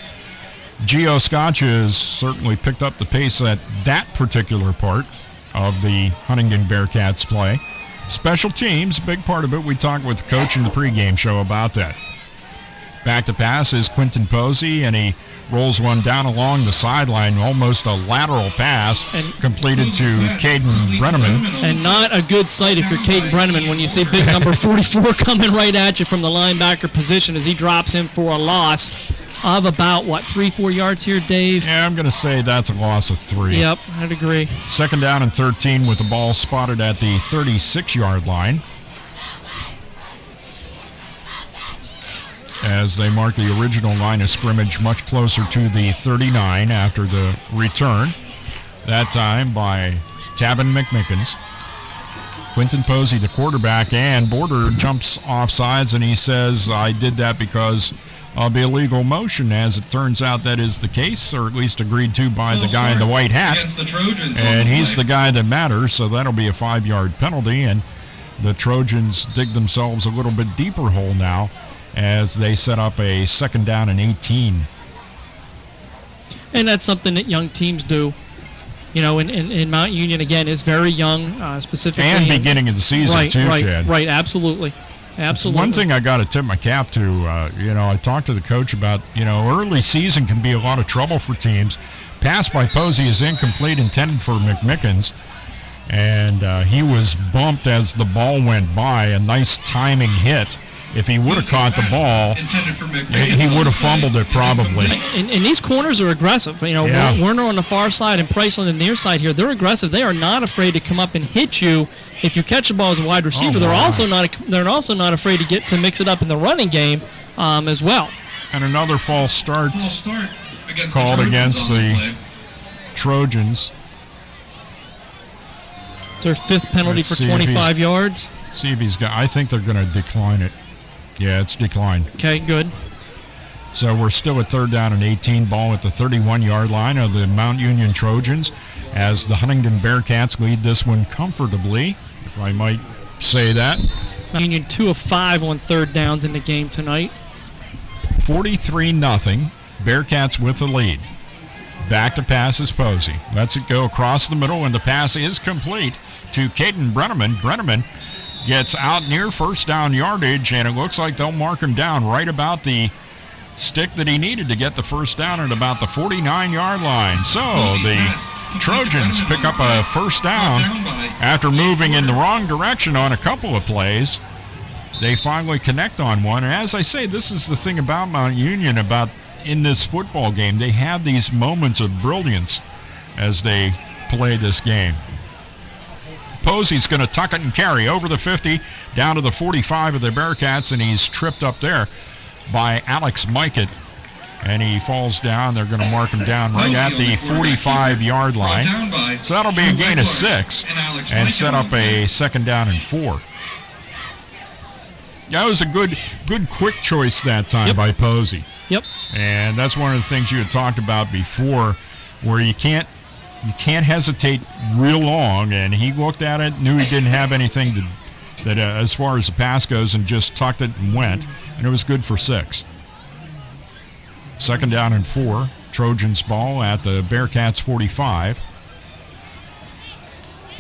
Speaker 2: Gio Scotcha has certainly picked up the pace at that particular part of the Huntingdon Bearcats play. Special teams, big part of it. We talked with the coach in the pregame show about that. Back to pass is Quentin Posey, and he rolls one down along the sideline, almost a lateral pass, and completed to Caden Brenneman.
Speaker 3: And not a good sight if you're Caden Brenneman when you see big number 44 coming right at you from the linebacker position as he drops him for a loss of about, 3-4 yards here, Dave?
Speaker 2: Yeah, I'm going to say that's a loss of 3.
Speaker 3: Yep, I'd agree.
Speaker 2: Second down and 13 with the ball spotted at the 36-yard line, as they mark the original line of scrimmage much closer to the 39 after the return, that time by Tabin McMickens. Quentin Posey, the quarterback, and Border jumps off sides, and he says, I did that because of illegal motion. As it turns out, that is the case, or at least agreed to by the guy in the white hat. And he's the guy that matters, so that'll be a 5-yard penalty, and the Trojans dig themselves a little bit deeper hole now as they set up a second down and 18.
Speaker 3: And that's something that young teams do. You know, in Mount Union, again, is very young, specifically.
Speaker 2: And beginning of the season, Chad.
Speaker 3: Right, absolutely. Absolutely.
Speaker 2: One thing I got to tip my cap to, I talked to the coach about, early season can be a lot of trouble for teams. Pass by Posey is incomplete, intended for McMickens, and he was bumped as the ball went by. A nice timing hit. If he would have caught the ball, he would have fumbled it probably.
Speaker 3: And these corners are aggressive. Werner on the far side and Price on the near side here. They're aggressive. They are not afraid to come up and hit you if you catch the ball as a wide receiver. They're also not afraid to mix it up in the running game as well.
Speaker 2: And another false start called against the Trojans.
Speaker 3: It's their 5th penalty for 25 yards.
Speaker 2: See if he's got. I think they're going to decline it. Yeah, it's declined.
Speaker 3: Okay, good.
Speaker 2: So we're still at third down and 18, ball at the 31-yard line of the Mount Union Trojans, as the Huntingdon Bearcats lead this one comfortably, if I might say that.
Speaker 3: Mount Union 2 of 5 on third downs in the game tonight.
Speaker 2: 43-0. Bearcats with the lead. Back to pass is Posey. Lets it go across the middle, and the pass is complete to Caden Brenneman. Brenneman gets out near first down yardage, and it looks like they'll mark him down right about the stick that he needed to get the first down at about the 49-yard line. So the Trojans pick up a first down after moving in the wrong direction on a couple of plays. They finally connect on one, and as I say, this is the thing about Mount Union, about in this football game. They have these moments of brilliance as they play this game. Posey's going to tuck it and carry over the 50 down to the 45 of the Bearcats, and he's tripped up there by Alex Mikett, and he falls down. They're going to mark him down right at the 45-yard line. So that'll be a gain of 6 and set up a second down and 4. That was a good quick choice that time by Posey.
Speaker 3: Yep.
Speaker 2: And that's one of the things you had talked about before, where you can't hesitate real long, and he looked at it, knew he didn't have anything that as far as the pass goes, and just tucked it and went, and it was good for 6. Second down and 4. Trojans ball at the Bearcats 45.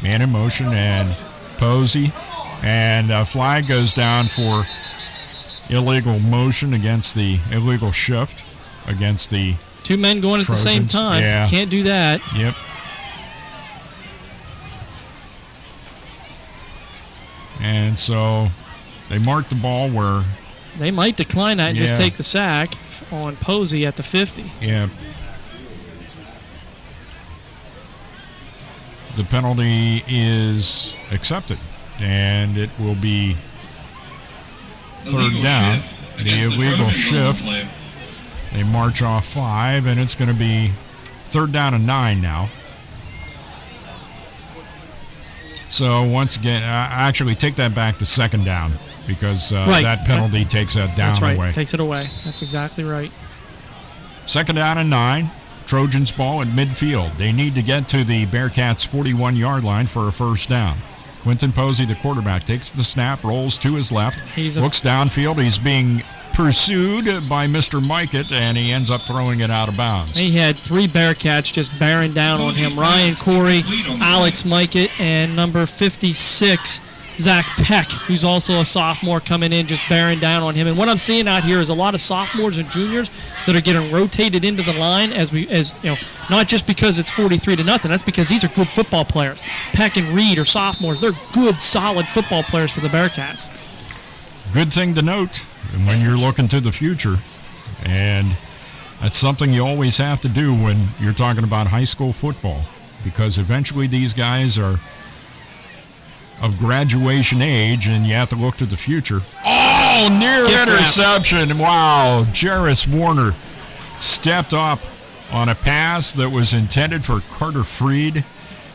Speaker 2: Man in motion and Posey. And a flag goes down for illegal motion against the illegal shift against the
Speaker 3: two men going at
Speaker 2: Trojans.
Speaker 3: The same time.
Speaker 2: Yeah.
Speaker 3: Can't do that.
Speaker 2: Yep. And so they mark the ball where
Speaker 3: they might decline that and just take the sack on Posey at the 50.
Speaker 2: Yeah. The penalty is accepted, and it will be third down. The illegal shift. They march off 5, and it's going to be third down and 9 now. So once again, actually take that back to second down because that penalty takes that down
Speaker 3: That's right.
Speaker 2: away.
Speaker 3: Takes it away. That's exactly right.
Speaker 2: Second down and 9. Trojans ball at midfield. They need to get to the Bearcats' 41-yard line for a first down. Quentin Posey, the quarterback, takes the snap, rolls to his left, looks downfield. He's being pursued by Mr. Mikett, and he ends up throwing it out of bounds.
Speaker 3: He had 3 Bearcats just bearing down on him. Ryan Corey, Alex Mikett, and number 56, Zach Peck, who's also a sophomore coming in, just bearing down on him. And what I'm seeing out here is a lot of sophomores and juniors that are getting rotated into the line as you know, not just because it's 43-0. That's because these are good football players. Peck and Reed are sophomores. They're good, solid football players for the Bearcats.
Speaker 2: Good thing to note when you're looking to the future. And that's something you always have to do when you're talking about high school football, because eventually these guys are of graduation age, and you have to look to the future. Oh, near interception. Wow. Jarris Warner stepped up on a pass that was intended for Carter Freed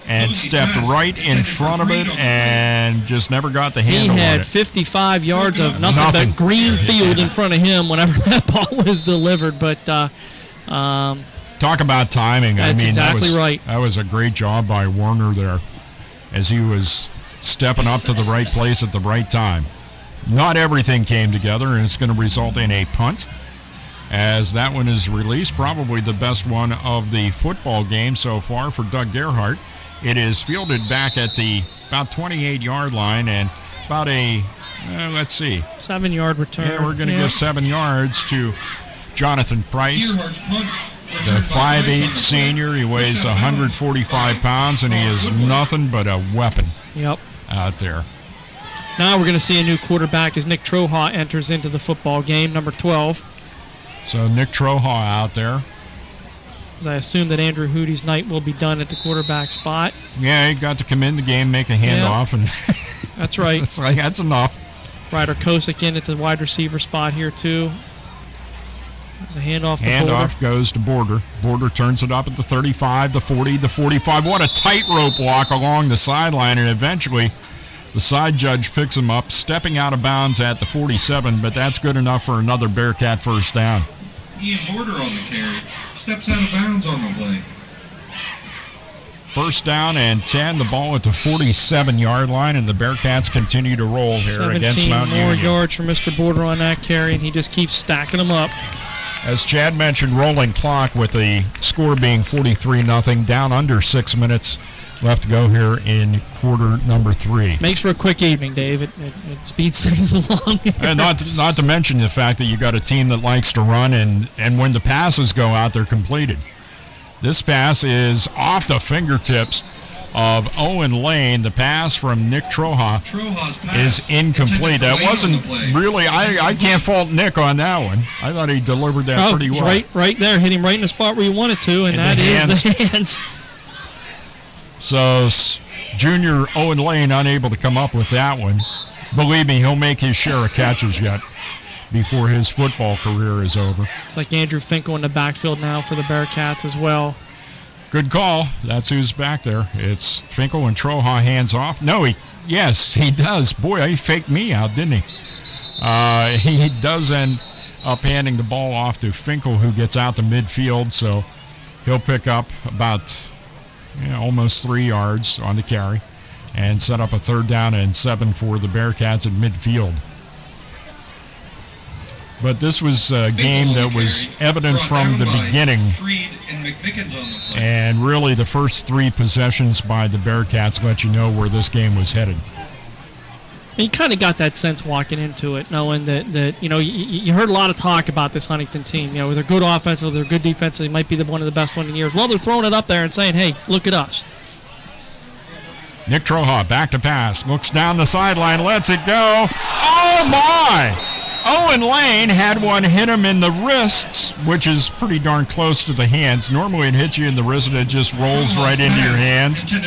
Speaker 2: and stepped right in front of it and just never got the handle on it.
Speaker 3: He had 55 yards of nothing but green field in front of him whenever that ball was delivered. But
Speaker 2: talk about timing.
Speaker 3: That's exactly right.
Speaker 2: That was a great job by Warner there as he was stepping up to the right place at the right time. Not everything came together, and it's going to result in a punt as that one is released. Probably the best one of the football game so far for Doug Gerhardt. It is fielded back at the about 28-yard line and about a, let's see.
Speaker 3: 7-yard return.
Speaker 2: Yeah, we're going to give 7 yards to Jonathan Price. The 5'8" senior. He weighs 145 pounds, and he is nothing but a weapon out there.
Speaker 3: Now we're going to see a new quarterback as Nick Troha enters into the football game, number 12.
Speaker 2: So Nick Troha out there.
Speaker 3: As I assume that Andrew Hoody's night will be done at the quarterback spot.
Speaker 2: Yeah, he got to come in the game, make a handoff, and
Speaker 3: that's right.
Speaker 2: That's enough.
Speaker 3: Ryder Kosick in at the wide receiver spot here too. There's a handoff to Border.
Speaker 2: Handoff goes to Border. Border turns it up at the 35, the 40, the 45. What a tightrope walk along the sideline, and eventually the side judge picks him up, stepping out of bounds at the 47, but that's good enough for another Bearcat first down.
Speaker 7: Ian Border on the carry. Steps out of bounds on the play.
Speaker 2: First down and 10, the ball at the 47-yard line, and the Bearcats continue to roll here against Mount Union.
Speaker 3: 17 more yards for Mr. Border on that carry, and he just keeps stacking them up.
Speaker 2: As Chad mentioned, rolling clock with the score being 43-0, down under 6 minutes left to go here in quarter number 3.
Speaker 3: Makes for a quick evening, Dave. It speeds things along here.
Speaker 2: And not to mention the fact that you got a team that likes to run, and when the passes go out, they're completed. This pass is off the fingertips of Owen Lane. The pass from Nick Troha is incomplete. That wasn't really, I can't fault Nick on that one. I thought he delivered that pretty well.
Speaker 3: Right there, hit him right in the spot where he wanted to, and that is the hands.
Speaker 2: So junior Owen Lane unable to come up with that one. Believe me, he'll make his share of catches yet before his football career is over.
Speaker 3: It's like Andrew Finkel in the backfield now for the Bearcats as well.
Speaker 2: Good call. That's who's back there. It's Finkel and Troha hands off. No, yes, he does. Boy, he faked me out, didn't he? He does end up handing the ball off to Finkel, who gets out to midfield, so he'll pick up about almost 3 yards on the carry and set up a third down and 7 for the Bearcats at midfield. But this was a game that was evident from the beginning. And really the first 3 possessions by the Bearcats let you know where this game was headed.
Speaker 3: You kind of got that sense walking into it, knowing that you heard a lot of talk about this Huntington team. They're good offensive, they're good defensive, they might be one of the best one in years. Well, they're throwing it up there and saying, hey, look at us.
Speaker 2: Nick Troha back to pass, looks down the sideline, lets it go. Oh, my! Owen Lane had one hit him in the wrists, which is pretty darn close to the hands. Normally it hits you in the wrist and it just rolls right into your hands. And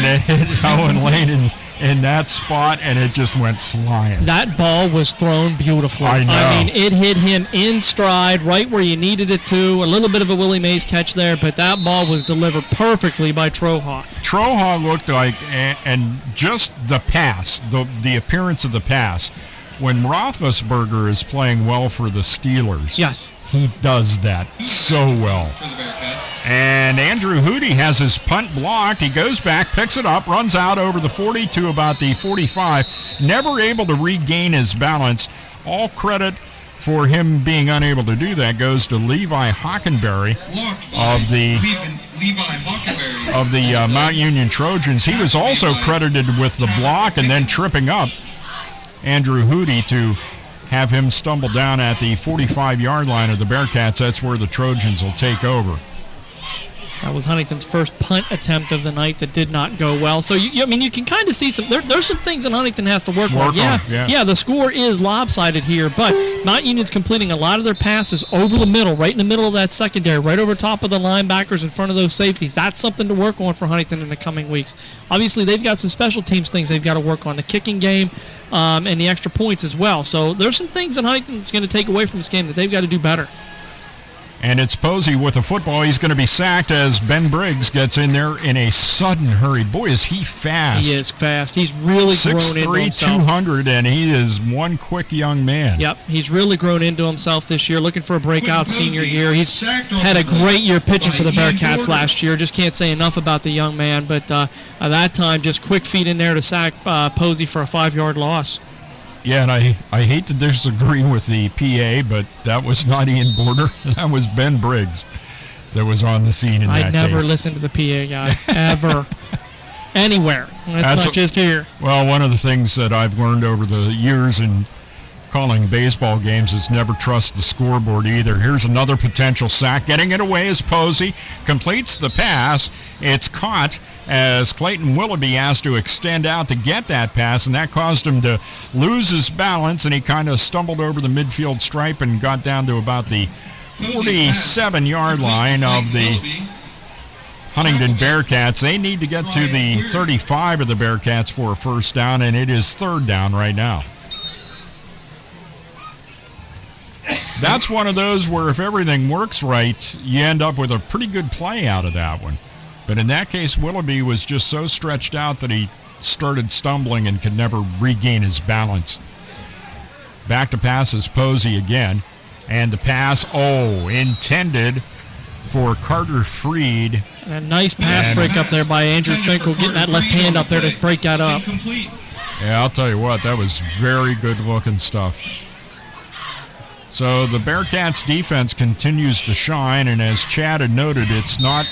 Speaker 2: it hit Owen Lane in that spot, and it just went flying.
Speaker 3: That ball was thrown beautifully.
Speaker 2: I know.
Speaker 3: I mean, it hit him in stride, right where you needed it to. A little bit of a Willie Mays catch there, but that ball was delivered perfectly by Troha.
Speaker 2: Troha looked like, and just the pass, the appearance of the pass, when Roethlisberger is playing well for the Steelers,
Speaker 3: yes,
Speaker 2: he does that so well. And Andrew Hootie has his punt blocked. He goes back, picks it up, runs out over the 40 to about the 45, never able to regain his balance. All credit for him being unable to do that goes to Levi Hockenberry of the Mount Union Trojans. He was also credited with the block and then tripping up Andrew Hootie to have him stumble down at the 45-yard line of the Bearcats. That's where the Trojans will take over.
Speaker 3: That was Huntington's first punt attempt of the night that did not go well. So, you can kind of see there's some things that Huntington has to work on. Yeah, the score is lopsided here, but Mount Union's completing a lot of their passes over the middle, right in the middle of that secondary, right over top of the linebackers in front of those safeties. That's something to work on for Huntington in the coming weeks. Obviously, they've got some special teams things they've got to work on, the kicking game and the extra points as well. So there's some things that Huntington's going to take away from this game that they've got to do better.
Speaker 2: And it's Posey with the football. He's going to be sacked as Ben Briggs gets in there in a sudden hurry. Boy, is he fast.
Speaker 3: He is fast. He's really grown into himself.
Speaker 2: 6'3", 200, and he is one quick young man.
Speaker 3: Yep, he's really grown into himself this year, looking for a breakout senior year. He's had a great year pitching for the Bearcats last year. Just can't say enough about the young man, but at that time, just quick feet in there to sack Posey for a 5-yard loss.
Speaker 2: Yeah, and I hate to disagree with the PA, but that was not Ian Border. That was Ben Briggs that was on the scene in that case.
Speaker 3: I never listened to the PA guy, ever. Anywhere. That's not just here.
Speaker 2: Well, one of the things that I've learned over the years in calling baseball games is never trust the scoreboard either. Here's another potential sack. Getting it away is Posey. Completes the pass. It's caught as Clayton Willoughby has to extend out to get that pass, and that caused him to lose his balance, and he kind of stumbled over the midfield stripe and got down to about the 47-yard line of the Huntingdon Bearcats. They need to get to the 35 of the Bearcats for a first down, and it is third down right now. That's one of those where if everything works right, you end up with a pretty good play out of that one. But in that case, Willoughby was just so stretched out that he started stumbling and could never regain his balance. Back to pass is Posey again. And the pass, intended for Carter Freed.
Speaker 3: And a nice pass break up there by Andrew Finkel, getting that left hand up there to break that up.
Speaker 2: Yeah, I'll tell you what, that was very good-looking stuff. So the Bearcats' defense continues to shine, and as Chad had noted, it's not,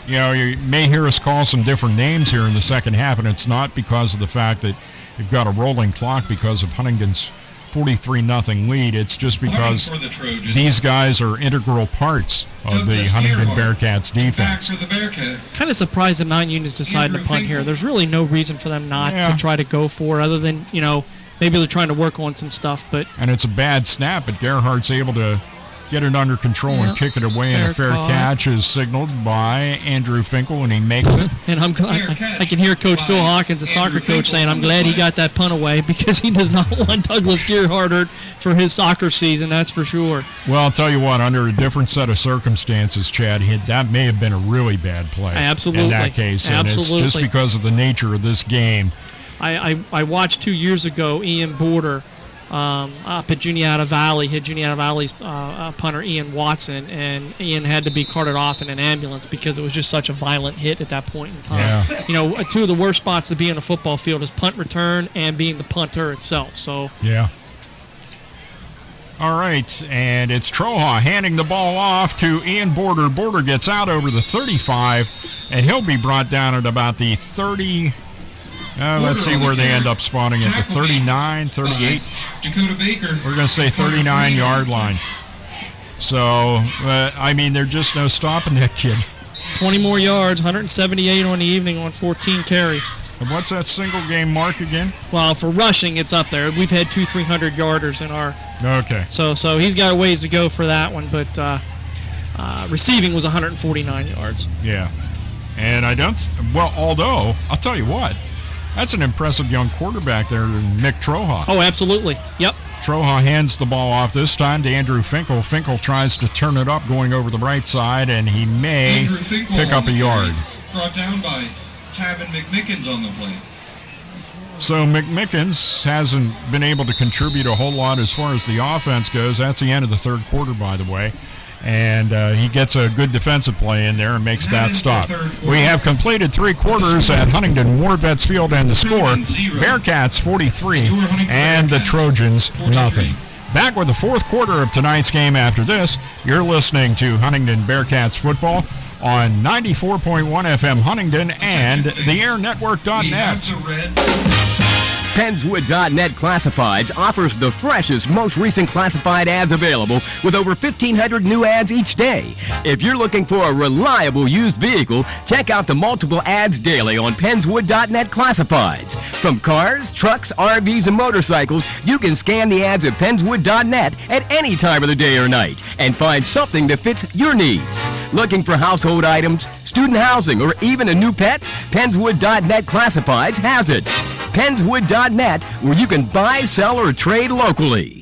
Speaker 2: you may hear us call some different names here in the second half, and it's not because of the fact that you've got a rolling clock because of Huntington's 43-0 lead. It's just because these guys are integral parts of the Huntingdon Bearcats defense.
Speaker 3: Kind of surprised that Mount Union's decided to punt here. There's really no reason for them not to try to go for it, other than, maybe they're trying to work on some stuff. And
Speaker 2: it's a bad snap, but Gerhardt's able to get it under control and kick it away, and a fair catch is signaled by Andrew Finkel, and he makes it.
Speaker 3: And I can hear Coach Phil Hawkins, the soccer coach, saying, I'm glad he got that punt away because he does not want Douglas Gerhardt hurt for his soccer season, that's for sure.
Speaker 2: Well, I'll tell you what, under a different set of circumstances, Chad, that may have been a really bad play.
Speaker 3: Absolutely.
Speaker 2: In that case, and it's just because of the nature of this game.
Speaker 3: I watched 2 years ago Ian Border up at Juniata Valley, hit Juniata Valley's punter Ian Watson, and Ian had to be carted off in an ambulance because it was just such a violent hit at that point in time.
Speaker 2: Yeah.
Speaker 3: Two of the worst spots to be on a football field is punt return and being the punter itself. So
Speaker 2: yeah. All right, and it's Troha handing the ball off to Ian Border. Border gets out over the 35, and he'll be brought down at about the 30. Let's see where they end up spawning at the 39, 38.
Speaker 7: Dakota Baker.
Speaker 2: We're going to say 39-yard line. So, I mean, there's just no stopping that kid.
Speaker 3: 20 more yards, 178 on the evening on 14 carries.
Speaker 2: And what's that single game mark again?
Speaker 3: Well, for rushing, it's up there. We've had 2 300-yarders in our.
Speaker 2: Okay.
Speaker 3: So he's got a ways to go for that one, but receiving was 149 yards.
Speaker 2: Yeah. And although, I'll tell you what, that's an impressive young quarterback there, Nick Troha.
Speaker 3: Oh, absolutely. Yep.
Speaker 2: Troha hands the ball off this time to Andrew Finkel. Finkel tries to turn it up going over the right side, and he may pick up a yard.
Speaker 7: Brought down by Tavin McMickens on the play.
Speaker 2: So McMickens hasn't been able to contribute a whole lot as far as the offense goes. That's the end of the third quarter, by the way. And he gets a good defensive play in there and makes that stop. We have completed 3 quarters at Huntingdon Warvets Field, and the score, Bearcats 43 and the Trojans nothing. Back with the fourth quarter of tonight's game after this. You're listening to Huntingdon Bearcats football on 94.1 FM Huntingdon and theairnetwork.net.
Speaker 1: Pennswood.net Classifieds offers the freshest, most recent classified ads available with over 1,500 new ads each day. If you're looking for a reliable used vehicle, check out the multiple ads daily on Pennswood.net Classifieds. From cars, trucks, RVs, and motorcycles, you can scan the ads at Pennswood.net at any time of the day or night and find something that fits your needs. Looking for household items, student housing, or even a new pet? Pennswood.net Classifieds has it. Pennswood.net, where you can buy, sell, or trade locally.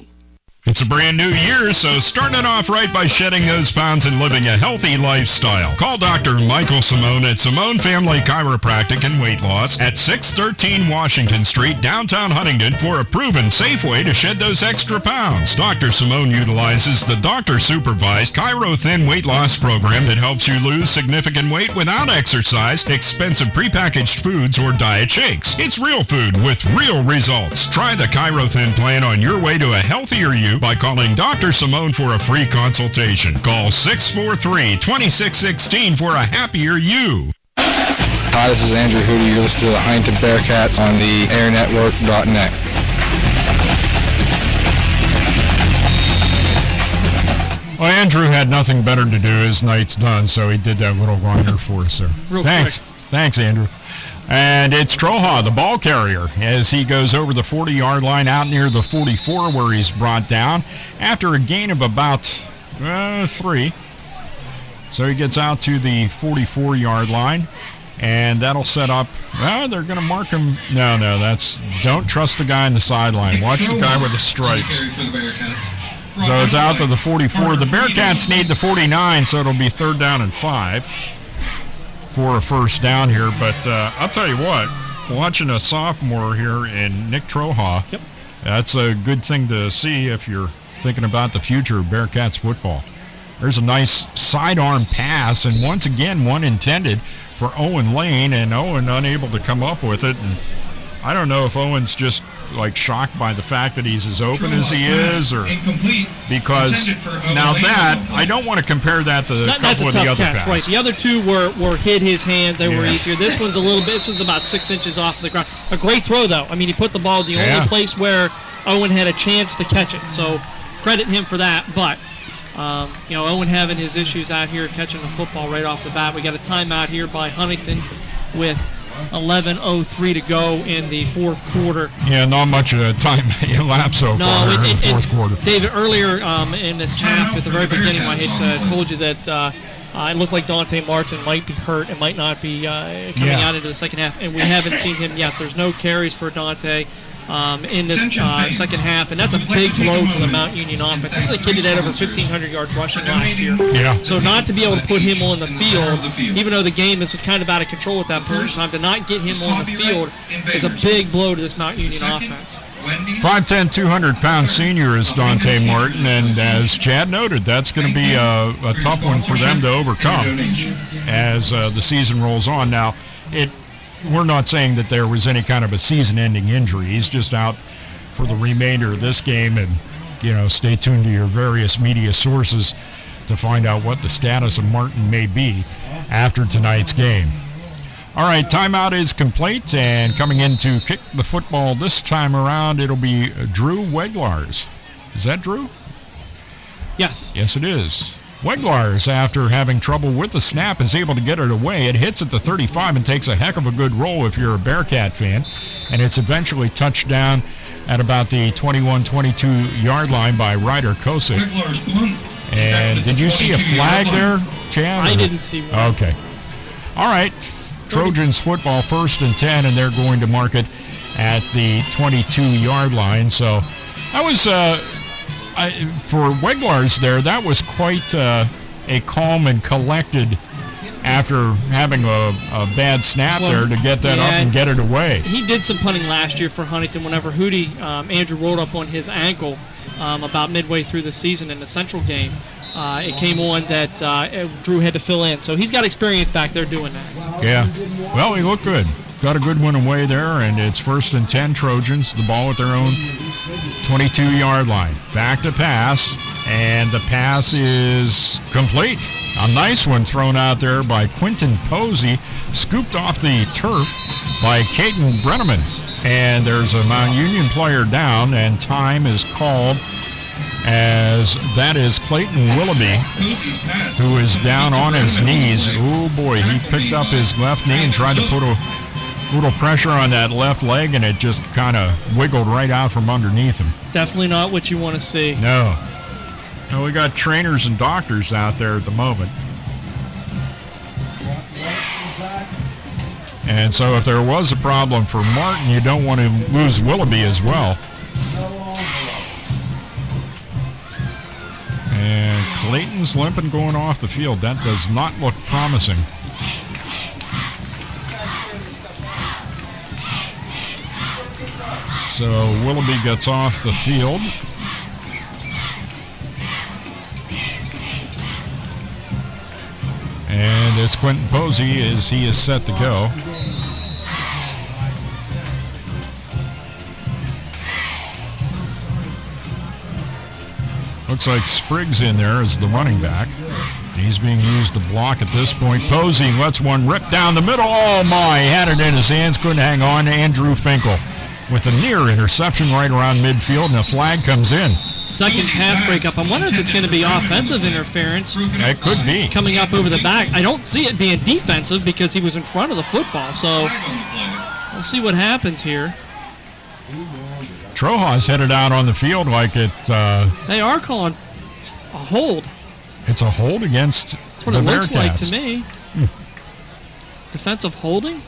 Speaker 2: It's a brand new year, so start it off right by shedding those pounds and living a healthy lifestyle. Call Dr. Michael Simone at Simone Family Chiropractic and Weight Loss at 613 Washington Street, downtown Huntingdon, for a proven, safe way to shed those extra pounds. Dr. Simone utilizes the doctor-supervised Chiro Thin weight loss program that helps you lose significant weight without exercise, expensive prepackaged foods, or diet shakes. It's real food with real results. Try the Chiro Thin plan on your way to a healthier you by calling Dr. Simone for a free consultation. Call 643-2616 for a happier you.
Speaker 9: Hi, this is Andrew Hootie. You're listening to the Huntingdon Bearcats on the airnetwork.net.
Speaker 2: Well, Andrew had nothing better to do. His night's done, so he did that little liner for us there. Thanks. Thanks, Andrew. And it's Troha, the ball carrier, as he goes over the 40-yard line out near the 44 where he's brought down after a gain of about 3. So he gets out to the 44-yard line, and that'll set up, they're going to mark him. No, don't trust the guy on the sideline. Watch the guy with the stripes. So it's out to the 44. The Bearcats need the 49, so it'll be 3rd down and 5. For a first down here, but I'll tell you what, watching a sophomore here in Nick Troha, that's a good thing to see if you're thinking about the future of Bearcats football. There's a nice sidearm pass, and once again, one intended for Owen Lane, and Owen unable to come up with it. And I don't know if Owen's just like shocked by the fact that he's as open as he is, or because now that I don't want to compare that to a couple of the other
Speaker 3: catch, right? The other two were hit his hands; they were easier. This one's This one's about 6 inches off the ground. A great throw, though. I mean, he put the ball the only place where Owen had a chance to catch it. So credit him for that. But Owen having his issues out here catching the football right off the bat. We got a timeout here by Huntington with 11:03 to go in the fourth quarter.
Speaker 2: Yeah, not much time elapsed so far in the fourth quarter.
Speaker 3: David, earlier in this half, at the very beginning, I had told you that it looked like Dante Martin might be hurt and might not be coming out into the second half, and we haven't seen him yet. There's no carries for Dante in this second half, and that's a big blow to the Mount Union offense. This is a kid that had over 1,500 yards rushing last year.
Speaker 2: Yeah.
Speaker 3: So not to be able to put him on the field, even though the game is kind of out of control at that point in time, to not get him on the field is a big blow to this Mount Union offense.
Speaker 2: 5'10", 200-pound senior is Dante Martin, and as Chad noted, that's going to be a tough one for them to overcome as the season rolls on. Now, we're not saying that there was any kind of a season-ending injury. He's just out for the remainder of this game, and stay tuned to your various media sources to find out what the status of Martin may be after tonight's game. All right, timeout is complete, and coming in to kick the football this time around, it'll be Drew Weglars. Is that Drew?
Speaker 3: Yes.
Speaker 2: Yes, it is. Weglars, after having trouble with the snap, is able to get it away. It hits at the 35 and takes a heck of a good roll if you're a Bearcat fan, and it's eventually touched down at about the 21-22 yard line by Ryder Kosick. And did you see a flag there, Chad?
Speaker 3: I didn't see one.
Speaker 2: Okay. All right. Trojans football 1st and 10, and they're going to mark it at the 22-yard line. So that was, for Weglars there, that was quite a calm and collected after having a bad snap there to get that up and get it away.
Speaker 3: He did some punting last year for Huntington whenever Hootie, Andrew rolled up on his ankle about midway through the season in the Central game. It came on that Drew had to fill in. So he's got experience back there doing that.
Speaker 2: Yeah. Well, he looked good. Got a good one away there, and it's 1st and 10 Trojans. The ball at their own 22-yard line. Back to pass, and the pass is complete. A nice one thrown out there by Quentin Posey, scooped off the turf by Caden Brenneman. And there's a Mount Union player down, and time is called as that is Clayton Willoughby, who is down on his knees. Oh, boy, he picked up his left knee and tried to put a little pressure on that left leg, and it just kind of wiggled right out from underneath him.
Speaker 3: Definitely not what you want to see.
Speaker 2: No. No, we got trainers and doctors out there at the moment. And so if there was a problem for Martin, you don't want to lose Willoughby as well. And Clayton's limping going off the field. That does not look promising. So Willoughby gets off the field. And it's Quentin Posey as he is set to go. Looks like Spriggs in there as the running back. He's being used to block at this point. Posey lets one rip down the middle. Oh, my. He had it in his hands. Couldn't hang on. Andrew Finkel with a near interception right around midfield, and a flag comes in.
Speaker 3: Second pass breakup. I wonder if it's going to be offensive interference.
Speaker 2: It could be.
Speaker 3: Coming up over the back. I don't see it being defensive because he was in front of the football. So we'll see what happens here.
Speaker 2: Troja's headed out on the field like it.
Speaker 3: They are calling a hold.
Speaker 2: It's a hold against
Speaker 3: That's what
Speaker 2: the
Speaker 3: it looks
Speaker 2: Bearcats.
Speaker 3: like to me. Defensive holding?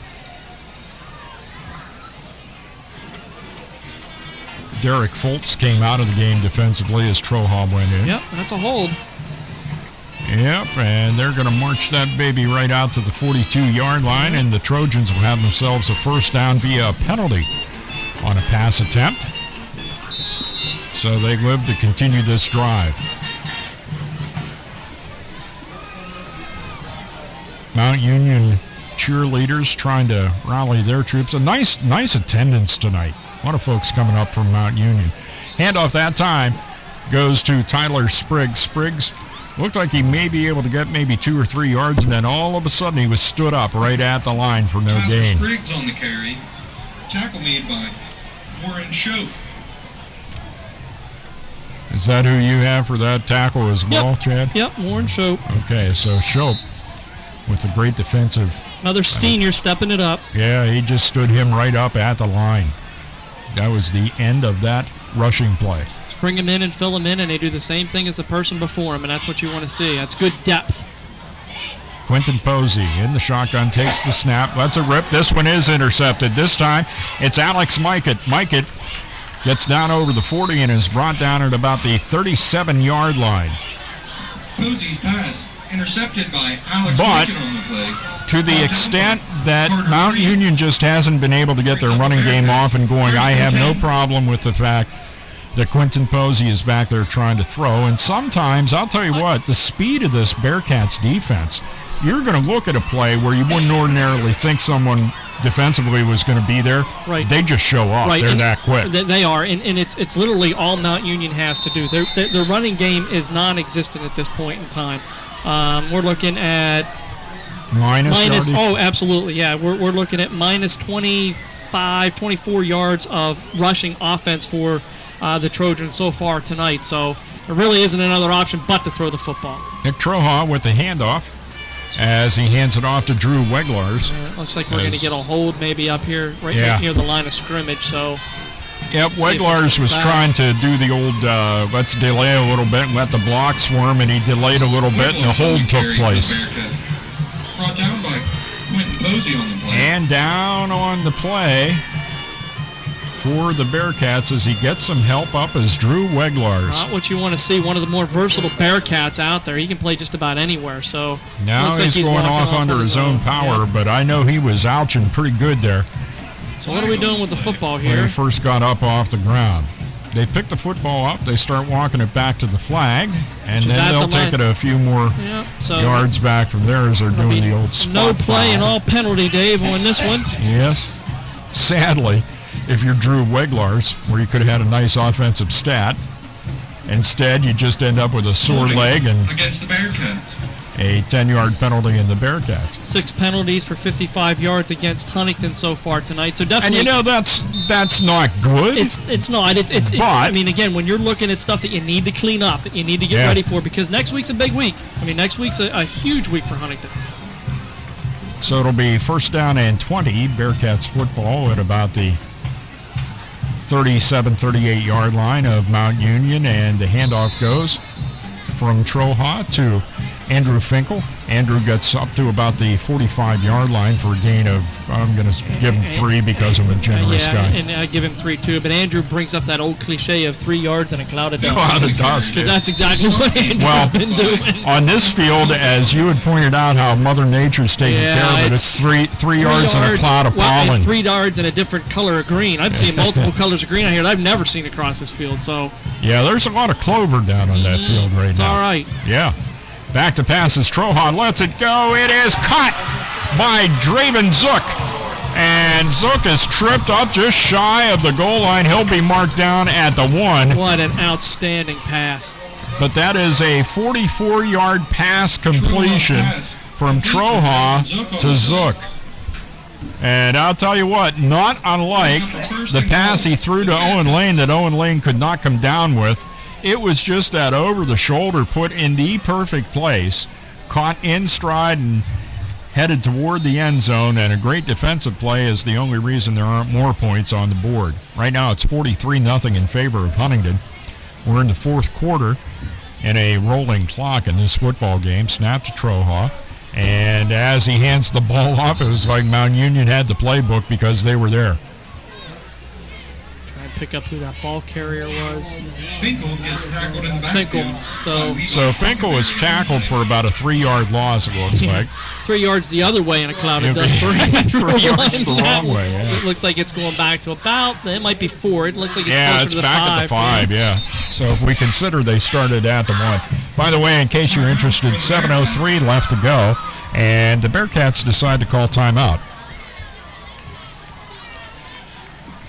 Speaker 2: Derek Foltz came out of the game defensively as Troja went in.
Speaker 3: Yep, that's a hold.
Speaker 2: Yep, and they're going to march that baby right out to the 42-yard line, and the Trojans will have themselves a first down via a penalty on a pass attempt. So they live to continue this drive. Mount Union cheerleaders trying to rally their troops. A nice attendance tonight. A lot of folks coming up from Mount Union. Handoff that time goes to Tyler Spriggs. Spriggs looked like he may be able to get maybe 2 or 3 yards, and then all of a sudden he was stood up right at the line for no gain.
Speaker 7: Spriggs on the carry. Tackle made by Warren Shope.
Speaker 2: Is that who you have for that tackle as well, Chad?
Speaker 3: Yep, Warren Shope.
Speaker 2: Okay, so Shope with a great defensive.
Speaker 3: Another senior stepping it up.
Speaker 2: Yeah, he just stood him right up at the line. That was the end of that rushing play.
Speaker 3: Just bring him in and fill him in, and they do the same thing as the person before him, and that's what you want to see. That's good depth.
Speaker 2: Quentin Posey in the shotgun, takes the snap, lets it rip. This one is intercepted. This time, it's Alex Mikett. Mikett gets down over the 40 and is brought down at about the 37-yard line.
Speaker 7: Posey's pass intercepted by Alex
Speaker 2: But
Speaker 7: Mikett on the play.
Speaker 2: To the extent that Mount Union just hasn't been able to get their running game off and going, I have no problem with the fact that Quentin Posey is back there trying to throw. And sometimes, I'll tell you what, the speed of this Bearcats defense, you're going to look at a play where you wouldn't ordinarily think someone defensively was going to be there,
Speaker 3: right.
Speaker 2: They just show up.
Speaker 3: Right.
Speaker 2: They're
Speaker 3: and
Speaker 2: that quick.
Speaker 3: They are, and it's literally all Mount Union has to do. Their running game is non-existent at this point in time. We're looking at minus. Oh, absolutely, yeah. We're looking at minus 25, 24 yards of rushing offense for the Trojans so far tonight. So there really isn't another option but to throw the football.
Speaker 2: Nick Troha with the handoff as he hands it off to Drew Weglars.
Speaker 3: Looks like we're going to get a hold maybe up here right near the line of scrimmage. So.
Speaker 2: Yep, Weglars was trying to do the old let's delay a little bit and let the block swarm, and he delayed a little bit, and the hold took place.
Speaker 7: Brought down by Quentin Posey on the play.
Speaker 2: And down on the play for the Bearcats as he gets some help up is Drew Weglars.
Speaker 3: Not what you want to see, one of the more versatile Bearcats out there. He can play just about anywhere. So
Speaker 2: now he's going off under his own power, but I know he was ouching pretty good there.
Speaker 3: So what are we doing with the football here?
Speaker 2: When he first got up off the ground. They pick the football up, they start walking it back to the flag, and then they'll take it a few more yards back from there as they're doing the old spot
Speaker 3: no play
Speaker 2: foul.
Speaker 3: and all penalty, Dave, on this one.
Speaker 2: Yes. Sadly, if you're Drew Weglars, where you could have had a nice offensive stat, instead you just end up with a sore leg and
Speaker 7: against the Bearcats.
Speaker 2: A 10-yard penalty in the Bearcats.
Speaker 3: 6 penalties for 55 yards against Huntingdon so far tonight. So definitely,
Speaker 2: and you know that's not good.
Speaker 3: It's not. But I mean, again, when you're looking at stuff that you need to clean up, that you need to get ready for, because next week's a big week. I mean, next week's a huge week for Huntingdon.
Speaker 2: So it'll be 1st down and 20, Bearcats football at about the 37-38 line of Mount Union, and the handoff goes from Troha to Andrew Finkel. Andrew gets up to about the 45-yard line for a gain of, I'm going to give him 3 because I'm a generous guy.
Speaker 3: And I give him 3 too. But Andrew brings up that old cliche of 3 yards and a cloud of dust.
Speaker 2: Cloud of dust.
Speaker 3: Because that's exactly what Andrew's been doing.
Speaker 2: On this field, as you had pointed out, how Mother Nature's taking care of it, it's 3 yards and a cloud of pollen.
Speaker 3: 3 yards and a different color of green. I've seen multiple colors of green out here that I've never seen across this field. So
Speaker 2: yeah, there's a lot of clover down on that field right now.
Speaker 3: It's all right.
Speaker 2: Yeah. Back to passes. Trohan lets it go. It is caught by Draven Zook. And Zook is tripped up just shy of the goal line. He'll be marked down at the 1.
Speaker 3: What an outstanding pass.
Speaker 2: But that is a 44-yard pass completion from Troha to Zook. And I'll tell you what, not unlike the pass he threw to Owen Lane that Owen Lane could not come down with. It was just that over-the-shoulder put in the perfect place, caught in stride and headed toward the end zone, and a great defensive play is the only reason there aren't more points on the board. Right now it's 43-0 in favor of Huntingdon. We're in the 4th quarter and a rolling clock in this football game. Snap to Troha, and as he hands the ball off, it was like Mount Union had the playbook because they were there.
Speaker 3: Pick up who that ball carrier was.
Speaker 7: Finkel gets tackled in the backfield.
Speaker 2: So Finkel was tackled for about a 3-yard loss, it looks like.
Speaker 3: 3 yards the other way in a cloud of dust for
Speaker 2: 3 yards the wrong way. Yeah.
Speaker 3: It looks like it's going back to about, it might be 4. It looks like it's closer to the 5.
Speaker 2: Yeah, it's back at the 5, yeah. So if we consider they started at the 1. By the way, in case you're interested, 7:03 left to go, and the Bearcats decide to call timeout.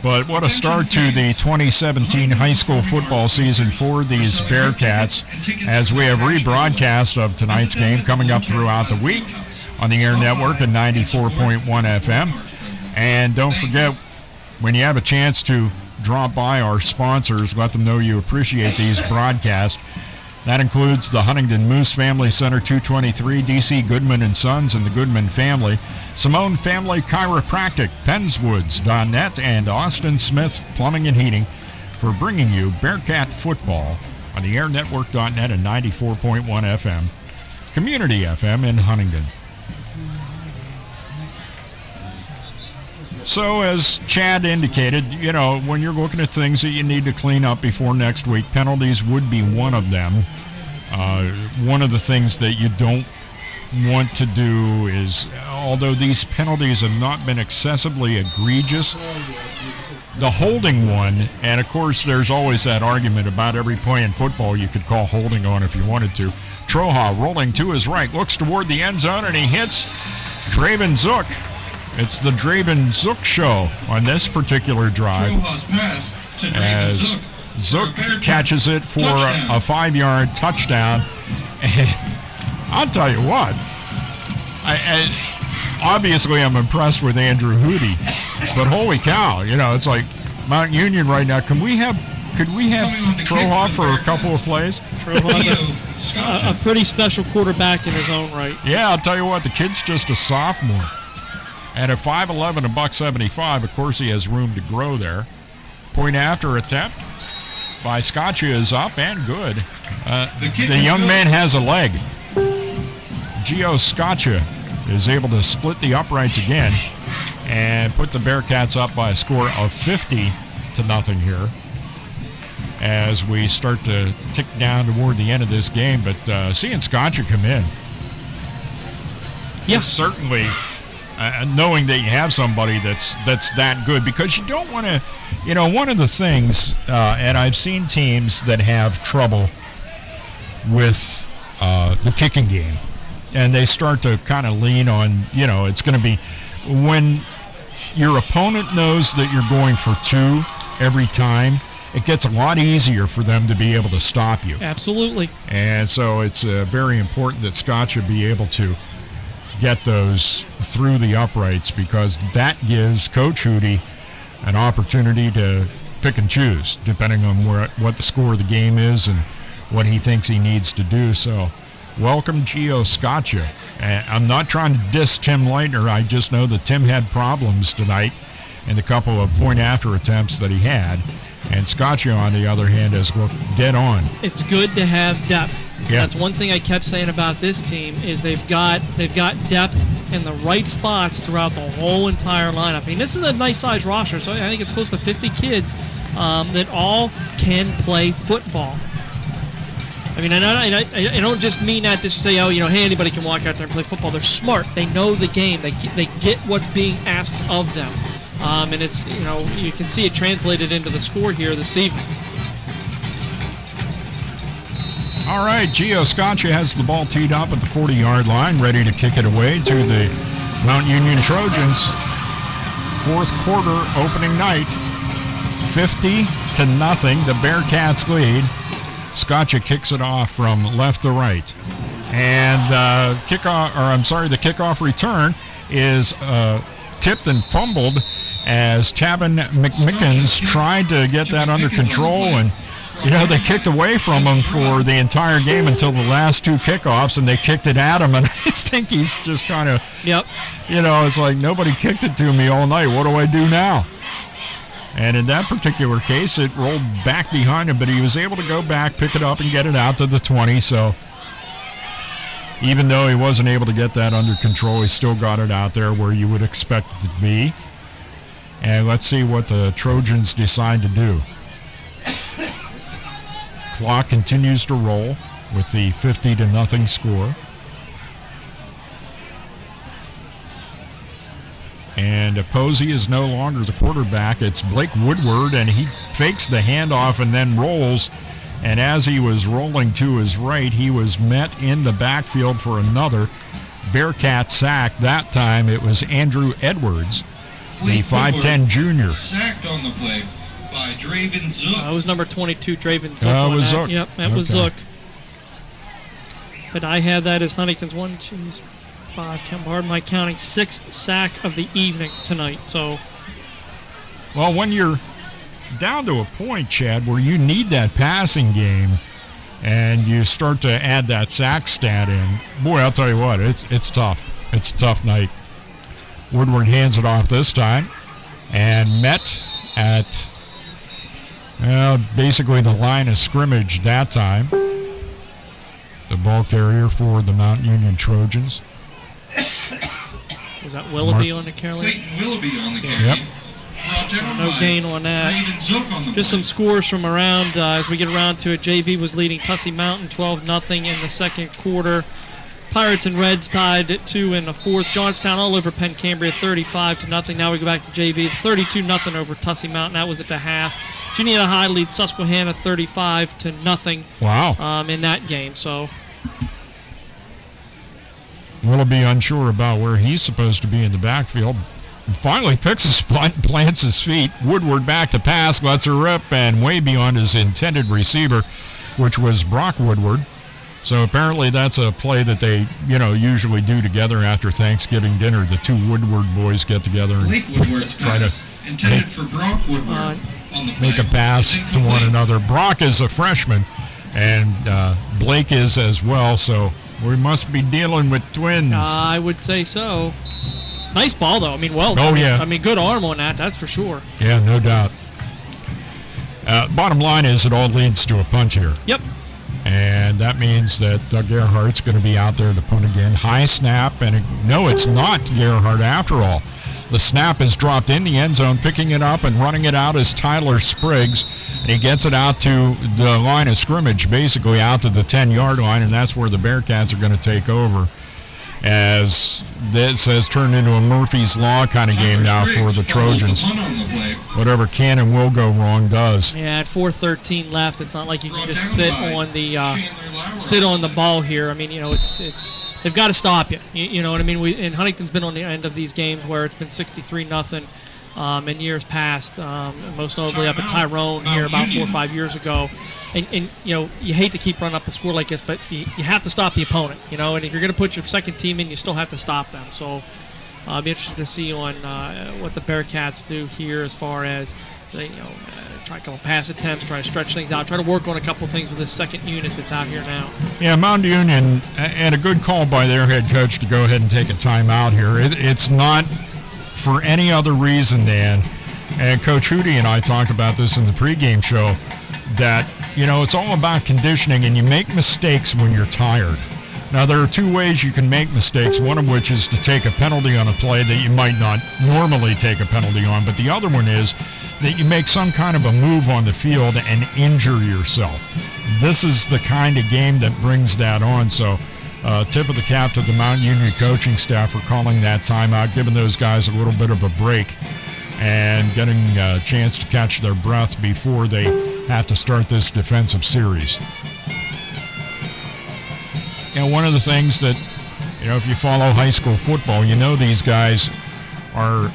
Speaker 2: But what a start to the 2017 high school football season for these Bearcats, as we have rebroadcast of tonight's game coming up throughout the week on the Air Network at 94.1 FM. And don't forget, when you have a chance to drop by our sponsors, let them know you appreciate these broadcasts. That includes the Huntingdon Moose Family Center, 223, D.C. Goodman and Sons and the Goodman family, Simone Family Chiropractic, Penswoods.net, and Austin Smith Plumbing and Heating for bringing you Bearcat football on the airnetwork.net and 94.1 FM, Community FM in Huntingdon. So as Chad indicated, you know, when you're looking at things that you need to clean up before next week, penalties would be one of them. One of the things that you don't want to do is, although these penalties have not been excessively egregious, the holding one, and of course there's always that argument about every play in football you could call holding on if you wanted to. Troha rolling to his right, looks toward the end zone, and he hits Draven Zook. It's the Draven Zook show on this particular drive.
Speaker 7: Pass to Draven
Speaker 2: As Zook catches it for a 5-yard touchdown. And I'll tell you what, obviously I'm impressed with Andrew Hootie, but holy cow, it's like Mount Union right now. Could we have Trohoff for a couple of plays?
Speaker 3: Trohoff's a pretty special quarterback in his own right.
Speaker 2: Yeah, I'll tell you what, the kid's just a sophomore. And at 5'11", $175, of course he has room to grow there. Point after attempt by Scotcha is up and good. The young man has a leg. Gio Scotcha is able to split the uprights again and put the Bearcats up by a score of 50-0 here as we start to tick down toward the end of this game. But seeing Scotcha come in, is certainly knowing that you have somebody that's that good, because you don't want to, one of the things, and I've seen teams that have trouble with the kicking game, and they start to kind of lean on, it's going to be when your opponent knows that you're going for 2 every time, it gets a lot easier for them to be able to stop you.
Speaker 3: Absolutely.
Speaker 2: And so it's very important that Scott should be able to get those through the uprights, because that gives Coach Hootie an opportunity to pick and choose depending on what the score of the game is and what he thinks he needs to do. So welcome Gio Scotcha. I'm not trying to diss Tim Leitner. I just know that Tim had problems tonight in the couple of point after attempts that he had. And Scotcha, on the other hand, has looked dead on.
Speaker 3: It's good to have depth.
Speaker 2: Yeah.
Speaker 3: That's one thing I kept saying about this team, is they've got depth in the right spots throughout the whole entire lineup. I mean, this is a nice-sized roster, so I think it's close to 50 kids that all can play football. I mean, I don't just mean that just to say, hey, anybody can walk out there and play football. They're smart. They know the game. They get what's being asked of them. And it's, you can see it translated into the score here this evening.
Speaker 2: All right, Gio Scotcha has the ball teed up at the 40-yard line, ready to kick it away to the Mount Union Trojans. Fourth quarter opening night, 50-0. The Bearcats lead. Scotcha kicks it off from left to right. And the kickoff return is tipped and fumbled as Tabin McMickens tried to get that under control, and they kicked away from him for the entire game until the last 2 kickoffs, and they kicked it at him, and I think he's just kind of, it's like, nobody kicked it to me all night. What do I do now? And in that particular case, it rolled back behind him, but he was able to go back, pick it up, and get it out to the 20. So even though he wasn't able to get that under control, he still got it out there where you would expect it to be. And let's see what the Trojans decide to do. Clock continues to roll with the 50-0 score. And Posey is no longer the quarterback. It's Blake Woodward, and he fakes the handoff and then rolls. And as he was rolling to his right, he was met in the backfield for another Bearcat sack. That time it was Andrew Edwards, the 5'10 junior.
Speaker 7: Sacked on the play by Draven Zook.
Speaker 3: That was number 22, Draven Zook.
Speaker 2: That was Zook.
Speaker 3: Yep, that was Zook. But I have that as Huntington's 1, 2, 5, pardon my counting, 6th sack of the evening tonight. So,
Speaker 2: well, when you're down to a point, Chad, where you need that passing game, and you start to add that sack stat in, boy, I'll tell you what, it's tough. It's a tough night. Woodward hands it off this time, and met at basically the line of scrimmage that time. The ball carrier for the Mount Union Trojans.
Speaker 3: Was that Willoughby on the carry?
Speaker 7: Clayton Willoughby on the carry.
Speaker 2: Yep.
Speaker 3: So no gain on that. Just some scores from around as we get around to it. JV was leading Tussey Mountain 12-0 in the second quarter. Pirates and Reds tied at 2 in the fourth. Johnstown all over Penn Cambria 35-0. Now we go back to JV 32-0 over Tussey Mountain. That was at the half. Juniata High leads Susquehanna 35-0.
Speaker 2: Wow.
Speaker 3: In that game. So
Speaker 2: Willoughby unsure about where he's supposed to be in the backfield. finally picks his spot, plants his feet. Woodward back to pass, lets her rip, and way beyond his intended receiver, which was Brock Woodward. So apparently that's a play that they, usually do together after Thanksgiving dinner. The two Woodward boys get together and try to
Speaker 7: intended for Brock Woodward on the play.
Speaker 2: Make a pass to one another. Brock is a freshman, and Blake is as well, so we must be dealing with twins.
Speaker 3: I would say so. Nice ball, though. I mean, well
Speaker 2: done. Oh, yeah.
Speaker 3: I mean, good arm on that's for sure.
Speaker 2: Yeah, no doubt. Bottom line is it all leads to a punch here.
Speaker 3: Yep.
Speaker 2: And that means that Doug Gerhardt's going to be out there to punt again. High snap, and no, it's not Gerhardt after all. The snap is dropped in the end zone. Picking it up and running it out is Tyler Spriggs. And he gets it out to the line of scrimmage, basically out to the 10-yard line, and that's where the Bearcats are going to take over. As this has turned into a Murphy's Law kind of game now for the Trojans. Whatever can and will go wrong does.
Speaker 3: Yeah, at 4:13 left, it's not like you can just sit on the ball here. I mean, it's they've got to stop you. You know what I mean? And Huntington's been on the end of these games where it's been 63-0 in years past, most notably up at Tyrone here about 4 or 5 years ago. And you hate to keep running up a score like this, but you have to stop the opponent, and if you're going to put your second team in, you still have to stop them. So I'll be interested to see on what the Bearcats do here as far as they, try a couple pass attempts, try to stretch things out, try to work on a couple things with this second unit that's out here now.
Speaker 2: Yeah, Mount Union, and a good call by their head coach to go ahead and take a timeout here. It's not for any other reason, Dan, and Coach Hootie and I talked about this in the pregame show, that it's all about conditioning, and you make mistakes when you're tired. Now, there are two ways you can make mistakes, one of which is to take a penalty on a play that you might not normally take a penalty on, but the other one is that you make some kind of a move on the field and injure yourself. This is the kind of game that brings that on, so tip of the cap to the Mount Union coaching staff for calling that timeout, giving those guys a little bit of a break and getting a chance to catch their breath before they have to start this defensive series. One of the things that, if you follow high school football, these guys are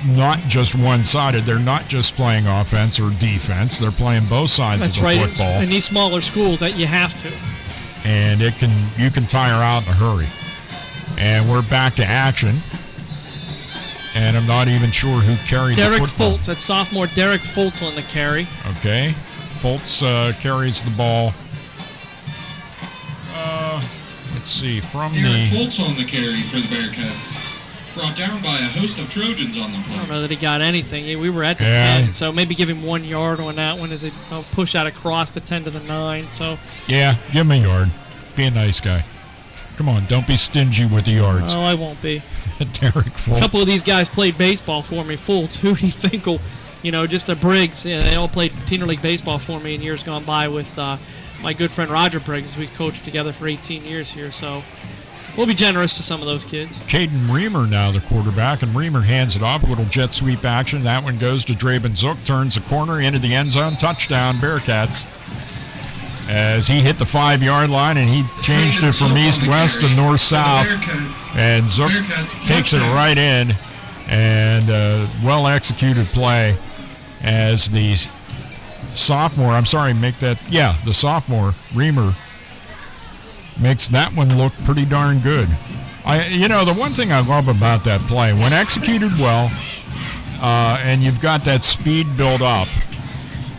Speaker 2: not just one-sided. They're not just playing offense or defense. They're playing both sides of the football.
Speaker 3: In these smaller schools, that you have to.
Speaker 2: And you can tire out in a hurry. And we're back to action. And I'm not even sure who carried
Speaker 3: Derek
Speaker 2: the football.
Speaker 3: Fultz, that's sophomore Derek Fultz on the carry.
Speaker 2: Okay. Fultz carries the ball. Let's see,
Speaker 7: Derek Fultz on the carry for the Bearcats. Brought down by a host of Trojans on the play.
Speaker 3: I don't know that he got anything. We were at the 10, so maybe give him 1 yard on that one as they push that across the 10 to the 9. So
Speaker 2: yeah, give him a yard. Be a nice guy. Come on, don't be stingy with the yards.
Speaker 3: Oh, I won't be.
Speaker 2: Derek Fultz.
Speaker 3: A couple of these guys played baseball for me. Fultz, Hootie, Finkel, just a Briggs. They all played Teener League baseball for me in years gone by with my good friend Roger Briggs. We coached together for 18 years here, so we'll be generous to some of those kids.
Speaker 2: Caden Reamer now the quarterback, and Reamer hands it off. A little jet sweep action. That one goes to Draven Zook, turns the corner into the end zone. Touchdown, Bearcats. As he hit the 5-yard line, and he changed it from east-west to north-south. And Zook takes it right in, and well-executed play as the sophomore, the sophomore, Reamer, makes that one look pretty darn good. The one thing I love about that play, when executed well, and you've got that speed build up,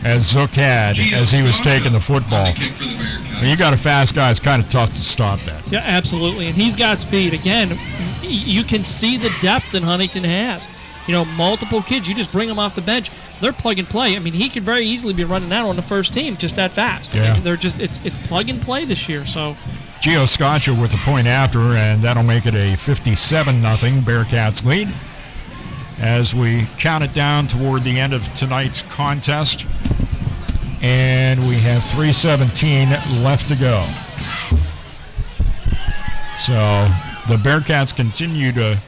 Speaker 2: as Zook had as he was taking the football. When you got a fast guy, it's kind of tough to stop that.
Speaker 3: Yeah, absolutely. And he's got speed. Again, you can see the depth that Huntington has. Multiple kids, you just bring them off the bench, they're plug and play. I mean, he could very easily be running out on the first team just that fast.
Speaker 2: Yeah.
Speaker 3: I mean, they're just it's plug and play this year. So
Speaker 2: Gio Scaccia with a point after, and that'll make it a 57-0 Bearcats lead as we count it down toward the end of tonight's contest. And we have 3:17 left to go. So the Bearcats continue to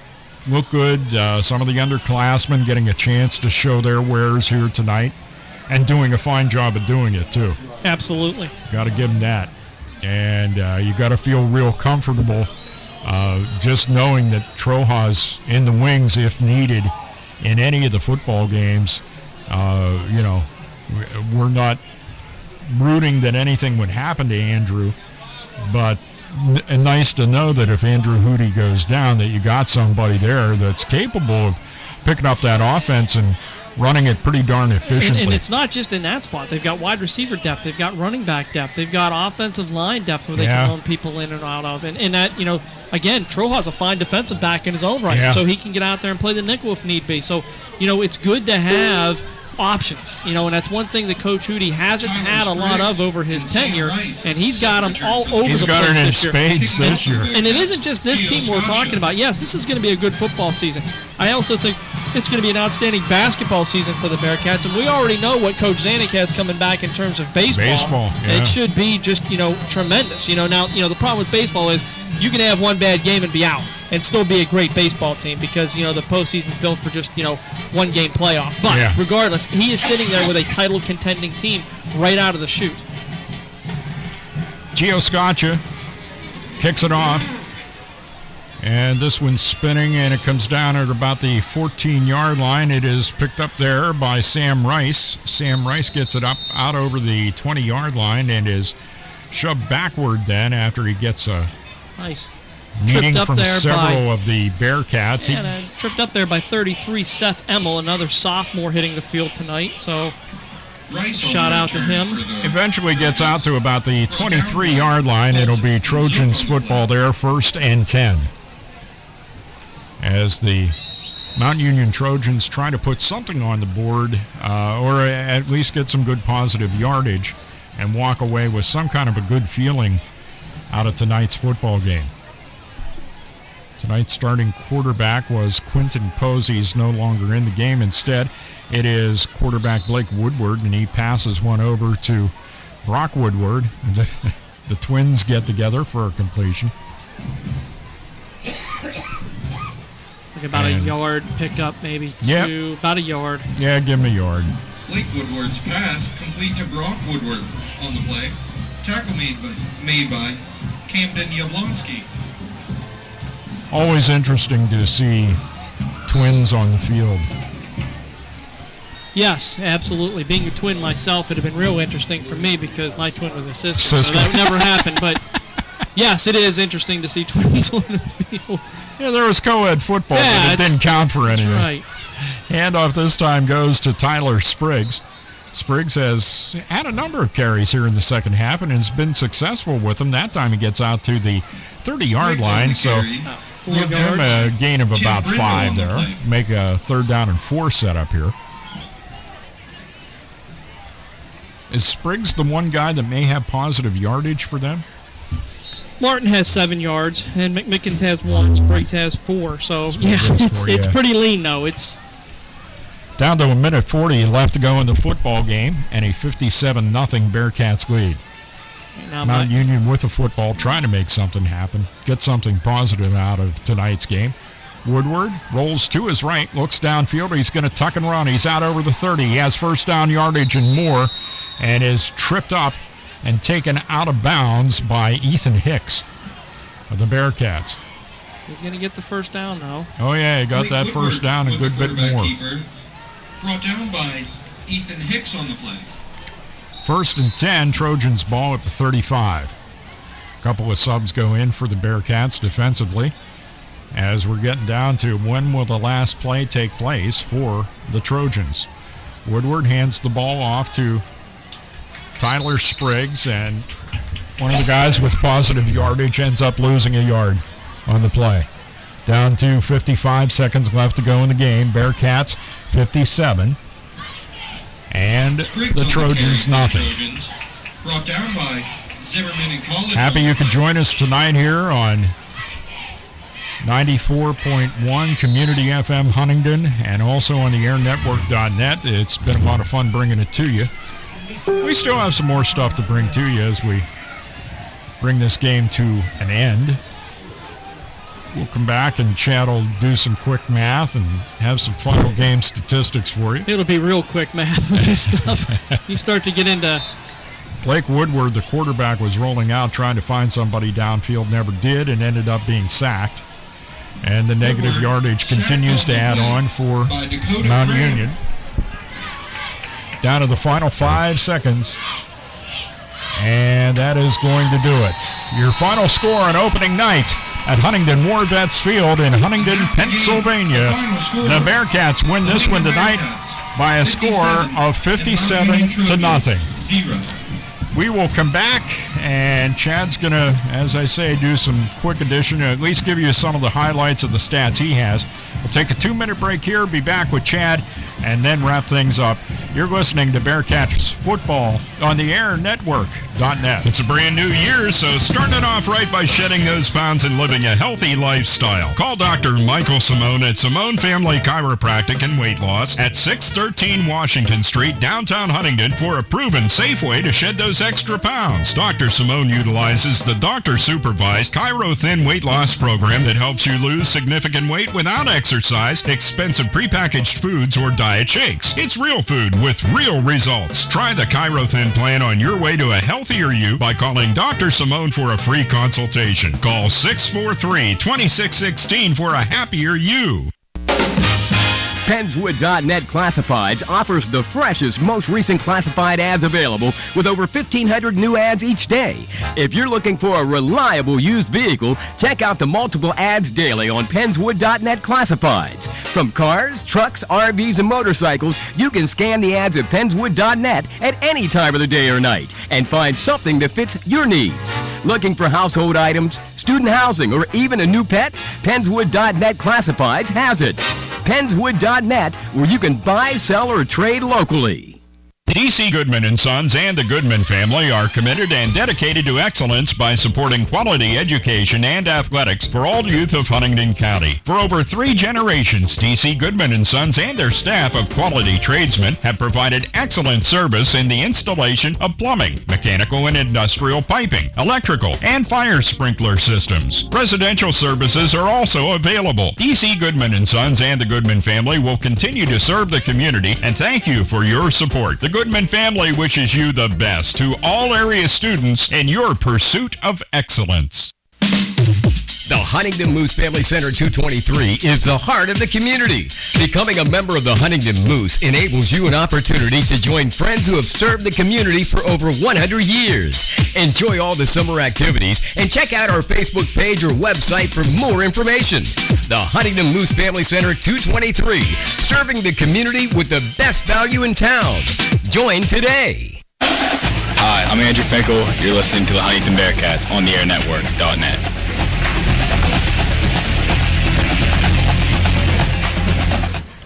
Speaker 2: look good. Some of the underclassmen getting a chance to show their wares here tonight and doing a fine job of doing it, too.
Speaker 3: Absolutely.
Speaker 2: Got to give them that. And you got to feel real comfortable just knowing that Troja's in the wings if needed in any of the football games. We're not rooting that anything would happen to Andrew, but nice to know that if Andrew Hootie goes down, that you got somebody there that's capable of picking up that offense and running it pretty darn efficiently.
Speaker 3: And it's not just in that spot. They've got wide receiver depth. They've got running back depth. They've got offensive line depth where they can loan people in and out of. And that, again, Troja's a fine defensive back in his own right, so he can get out there and play the nickel if need be. So, it's good to have options, and that's one thing that Coach Hootie hasn't had a lot of over his tenure, and he's got them all over the place.
Speaker 2: He's got it in spades this year.
Speaker 3: And it isn't just this team we're talking about. Yes, this is going to be a good football season. I also think it's going to be an outstanding basketball season for the Bearcats, and we already know what Coach Zanuck has coming back in terms of baseball. It should be just, tremendous. Now, the problem with baseball is you can have one bad game and be out and still be a great baseball team because, the postseason's built for just, one game playoff. But regardless, he is sitting there with a title contending team right out of the chute.
Speaker 2: Gio Scaccia kicks it off. And this one's spinning, and it comes down at about the 14-yard line. It is picked up there by Sam Rice. Sam Rice gets it up out over the 20-yard line and is shoved backward then after he gets a
Speaker 3: nice
Speaker 2: meeting from several of the Bearcats.
Speaker 3: Tripped up there by 33, Seth Emmel, another sophomore hitting the field tonight. So shout out to him.
Speaker 2: Eventually gets out to about the 23-yard line. It'll be Trojans football there, 1st and 10. As the Mount Union Trojans try to put something on the board or at least get some good positive yardage and walk away with some kind of a good feeling out of tonight's football game. Tonight's starting quarterback was Quentin Posey. He's no longer in the game. Instead, it is quarterback Blake Woodward, and he passes one over to Brock Woodward. The twins get together for a completion.
Speaker 3: About a yard picked up, maybe two, about a yard.
Speaker 2: Yeah, give him a yard.
Speaker 7: Blake Woodward's pass complete to Brock Woodward on the play. Tackle made by Camden Yablonski.
Speaker 2: Always interesting to see twins on the field.
Speaker 3: Yes, absolutely. Being a twin myself, it would have been real interesting for me because my twin was a sister. So that never happened. But yes, it is interesting to see twins on the field.
Speaker 2: Yeah, there was co-ed football, but it didn't count for anything.
Speaker 3: Right.
Speaker 2: Handoff this time goes to Tyler Spriggs. Spriggs has had a number of carries here in the second half and has been successful with them. That time he gets out to the 30-yard line, so give him a gain of about 5 there. Make a 3rd down and 4 setup here. Is Spriggs the one guy that may have positive yardage for them?
Speaker 3: Martin has 7 yards, and McMickens has 1. Spriggs has 4. So, it's pretty lean, though. It's
Speaker 2: down to 1:40 left to go in the football game, and a 57-0 Bearcats lead. Mount Union with the football, trying to make something happen, get something positive out of tonight's game. Woodward rolls to his right, looks downfield. He's going to tuck and run. He's out over the 30. He has 1st down yardage and more, and is tripped up and taken out of bounds by Ethan Hicks of the Bearcats.
Speaker 3: He's going to get the 1st down now.
Speaker 2: Oh, yeah, he got that 1st down, a good bit more.
Speaker 7: Brought down by Ethan Hicks on the play.
Speaker 2: 1st and 10, Trojans ball at the 35. A couple of subs go in for the Bearcats defensively as we're getting down to when will the last play take place for the Trojans. Woodward hands the ball off to Tyler Spriggs, and one of the guys with positive yardage ends up losing a yard on the play. Down to 55 seconds left to go in the game. Bearcats 57. And the Trojans nothing.
Speaker 7: Brought down by Zimmerman and College.
Speaker 2: Happy you could join us tonight here on 94.1 Community FM Huntingdon and also on the airnetwork.net. It's been a lot of fun bringing it to you. We still have some more stuff to bring to you as we bring this game to an end. We'll come back and Chad will do some quick math and have some final game statistics for you.
Speaker 3: It'll be real quick math with this stuff. You start to get into...
Speaker 2: Blake Woodward, the quarterback, was rolling out trying to find somebody downfield, never did, and ended up being sacked. And the negative yardage continues to add on for Mount Union. Down to the final 5 seconds. And that is going to do it. Your final score on opening night at Huntingdon War Vets Field in Huntingdon, Pennsylvania. The Bearcats win this one tonight by a score of 57-0. We will come back, and Chad's going to, as I say, do some quick addition, at least give you some of the highlights of the stats he has. We'll take a 2-minute break here, be back with Chad, and then wrap things up. You're listening to Bearcats Football on the airnetwork.net.
Speaker 10: It's a brand new year, so start it off right by shedding those pounds and living a healthy lifestyle. Call Dr. Michael Simone at Simone Family Chiropractic and Weight Loss at 613 Washington Street, downtown Huntingdon, for a proven safe way to shed those extra pounds. Dr. Simone utilizes the doctor-supervised Chiro Thin weight loss program that helps you lose significant weight without exercise, expensive prepackaged foods, or diet shakes. It's real food with real results. Try the Chiro Thin plan on your way to a healthier you by calling Dr. Simone for a free consultation. Call 643-2616 for a happier you.
Speaker 1: Pennswood.net Classifieds offers the freshest, most recent classified ads available with over 1,500 new ads each day. If you're looking for a reliable used vehicle, check out the multiple ads daily on Pennswood.net Classifieds. From cars, trucks, RVs, and motorcycles, you can scan the ads at Pennswood.net at any time of the day or night and find something that fits your needs. Looking for household items, student housing, or even a new pet? Pennswood.net Classifieds has it. Pennswood.net, where you can buy, sell, or trade locally.
Speaker 10: D.C. Goodman & Sons and the Goodman family are committed and dedicated to excellence by supporting quality education and athletics for all youth of Huntingdon County. For over 3 generations, D.C. Goodman & Sons and their staff of quality tradesmen have provided excellent service in the installation of plumbing, mechanical and industrial piping, electrical, and fire sprinkler systems. Residential services are also available. D.C. Goodman & Sons and the Goodman family will continue to serve the community, and thank you for your support. The Goodman family wishes you the best to all area students in your pursuit of excellence.
Speaker 1: The Huntingdon Moose Family Center 223 is the heart of the community. Becoming a member of the Huntingdon Moose enables you an opportunity to join friends who have served the community for over 100 years. Enjoy all the summer activities and check out our Facebook page or website for more information. The Huntingdon Moose Family Center 223, serving the community with the best value in town. Join today.
Speaker 5: Hi, I'm Andrew Finkel. You're listening to the Huntingdon Bearcats on the airnetwork.net.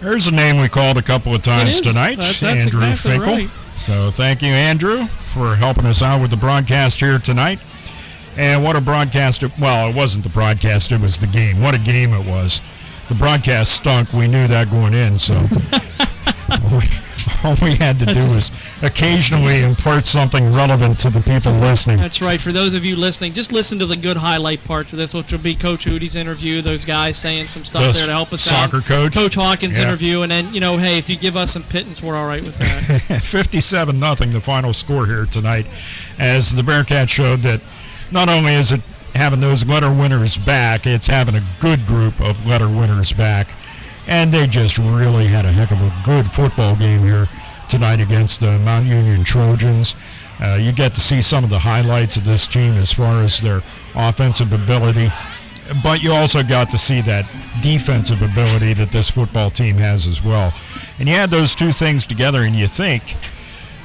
Speaker 2: There's a name we called a couple of times tonight,
Speaker 3: that's
Speaker 2: Andrew
Speaker 3: exactly
Speaker 2: Finkel.
Speaker 3: right.
Speaker 2: So thank you, Andrew, for helping us out with the broadcast here tonight. And what a broadcast. Well, it wasn't the broadcast, it was the game. What a game it was. The broadcast stunk. We knew that going in, so all we had to do was occasionally impart something relevant to the people listening.
Speaker 3: That's right. For those of you listening, just listen to the good highlight parts of this, which will be Coach Hootie's interview, those guys saying some stuff there to help us out.
Speaker 2: Soccer coach.
Speaker 3: Coach Hawkins' interview, and then, hey, if you give us some pittance, we're all right with that.
Speaker 2: 57-0, the final score here tonight, as the Bearcats showed that not only is it having those letter winners back, it's having a good group of letter winners back. And they just really had a heck of a good football game here tonight against the Mount Union Trojans. You get to see some of the highlights of this team as far as their offensive ability, but you also got to see that defensive ability that this football team has as well. And you add those two things together, and you think,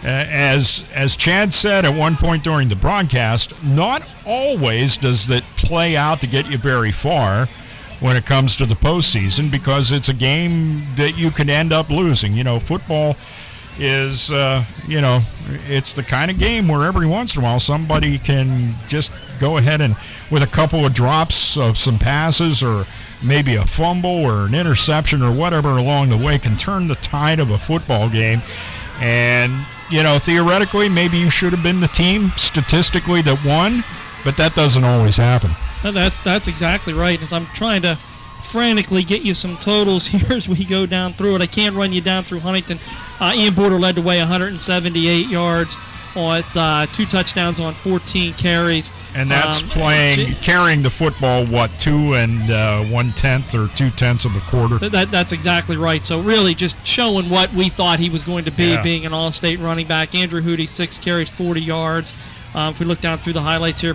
Speaker 2: as Chad said at one point during the broadcast, not always does that play out to get you very far when it comes to the postseason, because it's a game that you could end up losing. Football is, it's the kind of game where every once in a while somebody can just go ahead and, with a couple of drops of some passes or maybe a fumble or an interception or whatever along the way, can turn the tide of a football game. And, theoretically, maybe you should have been the team statistically that won, but that doesn't always happen.
Speaker 3: That's exactly right. As I'm trying to frantically get you some totals here as we go down through it, I can't run you down through Huntington. Ian Border led the way, 178 yards. with 2 touchdowns on 14 carries.
Speaker 2: And that's carrying the football, 2 1/10 or 2/10 of a quarter?
Speaker 3: That's exactly right. So really just showing what we thought he was going to be, being an all-state running back. Andrew Hootie, 6 carries, 40 yards. If we look down through the highlights here,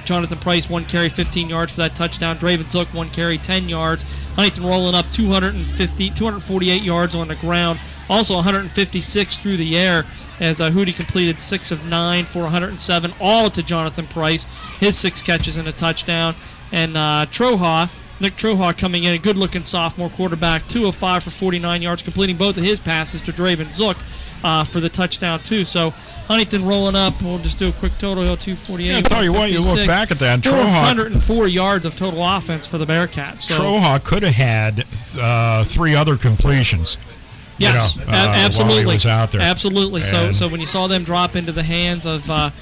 Speaker 3: Jonathan Price, 1 carry, 15 yards for that touchdown. Draven Zook, 1 carry, 10 yards. Huntington rolling up 248 yards on the ground. Also 156 through the air as Hootie completed 6 of 9 for 107, all to Jonathan Price. His 6 catches and a touchdown. And Nick Troha coming in, a good-looking sophomore quarterback, 2 of 5 for 49 yards, completing both of his passes to Draven Zook for the touchdown, too. So Huntington rolling up. We'll just do a quick total here, 248.
Speaker 2: Yeah, I tell you what, you look back at that.
Speaker 3: 404 yards of total offense for the Bearcats. So.
Speaker 2: Troha could have had 3 other completions.
Speaker 3: Yes, absolutely.
Speaker 2: While he was out there.
Speaker 3: Absolutely. So when you saw them drop into the hands of a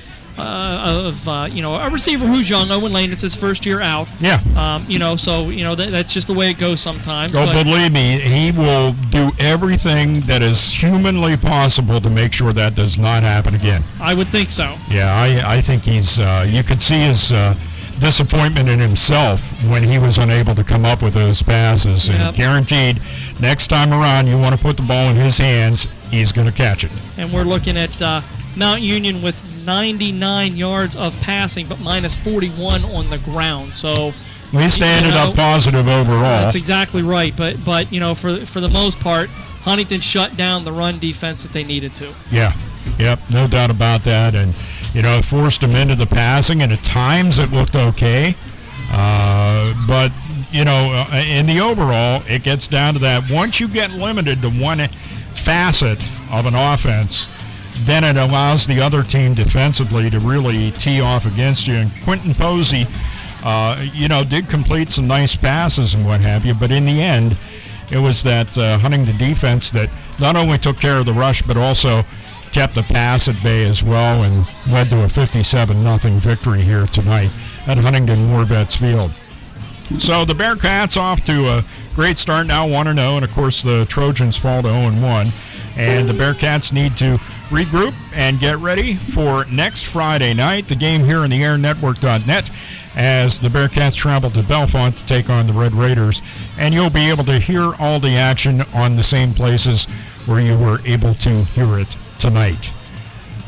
Speaker 3: receiver who's young, Owen Lane, it's his first year out.
Speaker 2: Yeah.
Speaker 3: That's just the way it goes sometimes.
Speaker 2: Oh, believe me, he will do everything that is humanly possible to make sure that does not happen again.
Speaker 3: I would think so.
Speaker 2: Yeah, I think he's. You could see his disappointment in himself when he was unable to come up with those passes.
Speaker 3: Yep.
Speaker 2: And guaranteed, next time around, you want to put the ball in his hands, he's going to catch it.
Speaker 3: And we're looking at Mount Union with 99 yards of passing, but minus 41 on the ground. So
Speaker 2: at least they ended up positive overall.
Speaker 3: That's exactly right. But for the most part, Huntington shut down the run defense that they needed to.
Speaker 2: Yeah. Yep, no doubt about that. And, it forced them into the passing, and at times it looked okay. But, in the overall, it gets down to that. Once you get limited to one facet of an offense, then it allows the other team defensively to really tee off against you. And Quentin Posey, did complete some nice passes and what have you, but in the end, it was that Huntington defense that not only took care of the rush, but also kept the pass at bay as well and led to a 57-0 victory here tonight at Huntingdon Bearcats Field. So the Bearcats off to a great start now, 1-0, and of course the Trojans fall to 0-1. And the Bearcats need to regroup and get ready for next Friday night, the game here on the airnetwork.net, as the Bearcats travel to Bellefonte to take on the Red Raiders. And you'll be able to hear all the action on the same places where you were able to hear it tonight.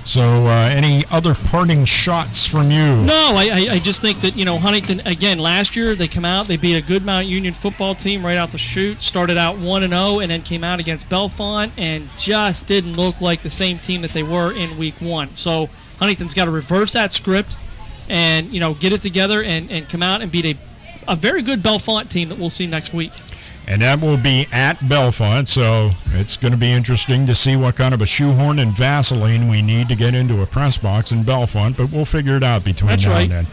Speaker 2: So any other parting shots from you?
Speaker 3: No, I just think that, Huntington, again, last year they come out, they beat a good Mount Union football team right out the chute, started out 1-0, and then came out against Bellefonte and just didn't look like the same team that they were in week 1. So Huntington's got to reverse that script and, get it together and come out and beat a very good Bellefonte team that we'll see next week.
Speaker 2: And that will be at Bellefonte, so it's going to be interesting to see what kind of a shoehorn and Vaseline we need to get into a press box in Bellefonte, but we'll figure it out between now and then.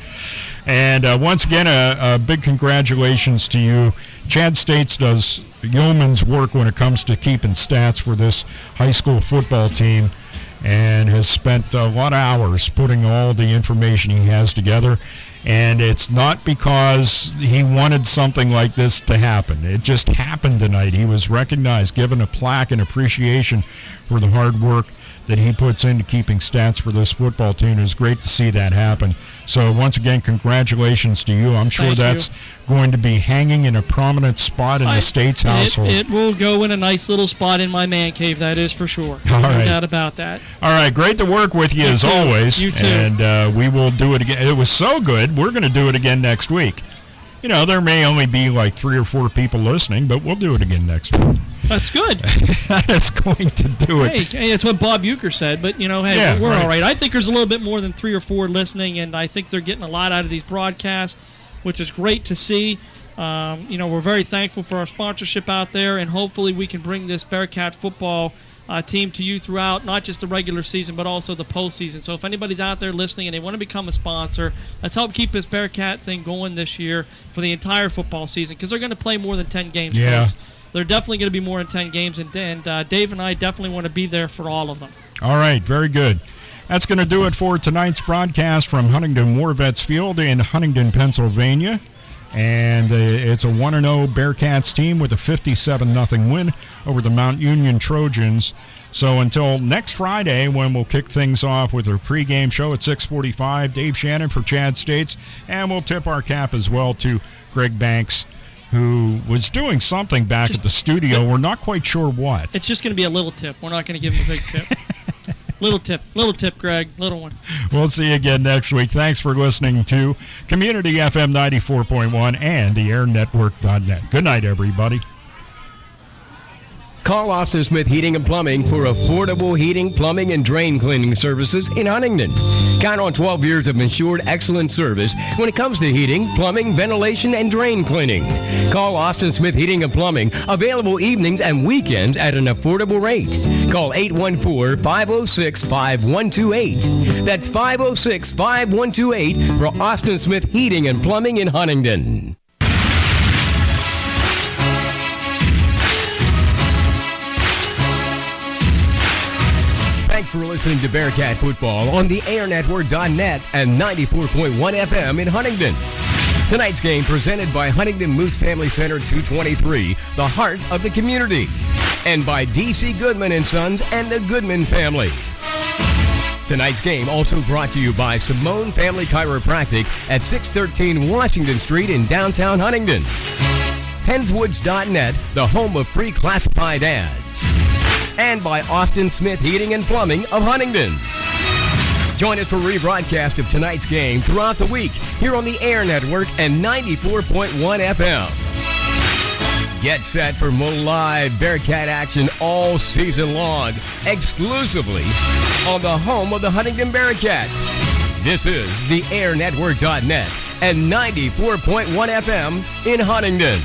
Speaker 2: And once again, a big congratulations to you. Chad States does yeoman's work when it comes to keeping stats for this high school football team and has spent a lot of hours putting all the information he has together. And it's not because he wanted something like this to happen. It just happened tonight. He was recognized, given a plaque in appreciation for the hard work that he puts into keeping stats for this football team. It was great to see that happen. So once again, congratulations to you. I'm sure that's going to be hanging in a prominent spot in the States household.
Speaker 3: It will go in a nice little spot in my man cave, that is for sure.
Speaker 2: No
Speaker 3: doubt about that.
Speaker 2: All right, great to work with you as always.
Speaker 3: You too.
Speaker 2: And we will do it again. It was so good, we're going to do it again next week. There may only be like 3 or 4 people listening, but we'll do it again next week.
Speaker 3: That's good.
Speaker 2: That's going to do it.
Speaker 3: Hey, that's what Bob Euchre said, but, we're all right. I think there's a little bit more than 3 or 4 listening, and I think they're getting a lot out of these broadcasts, which is great to see. We're very thankful for our sponsorship out there, and hopefully we can bring this Bearcat football team to you throughout not just the regular season but also the postseason. So if anybody's out there listening and they want to become a sponsor, let's help keep this Bearcat thing going this year for the entire football season, because they're going to play more than 10 games, folks. They're definitely going to be more than 10 games, and Dave and I definitely want to be there for all of them.
Speaker 2: All right, very good. That's going to do it for tonight's broadcast from Huntingdon Bearcats Field in Huntingdon, Pennsylvania. And it's a 1-0 Bearcats team with a 57-0 win over the Mount Union Trojans. So until next Friday, when we'll kick things off with our pregame show at 6:45, Dave Shannon for Chad States, and we'll tip our cap as well to Greg Banks, who was doing something back at the studio. We're not quite sure what.
Speaker 3: It's just going to be a little tip. We're not going to give him a big tip. Little tip, Greg. Little one.
Speaker 2: We'll see you again next week. Thanks for listening to Community FM 94.1 and the airnetwork.net. Good night, everybody.
Speaker 1: Call Austin Smith Heating and Plumbing for affordable heating, plumbing, and drain cleaning services in Huntingdon. Count on 12 years of ensured excellent service when it comes to heating, plumbing, ventilation, and drain cleaning. Call Austin Smith Heating and Plumbing, available evenings and weekends at an affordable rate. Call 814-506-5128. That's 506-5128 for Austin Smith Heating and Plumbing in Huntingdon. Thanks for listening to Bearcat Football on the airnetwork.net and 94.1 FM in Huntingdon. Tonight's game presented by Huntingdon Moose Family Center 223, the heart of the community, and by D.C. Goodman & Sons and the Goodman family. Tonight's game also brought to you by Simone Family Chiropractic at 613 Washington Street in downtown Huntingdon. Penswoods.net, the home of pre-classified ads. And by Austin Smith Heating and Plumbing of Huntingdon. Join us for rebroadcast of tonight's game throughout the week here on the Air Network and 94.1 FM. Get set for more live Bearcat action all season long, exclusively on the home of the Huntingdon Bearcats. This is the airnetwork.net and 94.1 FM in Huntingdon.